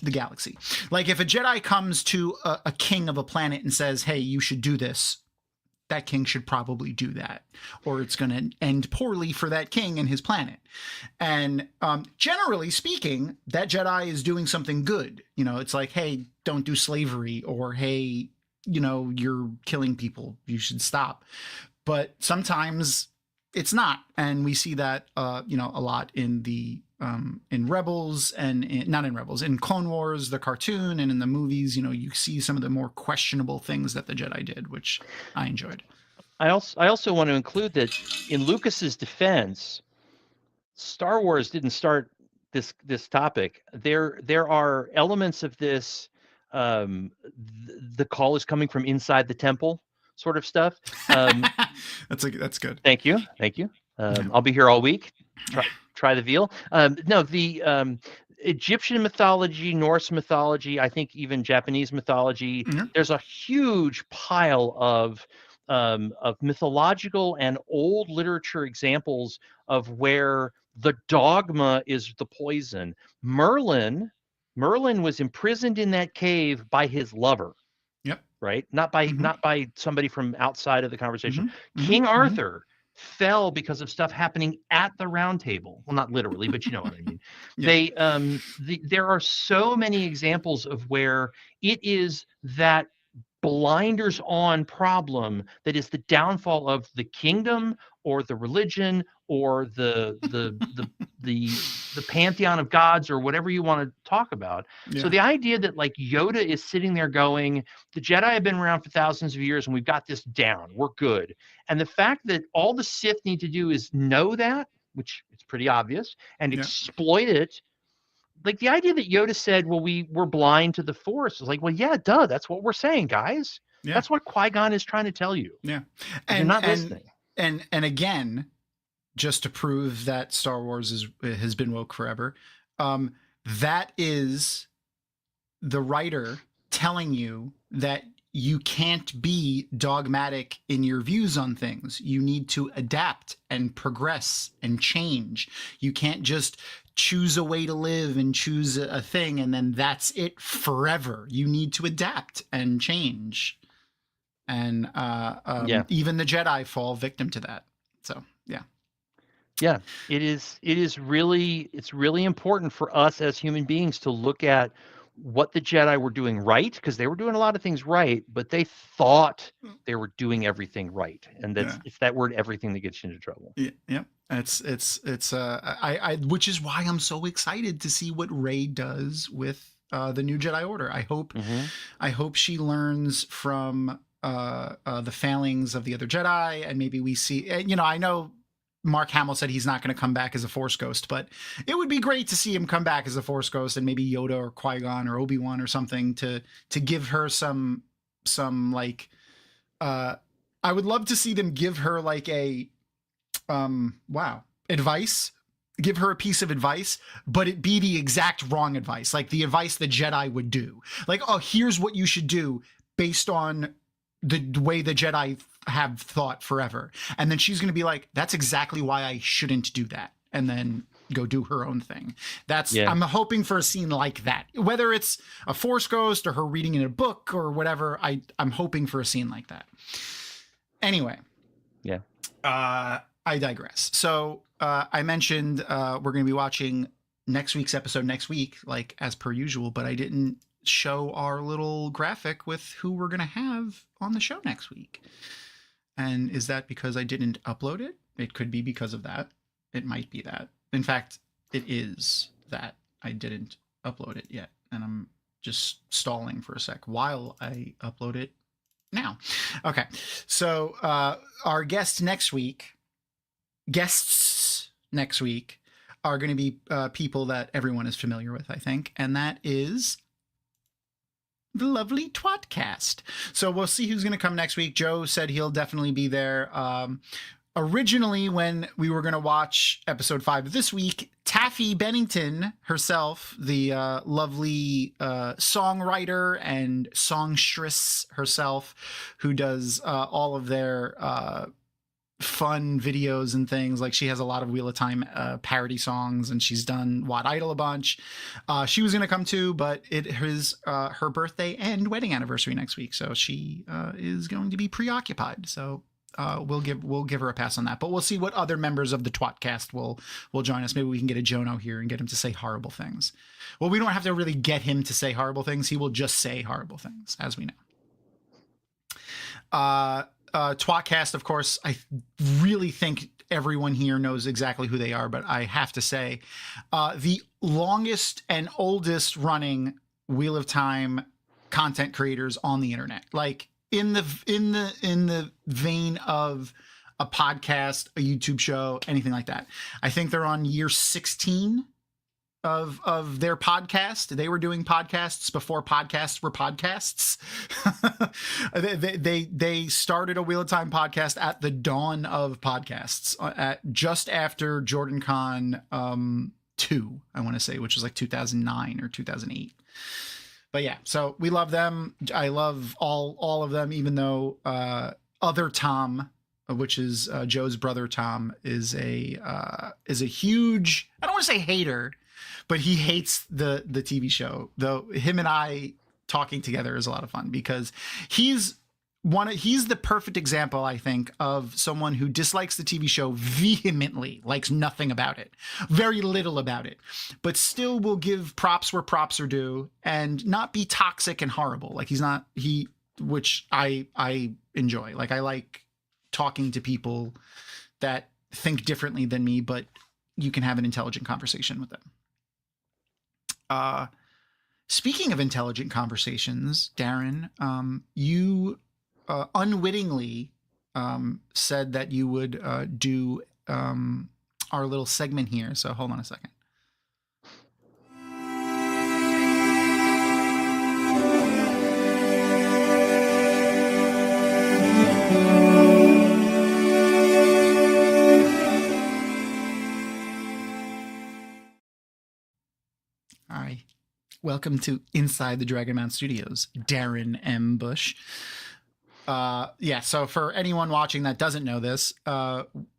the galaxy. Like if a Jedi comes to a king of a planet and says, hey, you should do this, that king should probably do that, or it's going to end poorly for that king and his planet. And generally speaking, that Jedi is doing something good. It's like, hey, don't do slavery, or hey, you're killing people, you should stop. But sometimes it's not, and we see that a lot in the in Rebels and not in Rebels, in Clone Wars, the cartoon, and in the movies. You see some of the more questionable things that the Jedi did, which I enjoyed. I also want to include that in Lucas's defense, Star Wars didn't start this topic. There are elements of this. The call is coming from inside the temple, sort of stuff. That's good. Thank you. I'll be here all week. Try the veal. The Egyptian mythology, Norse mythology, I think even Japanese mythology. Mm-hmm. There's a huge pile of mythological and old literature examples of where the dogma is the poison. Merlin was imprisoned in that cave by his lover. Yep. Right? Not by somebody from outside of the conversation. Mm-hmm. King Arthur fell because of stuff happening at the round table. Well, not literally, but you know what I mean. Yeah. There are so many examples of where it is that blinders on problem that is the downfall of the kingdom or the religion or the pantheon of gods or whatever you want to talk about. Yeah. So the idea that like Yoda is sitting there going, the Jedi have been around for thousands of years and we've got this down, we're good. And the fact that all the Sith need to do is know that, which is pretty obvious, and exploit it. Like the idea that Yoda said, well, we're blind to the Force is like, well, yeah, duh, that's what we're saying, guys. Yeah. That's what Qui-Gon is trying to tell you. Yeah. And you're not listening. And again, just to prove that Star Wars has been woke forever, that is the writer telling you that you can't be dogmatic in your views on things. You need to adapt and progress and change. You can't just choose a way to live and choose a thing and then that's it forever. You need to adapt and change. And even the Jedi fall victim to that. So yeah, it's really important for us as human beings to look at what the Jedi were doing right, because they were doing a lot of things right, but they thought they were doing everything right, and it's that word "everything" that gets you into trouble. Yeah. It's which is why I'm so excited to see what Rey does with the new Jedi Order. I hope she learns from the failings of the other Jedi, and maybe we see. I know Mark Hamill said he's not going to come back as a Force ghost, but it would be great to see him come back as a Force ghost, and maybe Yoda or Qui-Gon or Obi-Wan or something to give her some like. I would love to see them give her like a advice. Give her a piece of advice, but it be the exact wrong advice, like the advice the Jedi would do. Like, oh, here's what you should do based on the way the Jedi have thought forever. And then she's going to be like, that's exactly why I shouldn't do that. And then go do her own thing. I'm hoping for a scene like that, whether it's a Force ghost or her reading in a book or whatever. I'm hoping for a scene like that. Anyway. Yeah. I digress. So I mentioned we're going to be watching next week's episode next week, like as per usual, but I didn't show our little graphic with who we're going to have on the show next week. And is that because I didn't upload it? It could be because of that. It might be that. In fact, it is that I didn't upload it yet. And I'm just stalling for a sec while I upload it now. Okay. So our guests next week are going to be people that everyone is familiar with, I think. And that is the lovely Twatcast. So we'll see who's going to come next week. Joe said he'll definitely be there. Originally, when we were going to watch episode 5 this week, Taffy Bennington herself, the lovely songwriter and songstress herself, who does all of their fun videos and things, like she has a lot of Wheel of Time parody songs, and she's done Wat Idol a bunch. She was going to come too, but it is her birthday and wedding anniversary next week, so she is going to be preoccupied. So we'll give her a pass on that, but we'll see what other members of the Twatcast will join us. Maybe we can get a Jono here and get him to say horrible things. Well, we don't have to really get him to say horrible things. He will just say horrible things, as we know. Twatcast, of course, I really think everyone here knows exactly who they are, but I have to say, the longest and oldest running Wheel of Time content creators on the internet, like in the vein of a podcast, a YouTube show, anything like that. I think they're on year 16 of their podcast. They were doing podcasts before podcasts were podcasts. they started a Wheel of Time podcast at the dawn of podcasts, at just after Jordan Con 2, I want to say, which was like 2009 or 2008. But yeah, so we love them. I love all of them, even though other Tom, which is Joe's brother Tom, is a huge, I don't want to say hater, but he hates the TV show. Though him and I talking together is a lot of fun, because he's he's the perfect example, I think, of someone who dislikes the TV show vehemently, likes nothing about it, very little about it, but still will give props where props are due and not be toxic and horrible. Like which I enjoy. Like I like talking to people that think differently than me, but you can have an intelligent conversation with them. Speaking of intelligent conversations, Darin, you unwittingly said that you would do our little segment here. So hold on a second. Hi. Welcome to Inside the Dragon Mount Studios, Darin M. Bush. So for anyone watching that doesn't know this,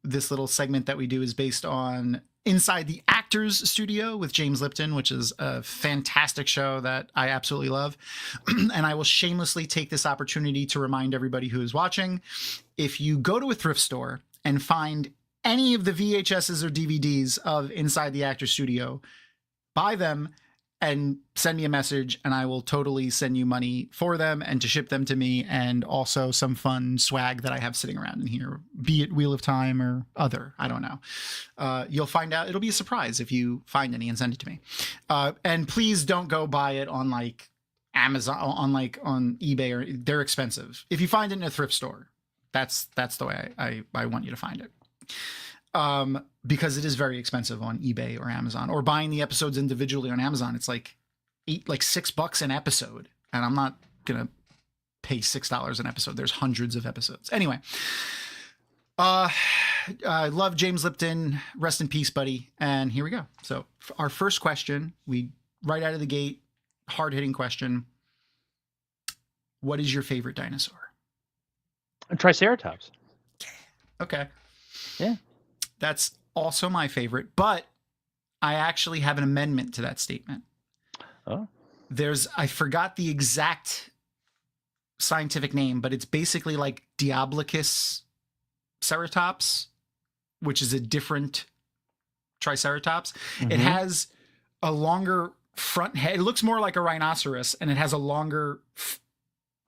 this little segment that we do is based on Inside the Actors Studio with James Lipton, which is a fantastic show that I absolutely love. And I will shamelessly take this opportunity to remind everybody who is watching, if you go to a thrift store and find any of the VHSs or DVDs of Inside the Actors Studio, buy them and send me a message, and I will totally send you money for them and to ship them to me, and also some fun swag that I have sitting around in here, be it Wheel of Time or other. I don't know. You'll find out. It'll be a surprise if you find any and send it to me. And please don't go buy it on like Amazon, on eBay, or they're expensive. If you find it in a thrift store, that's the way I want you to find it. Because it is very expensive on eBay or Amazon, or buying the episodes individually on Amazon. It's like $6 an episode, and I'm not gonna pay $6 an episode. There's hundreds of episodes. Anyway, I love James Lipton. Rest in peace, buddy. And here we go. So our first question, right out of the gate, hard-hitting question. What is your favorite dinosaur? A Triceratops. Okay. Yeah. That's also my favorite, but I actually have an amendment to that statement. Oh. I forgot the exact scientific name, but it's basically like Diablocus ceratops, which is a different Triceratops. Mm-hmm. It has a longer front head. It looks more like a rhinoceros, and it has a longer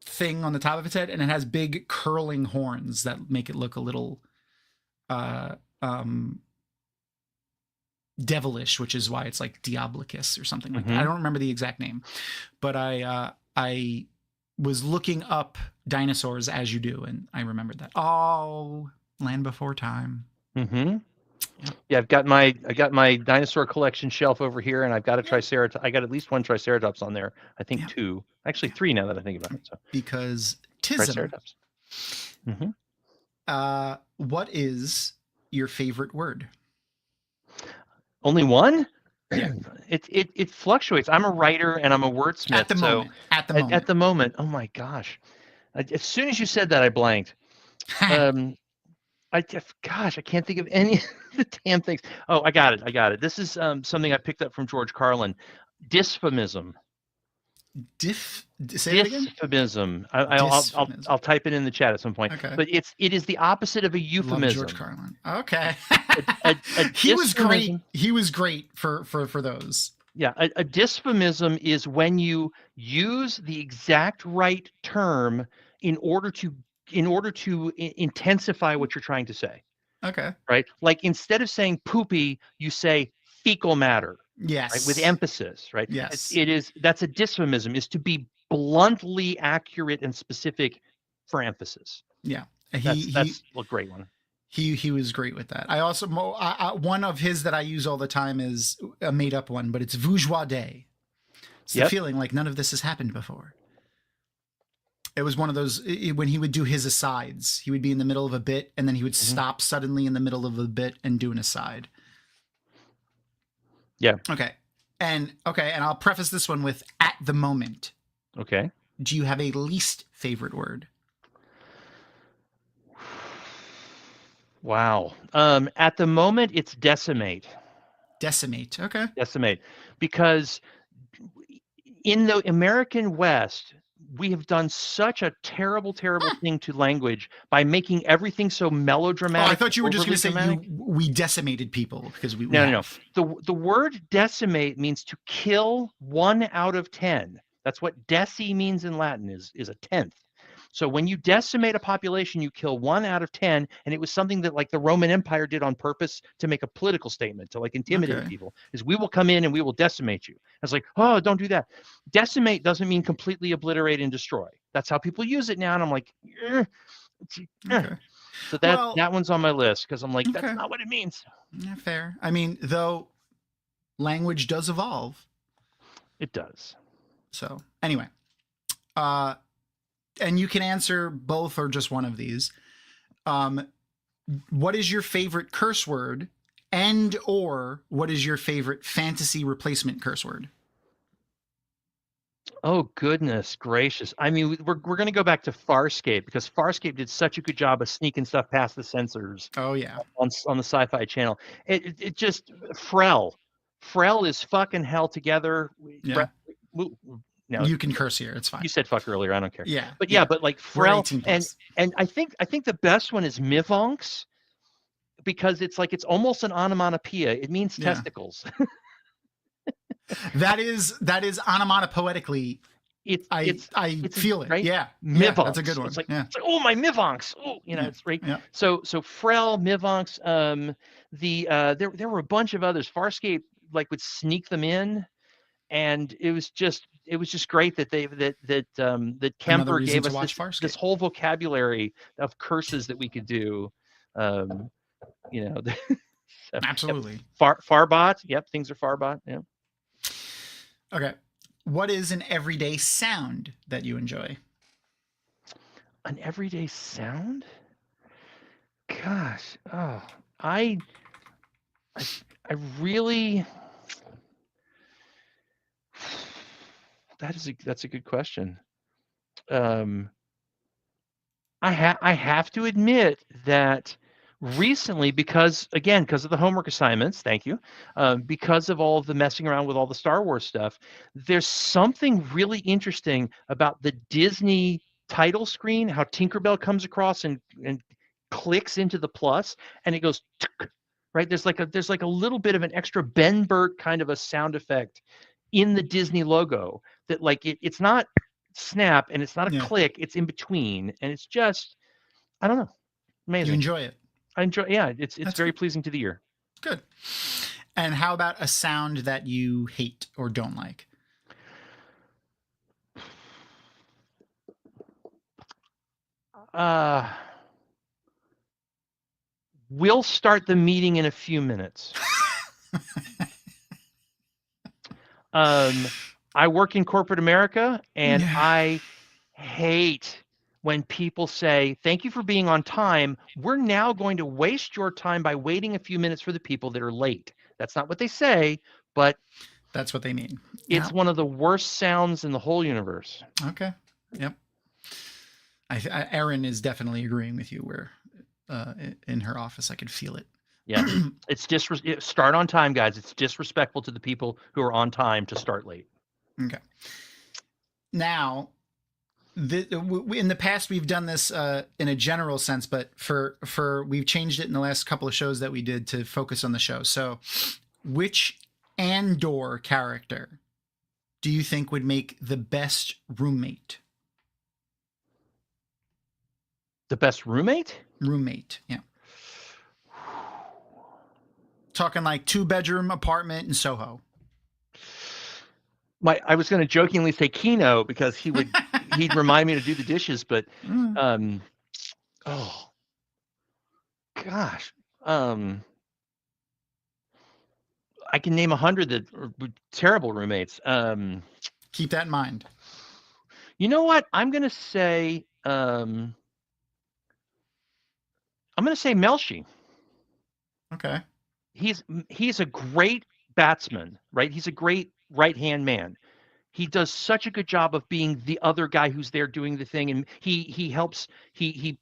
thing on the top of its head, and it has big curling horns that make it look a little devilish, which is why it's like Diablocus or something like that. I don't remember the exact name, but I was looking up dinosaurs as you do, and I remembered that. Oh, Land Before Time. Mm-hmm. Yeah, I got my dinosaur collection shelf over here, and I've got a Triceratops. I got at least one Triceratops on there. I think two, actually three now that I think about it. So. Because tism. Triceratops. Mm-hmm. What is your favorite word? Only one? Yeah. It fluctuates. I'm a writer and I'm a wordsmith. At the moment. Oh my gosh. As soon as you said that, I blanked. I can't think of any of the damn things. Oh, I got it. This is something I picked up from George Carlin. Dysphomism. Say it again? Dysphomism. I'll type it in the chat at some point. Okay. But it is the opposite of a euphemism. Love George Carlin. Okay. a he was great. He was great for those. Yeah, a dysphomism is when you use the exact right term in order to intensify what you're trying to say. Okay. Right? Like instead of saying poopy, you say fecal matter. Yes. Right? With emphasis, right? Yes. That's a dysphomism, is to be bluntly accurate and specific for emphasis. Yeah. That's a great one. He was great with that. I also one of his that I use all the time is a made up one, but it's Vougeois. It's the feeling like none of this has happened before. It was one of those when he would do his asides. He would be in the middle of a bit, and then he would stop suddenly in the middle of a bit and do an aside. Yeah. Okay. And I'll preface this one with at the moment. Okay. Do you have a least favorite word? Wow. At the moment, it's decimate. Decimate. Okay. Decimate. Because in the American West, we have done such a terrible thing to language by making everything so melodramatic. Oh, I thought you were just going to say we decimated people because we no. The word decimate means to kill 1 out of 10. That's what deci means in Latin, is a tenth. So when you decimate a population, you kill 1 out of 10, and it was something that like the Roman Empire did on purpose to make a political statement, to like intimidate people, is we will come in and we will decimate you. I was like, oh, don't do that. Decimate doesn't mean completely obliterate and destroy. That's how people use it now, and I'm like, Okay. So that one's on my list because I'm like, that's not what it means. Yeah, fair. I mean, though, language does evolve. It does. So anyway, and you can answer both or just one of these. What is your favorite curse word, and or what is your favorite fantasy replacement curse word? Oh, goodness gracious. I mean, we're going to go back to Farscape because Farscape did such a good job of sneaking stuff past the censors. Oh, yeah. On the Sci-Fi channel. It just, Frel is fucking hell together. Yeah. No, you can curse here. It's fine. You said fuck earlier. I don't care. Yeah. But but like Frel, and I think the best one is Mivonks, because it's like, it's almost an onomatopoeia. It means testicles. That is onomatopoetically. I feel it. Right? Yeah. Mivonks. That's a good one. It's like, oh, my Mivonks. Oh, it's right. Yeah. So Frel, Mivonks, there were a bunch of others. Farscape like would sneak them in, and it was just great that that Kemper gave us this whole vocabulary of curses that we could do. So, absolutely. Farbot. Yep, things are Farbot. Yeah. Okay. What is an everyday sound that you enjoy? An everyday sound? Gosh, I really. That's a good question. I have to admit that recently, because of the homework assignments, thank you, because of all of the messing around with all the Star Wars stuff, there's something really interesting about the Disney title screen, how Tinkerbell comes across and clicks into the plus, and it goes right. There's like a little bit of an extra Ben Burt kind of a sound effect in the Disney logo that like it's not snap and it's not a click, it's in between, and it's just, I don't know, amazing. You enjoy it. I enjoy. Yeah, it's very pleasing to the ear. Good. And how about a sound that you hate or don't like? We'll start the meeting in a few minutes. I work in corporate America, and I hate when people say, thank you for being on time. We're now going to waste your time by waiting a few minutes for the people that are late. That's not what they say, but that's what they mean. It's one of the worst sounds in the whole universe. Okay. Yep. Erin is definitely agreeing with you, where in her office, I could feel it. Yeah. It's start on time, guys. It's disrespectful to the people who are on time to start late. Okay. Now, in the past, we've done this in a general sense, but we've changed it in the last couple of shows that we did to focus on the show. So, which Andor character do you think would make the best roommate? The best roommate? Roommate, yeah. Talking like 2-bedroom apartment in Soho. I was going to jokingly say Kino, because he'd remind me to do the dishes, but oh gosh, I can name 100 that are terrible roommates. Keep that in mind. You know what? I'm going to say Melshi. Okay. He's a great batsman, right? He's a great right-hand man. He does such a good job of being the other guy who's there doing the thing, and he helps. He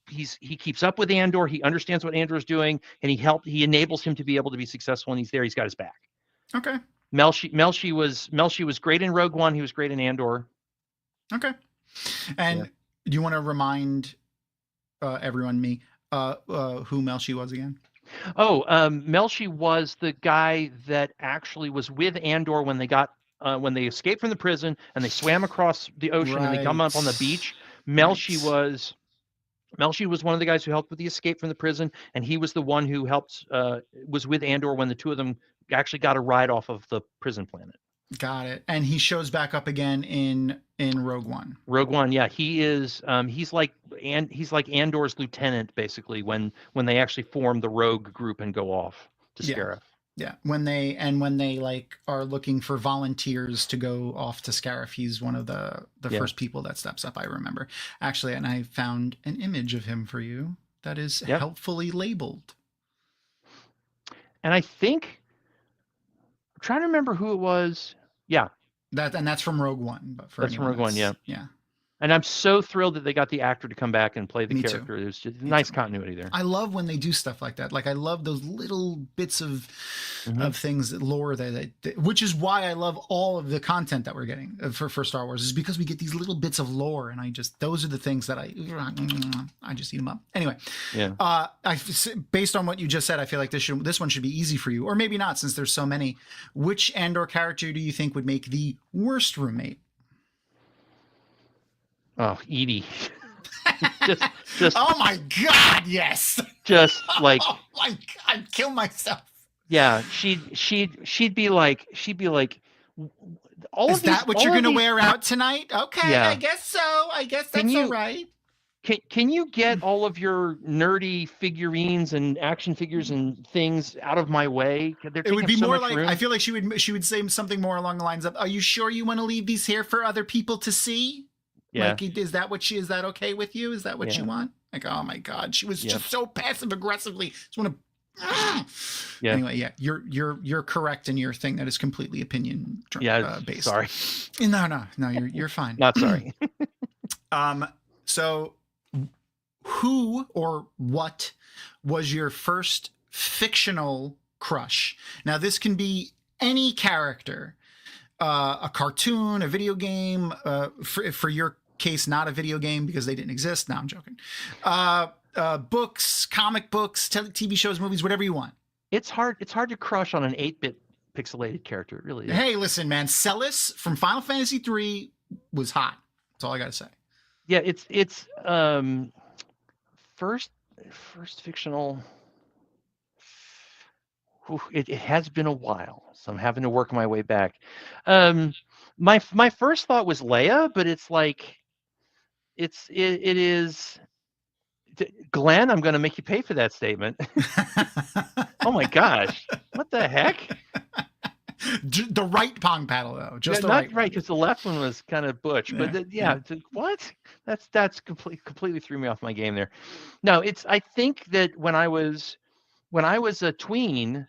keeps up with Andor. He understands what Andor is doing, and he enables him to be able to be successful. And he's there. He's got his back. Okay. Melshi was great in Rogue One. He was great in Andor. Okay. And do you want to remind everyone, who Melshi was again? Oh, Melshi was the guy that actually was with Andor when they escaped from the prison and they swam across the ocean and they come up on the beach. Melshi was one of the guys who helped with the escape from the prison, and he was the one who helped was with Andor when the two of them actually got a ride off of the prison planet. Got it. And he shows back up again in Rogue One. Rogue One, yeah, he is. He's like Andor's lieutenant, basically, when they actually form the Rogue group and go off to Scarif. Yeah, when they like are looking for volunteers to go off to Scarif, he's one of the first people that steps up. I remember actually, and I found an image of him for you that is helpfully labeled. And I think I'm trying to remember who it was. Yeah, that's from Rogue One. But that's from Rogue One. Yeah. And I'm so thrilled that they got the actor to come back and play the character. Too. There's just nice continuity there. I love when they do stuff like that. Like I love those little bits of things, lore that which is why I love all of the content that we're getting for Star Wars, is because we get these little bits of lore, and those are the things that I just eat them up. Anyway, based on what you just said, I feel like this one should be easy for you, or maybe not, since there's so many. Which Andor character do you think would make the worst roommate? Oh, Edie. just oh my God, yes. Just like, oh my God, I'd kill myself. Yeah, she'd be like all Is that what you're gonna wear out tonight? Okay, yeah. I guess so. I guess that's all right. Can you get all of your nerdy figurines and action figures and things out of my way? It would be more like room. I feel like she would say something more along the lines of, "Are you sure you want to leave these here for other people to see?" Yeah. Like, is that okay with you? Is that what you want? Like, oh my God, she was just so passive aggressively. Just want to. Anyway, yeah, you're correct in your thing. That is completely opinion based. Sorry. No, you're fine. Not sorry. So, who or what was your first fictional crush? Now, this can be any character. A cartoon, a video game, for your case, not a video game because they didn't exist. No, I'm joking. Books, comic books, TV shows, movies, whatever you want. It's hard to crush on an 8-bit pixelated character. It really is. Hey, listen, man. Celis from Final Fantasy III was hot. That's all I got to say. Yeah, it's first fictional. It has been a while, so I'm having to work my way back. My first thought was Leia, but it's like it is Glenn. I'm going to make you pay for that statement. Oh my gosh, what the heck? The right pong paddle though, just the not right, because the left one was kind of butch. But what? That's completely threw me off my game there. No, I think that when I was a tween,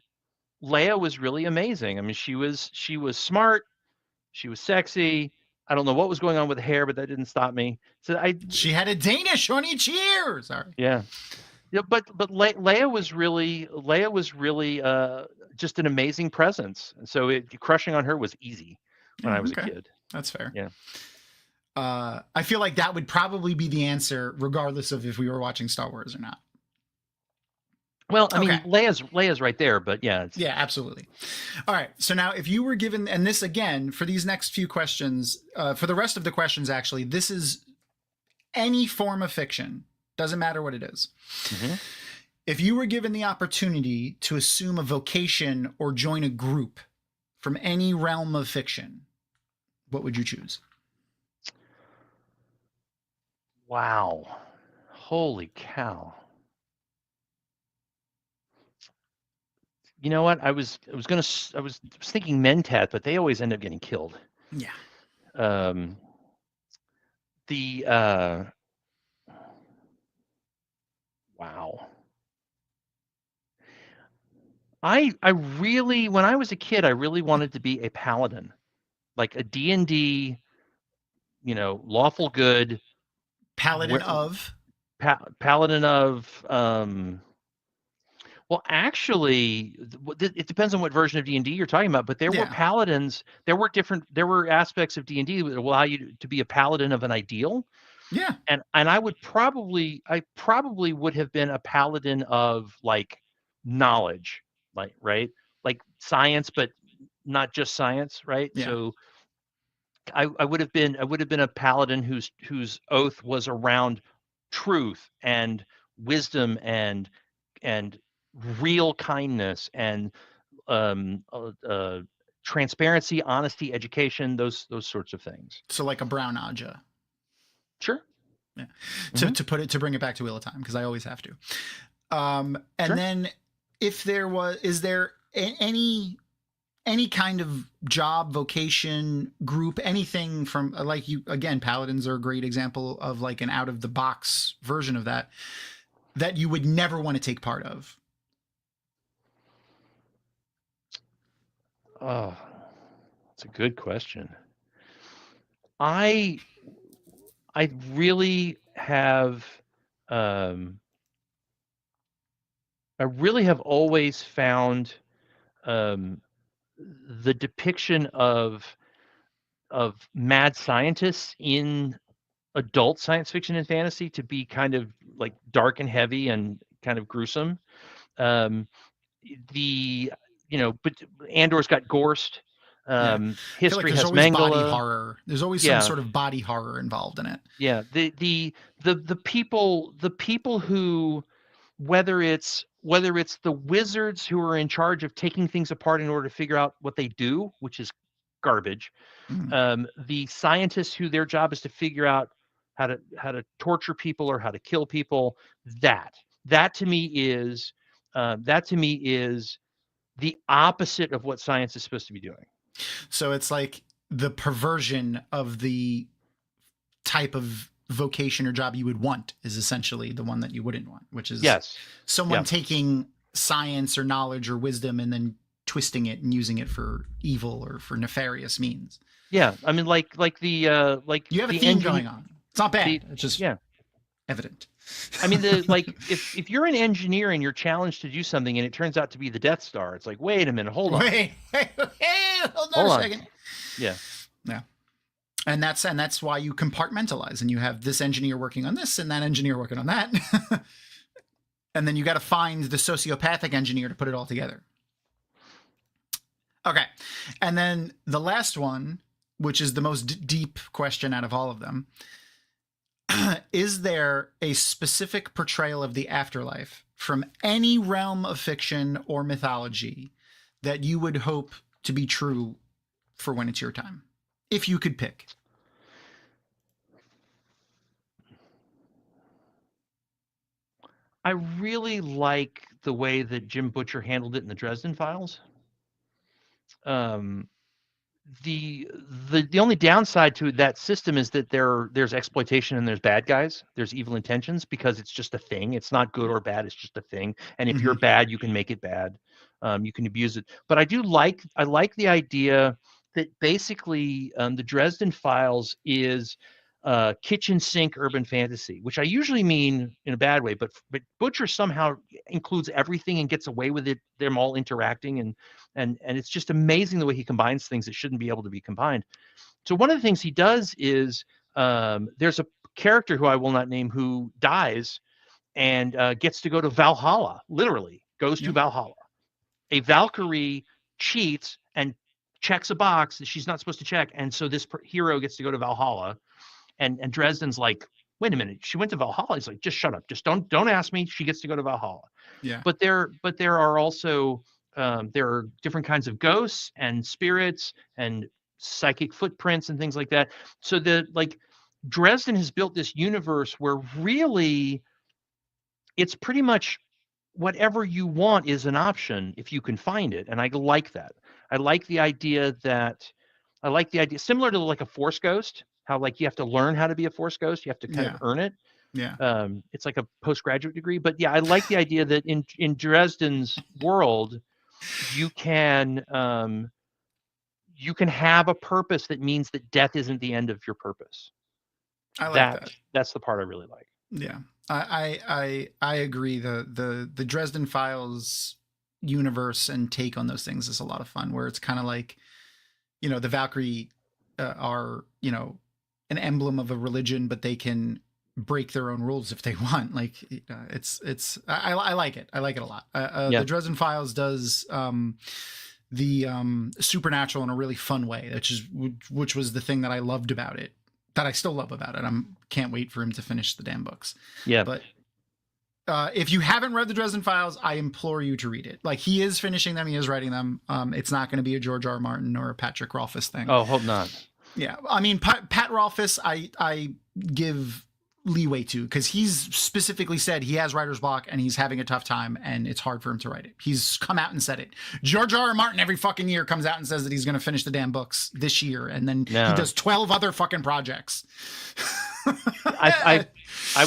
Leia was really amazing. I mean, she was smart, she was sexy. I don't know what was going on with the hair, but that didn't stop me. So she had a Danish on each ear. Sorry. Yeah, but Leia was really just an amazing presence. So crushing on her was easy when I was a kid. That's fair. Yeah. I feel like that would probably be the answer, regardless of if we were watching Star Wars or not. Well, I mean, Leia's right there, but yeah. Yeah, absolutely. All right. So now if you were given, and this again, for these next few questions, for the rest of the questions, actually, this is any form of fiction. Doesn't matter what it is. Mm-hmm. If you were given the opportunity to assume a vocation or join a group from any realm of fiction, what would you choose? Wow. Holy cow. You know what? I was thinking Mentat, but they always end up getting killed. Yeah. Wow. I really, when I was a kid, I really wanted to be a paladin, like a D&D, lawful good. Paladin of? Paladin of, Well, actually, it depends on what version of D&D you're talking about, but there were paladins. There were aspects of D&D that allow you to be a paladin of an ideal. Yeah. And I probably would have been a paladin of like knowledge, right? Like science, but not just science, right? Yeah. So I would have been a paladin whose oath was around truth and wisdom and real kindness and transparency, honesty, education, those sorts of things. So like a brown Aja. Sure. Yeah. To bring it back to Wheel of Time, because I always have to. And sure. Then is there any kind of job, vocation, group, anything from like you, again, paladins are a great example of like an out of the box version of that you would never want to take part of? Oh, that's a good question. I really have always found the depiction of mad scientists in adult science fiction and fantasy to be kind of like dark and heavy and kind of gruesome. But Andor's got Gorst. History has always Mangala. Body horror. There's always some sort of body horror involved in it. Yeah, the people who, whether it's the wizards who are in charge of taking things apart in order to figure out what they do, which is garbage. The scientists who their job is to figure out how to torture people or how to kill people. That to me is the opposite of what science is supposed to be doing. So it's like the perversion of the type of vocation or job you would want is essentially the one that you wouldn't want, which is someone taking science or knowledge or wisdom and then twisting it and using it for evil or for nefarious means. Yeah, I mean, like you have a theme going on. It's not bad. It's just evident. I mean, if you're an engineer and you're challenged to do something and it turns out to be the Death Star, it's like, wait a minute, hold on. Hold on a second. Yeah. And that's why you compartmentalize and you have this engineer working on this and that engineer working on that. And then you got to find the sociopathic engineer to put it all together. Okay. And then the last one, which is the most deep question out of all of them. Is there a specific portrayal of the afterlife from any realm of fiction or mythology that you would hope to be true for when it's your time? If you could pick. I really like the way that Jim Butcher handled it in the Dresden Files. The only downside to that system is that there's exploitation and there's bad guys. There's evil intentions because it's just a thing. It's not good or bad. It's just a thing. And if you're bad, you can make it bad. You can abuse it. But I like the idea that basically the Dresden Files is kitchen sink urban fantasy, which I usually mean in a bad way, but Butcher somehow includes everything and gets away with it, them all interacting, and it's just amazing the way he combines things that shouldn't be able to be combined. So one of the things he does is there's a character who I will not name who dies and gets to go to Valhalla, literally goes to Valhalla. A Valkyrie cheats and checks a box that she's not supposed to check, and so this hero gets to go to Valhalla. And Dresden's like, wait a minute, she went to Valhalla. He's like, just shut up, just don't ask me. She gets to go to Valhalla. Yeah. But there are also there are different kinds of ghosts and spirits and psychic footprints and things like that. So Dresden has built this universe where really it's pretty much whatever you want is an option if you can find it. And I like that. I like the idea similar to like a Force Ghost. How like you have to learn how to be a Force Ghost, you have to kind of earn it. Yeah. It's like a postgraduate degree, but I like the idea that in Dresden's world, you can have a purpose that means that death isn't the end of your purpose. I like that. That's the part I really like. Yeah. I agree. The Dresden Files universe and take on those things is a lot of fun, where it's kind of like, the Valkyrie are, an emblem of a religion, but they can break their own rules if they want. Like, I like it. I like it a lot. The Dresden Files does the supernatural in a really fun way, which was the thing that I loved about it, that I still love about it. Can't wait for him to finish the damn books. Yeah. But if you haven't read the Dresden Files, I implore you to read it. Like, he is finishing them. He is writing them. It's not going to be a George R. Martin or a Patrick Rothfuss thing. Oh, hope not. Yeah. I mean, Pat Rothfuss, I give leeway to, because he's specifically said he has writer's block and he's having a tough time and it's hard for him to write it. He's come out and said it. George R. R. Martin every fucking year comes out and says that he's going to finish the damn books this year, and then he does 12 other fucking projects. I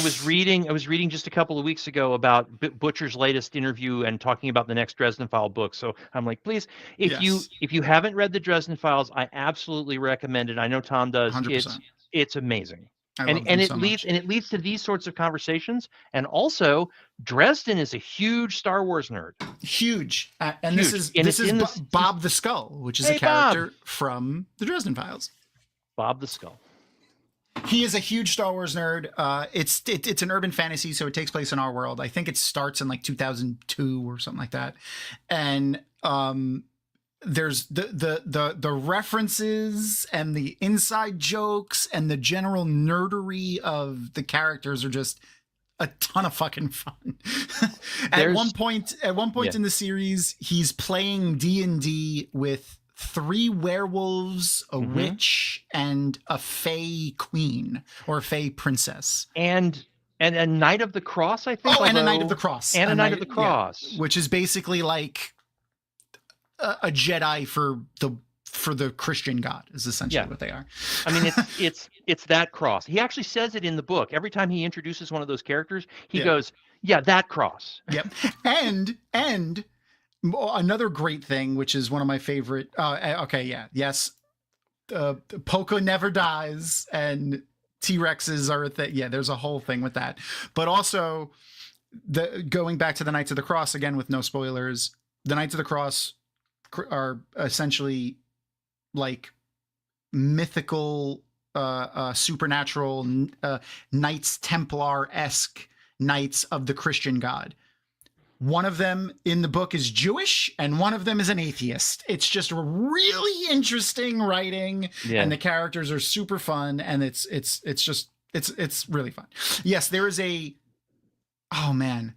was reading just a couple of weeks ago about Butcher's latest interview and talking about the next Dresden File book. So I'm like, please, if you haven't read the Dresden Files, I absolutely recommend it. I know Tom does. 100%. It's amazing. And it leads to these sorts of conversations. And also, Dresden is a huge Star Wars nerd. Huge. And huge. This is Bob the Skull, which is a character from the Dresden Files. Bob the Skull. He is a huge Star Wars nerd. It's an urban fantasy, so it takes place in our world. I think it starts in like 2002 or something like that. And there's the references and the inside jokes and the general nerdery of the characters are just a ton of fucking fun. At one point in the series, he's playing D&D with 3 werewolves, a witch, and a fae queen or a fae princess, and a Knight of the Cross, I think. And a Knight of the Cross, and a Knight of the Cross, which is basically like a Jedi for the Christian God, is essentially what they are. I mean, it's that cross. He actually says it in the book. Every time he introduces one of those characters, he goes, "Yeah, that cross." Yep, and another great thing, which is one of my favorite. Polka never dies, and T-Rexes are a thing. Yeah, there's a whole thing with that. But also, going back to the Knights of the Cross again with no spoilers. The Knights of the Cross are essentially like mythical, supernatural Knights Templar-esque knights of the Christian God. One of them in the book is Jewish, and one of them is an atheist. It's just really interesting writing, and the characters are super fun, and it's really fun. Yes, there is oh man,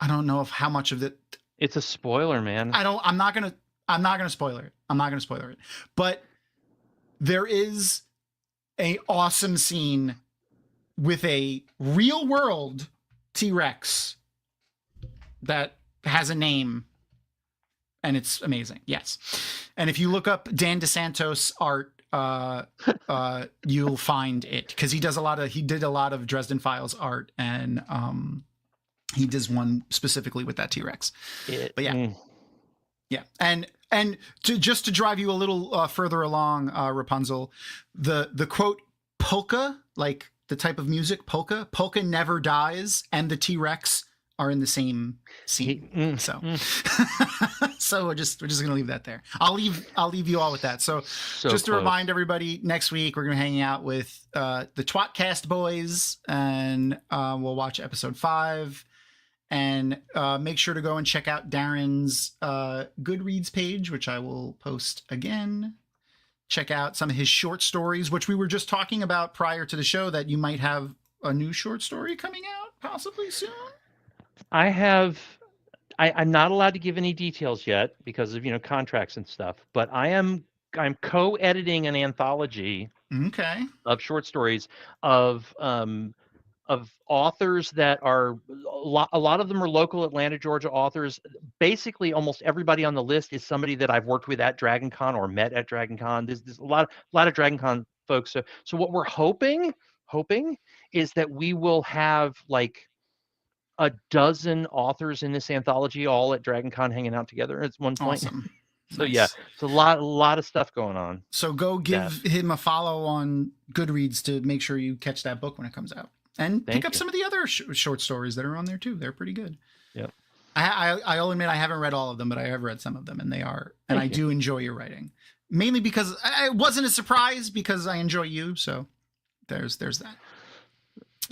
I don't know how much of it. It's a spoiler, man. I'm not gonna spoiler it. But there is a awesome scene with a real world T-Rex that has a name, and it's amazing. Yes. And if you look up Dan DeSantos art, you'll find it, because he did a lot of Dresden Files art, and he does one specifically with that T-Rex. But yeah. And to drive you a little further along, Rapunzel, the quote polka, like the type of music polka never dies, and the T-Rex are in the same scene. So we're just gonna leave that there. I'll leave you all with that. So just to remind everybody, next week we're gonna be hanging out with the Twatcast boys, and we'll watch episode 5. And make sure to go and check out Darin's Goodreads page, which I will post again. Check out some of his short stories, which we were just talking about prior to the show, that you might have a new short story coming out possibly soon. I'm not allowed to give any details yet because of contracts and stuff, but I'm co-editing an anthology of short stories of authors that are a lot of them are local Atlanta, Georgia authors. Basically, almost everybody on the list is somebody that I've worked with at DragonCon or met at DragonCon. There's a lot of DragonCon folks. So what we're hoping is that we will have like a dozen authors in this anthology all at DragonCon hanging out together at one point. Awesome. So nice. Yeah, it's a lot of stuff going on. So go give him a follow on Goodreads to make sure you catch that book when it comes out. And pick up some of the other short stories that are on there too. They're pretty good. Yeah. I'll admit I haven't read all of them, but I have read some of them, and I do enjoy your writing. Mainly because it wasn't a surprise, because I enjoy you. So there's that.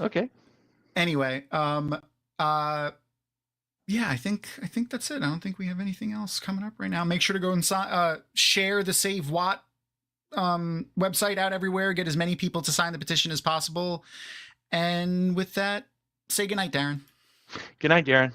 Okay. Anyway, yeah, I think that's it. I don't think we have anything else coming up right now. Make sure to go and share the Save Watt website out everywhere. Get as many people to sign the petition as possible. And with that, say goodnight, Darin. Good night, Darin.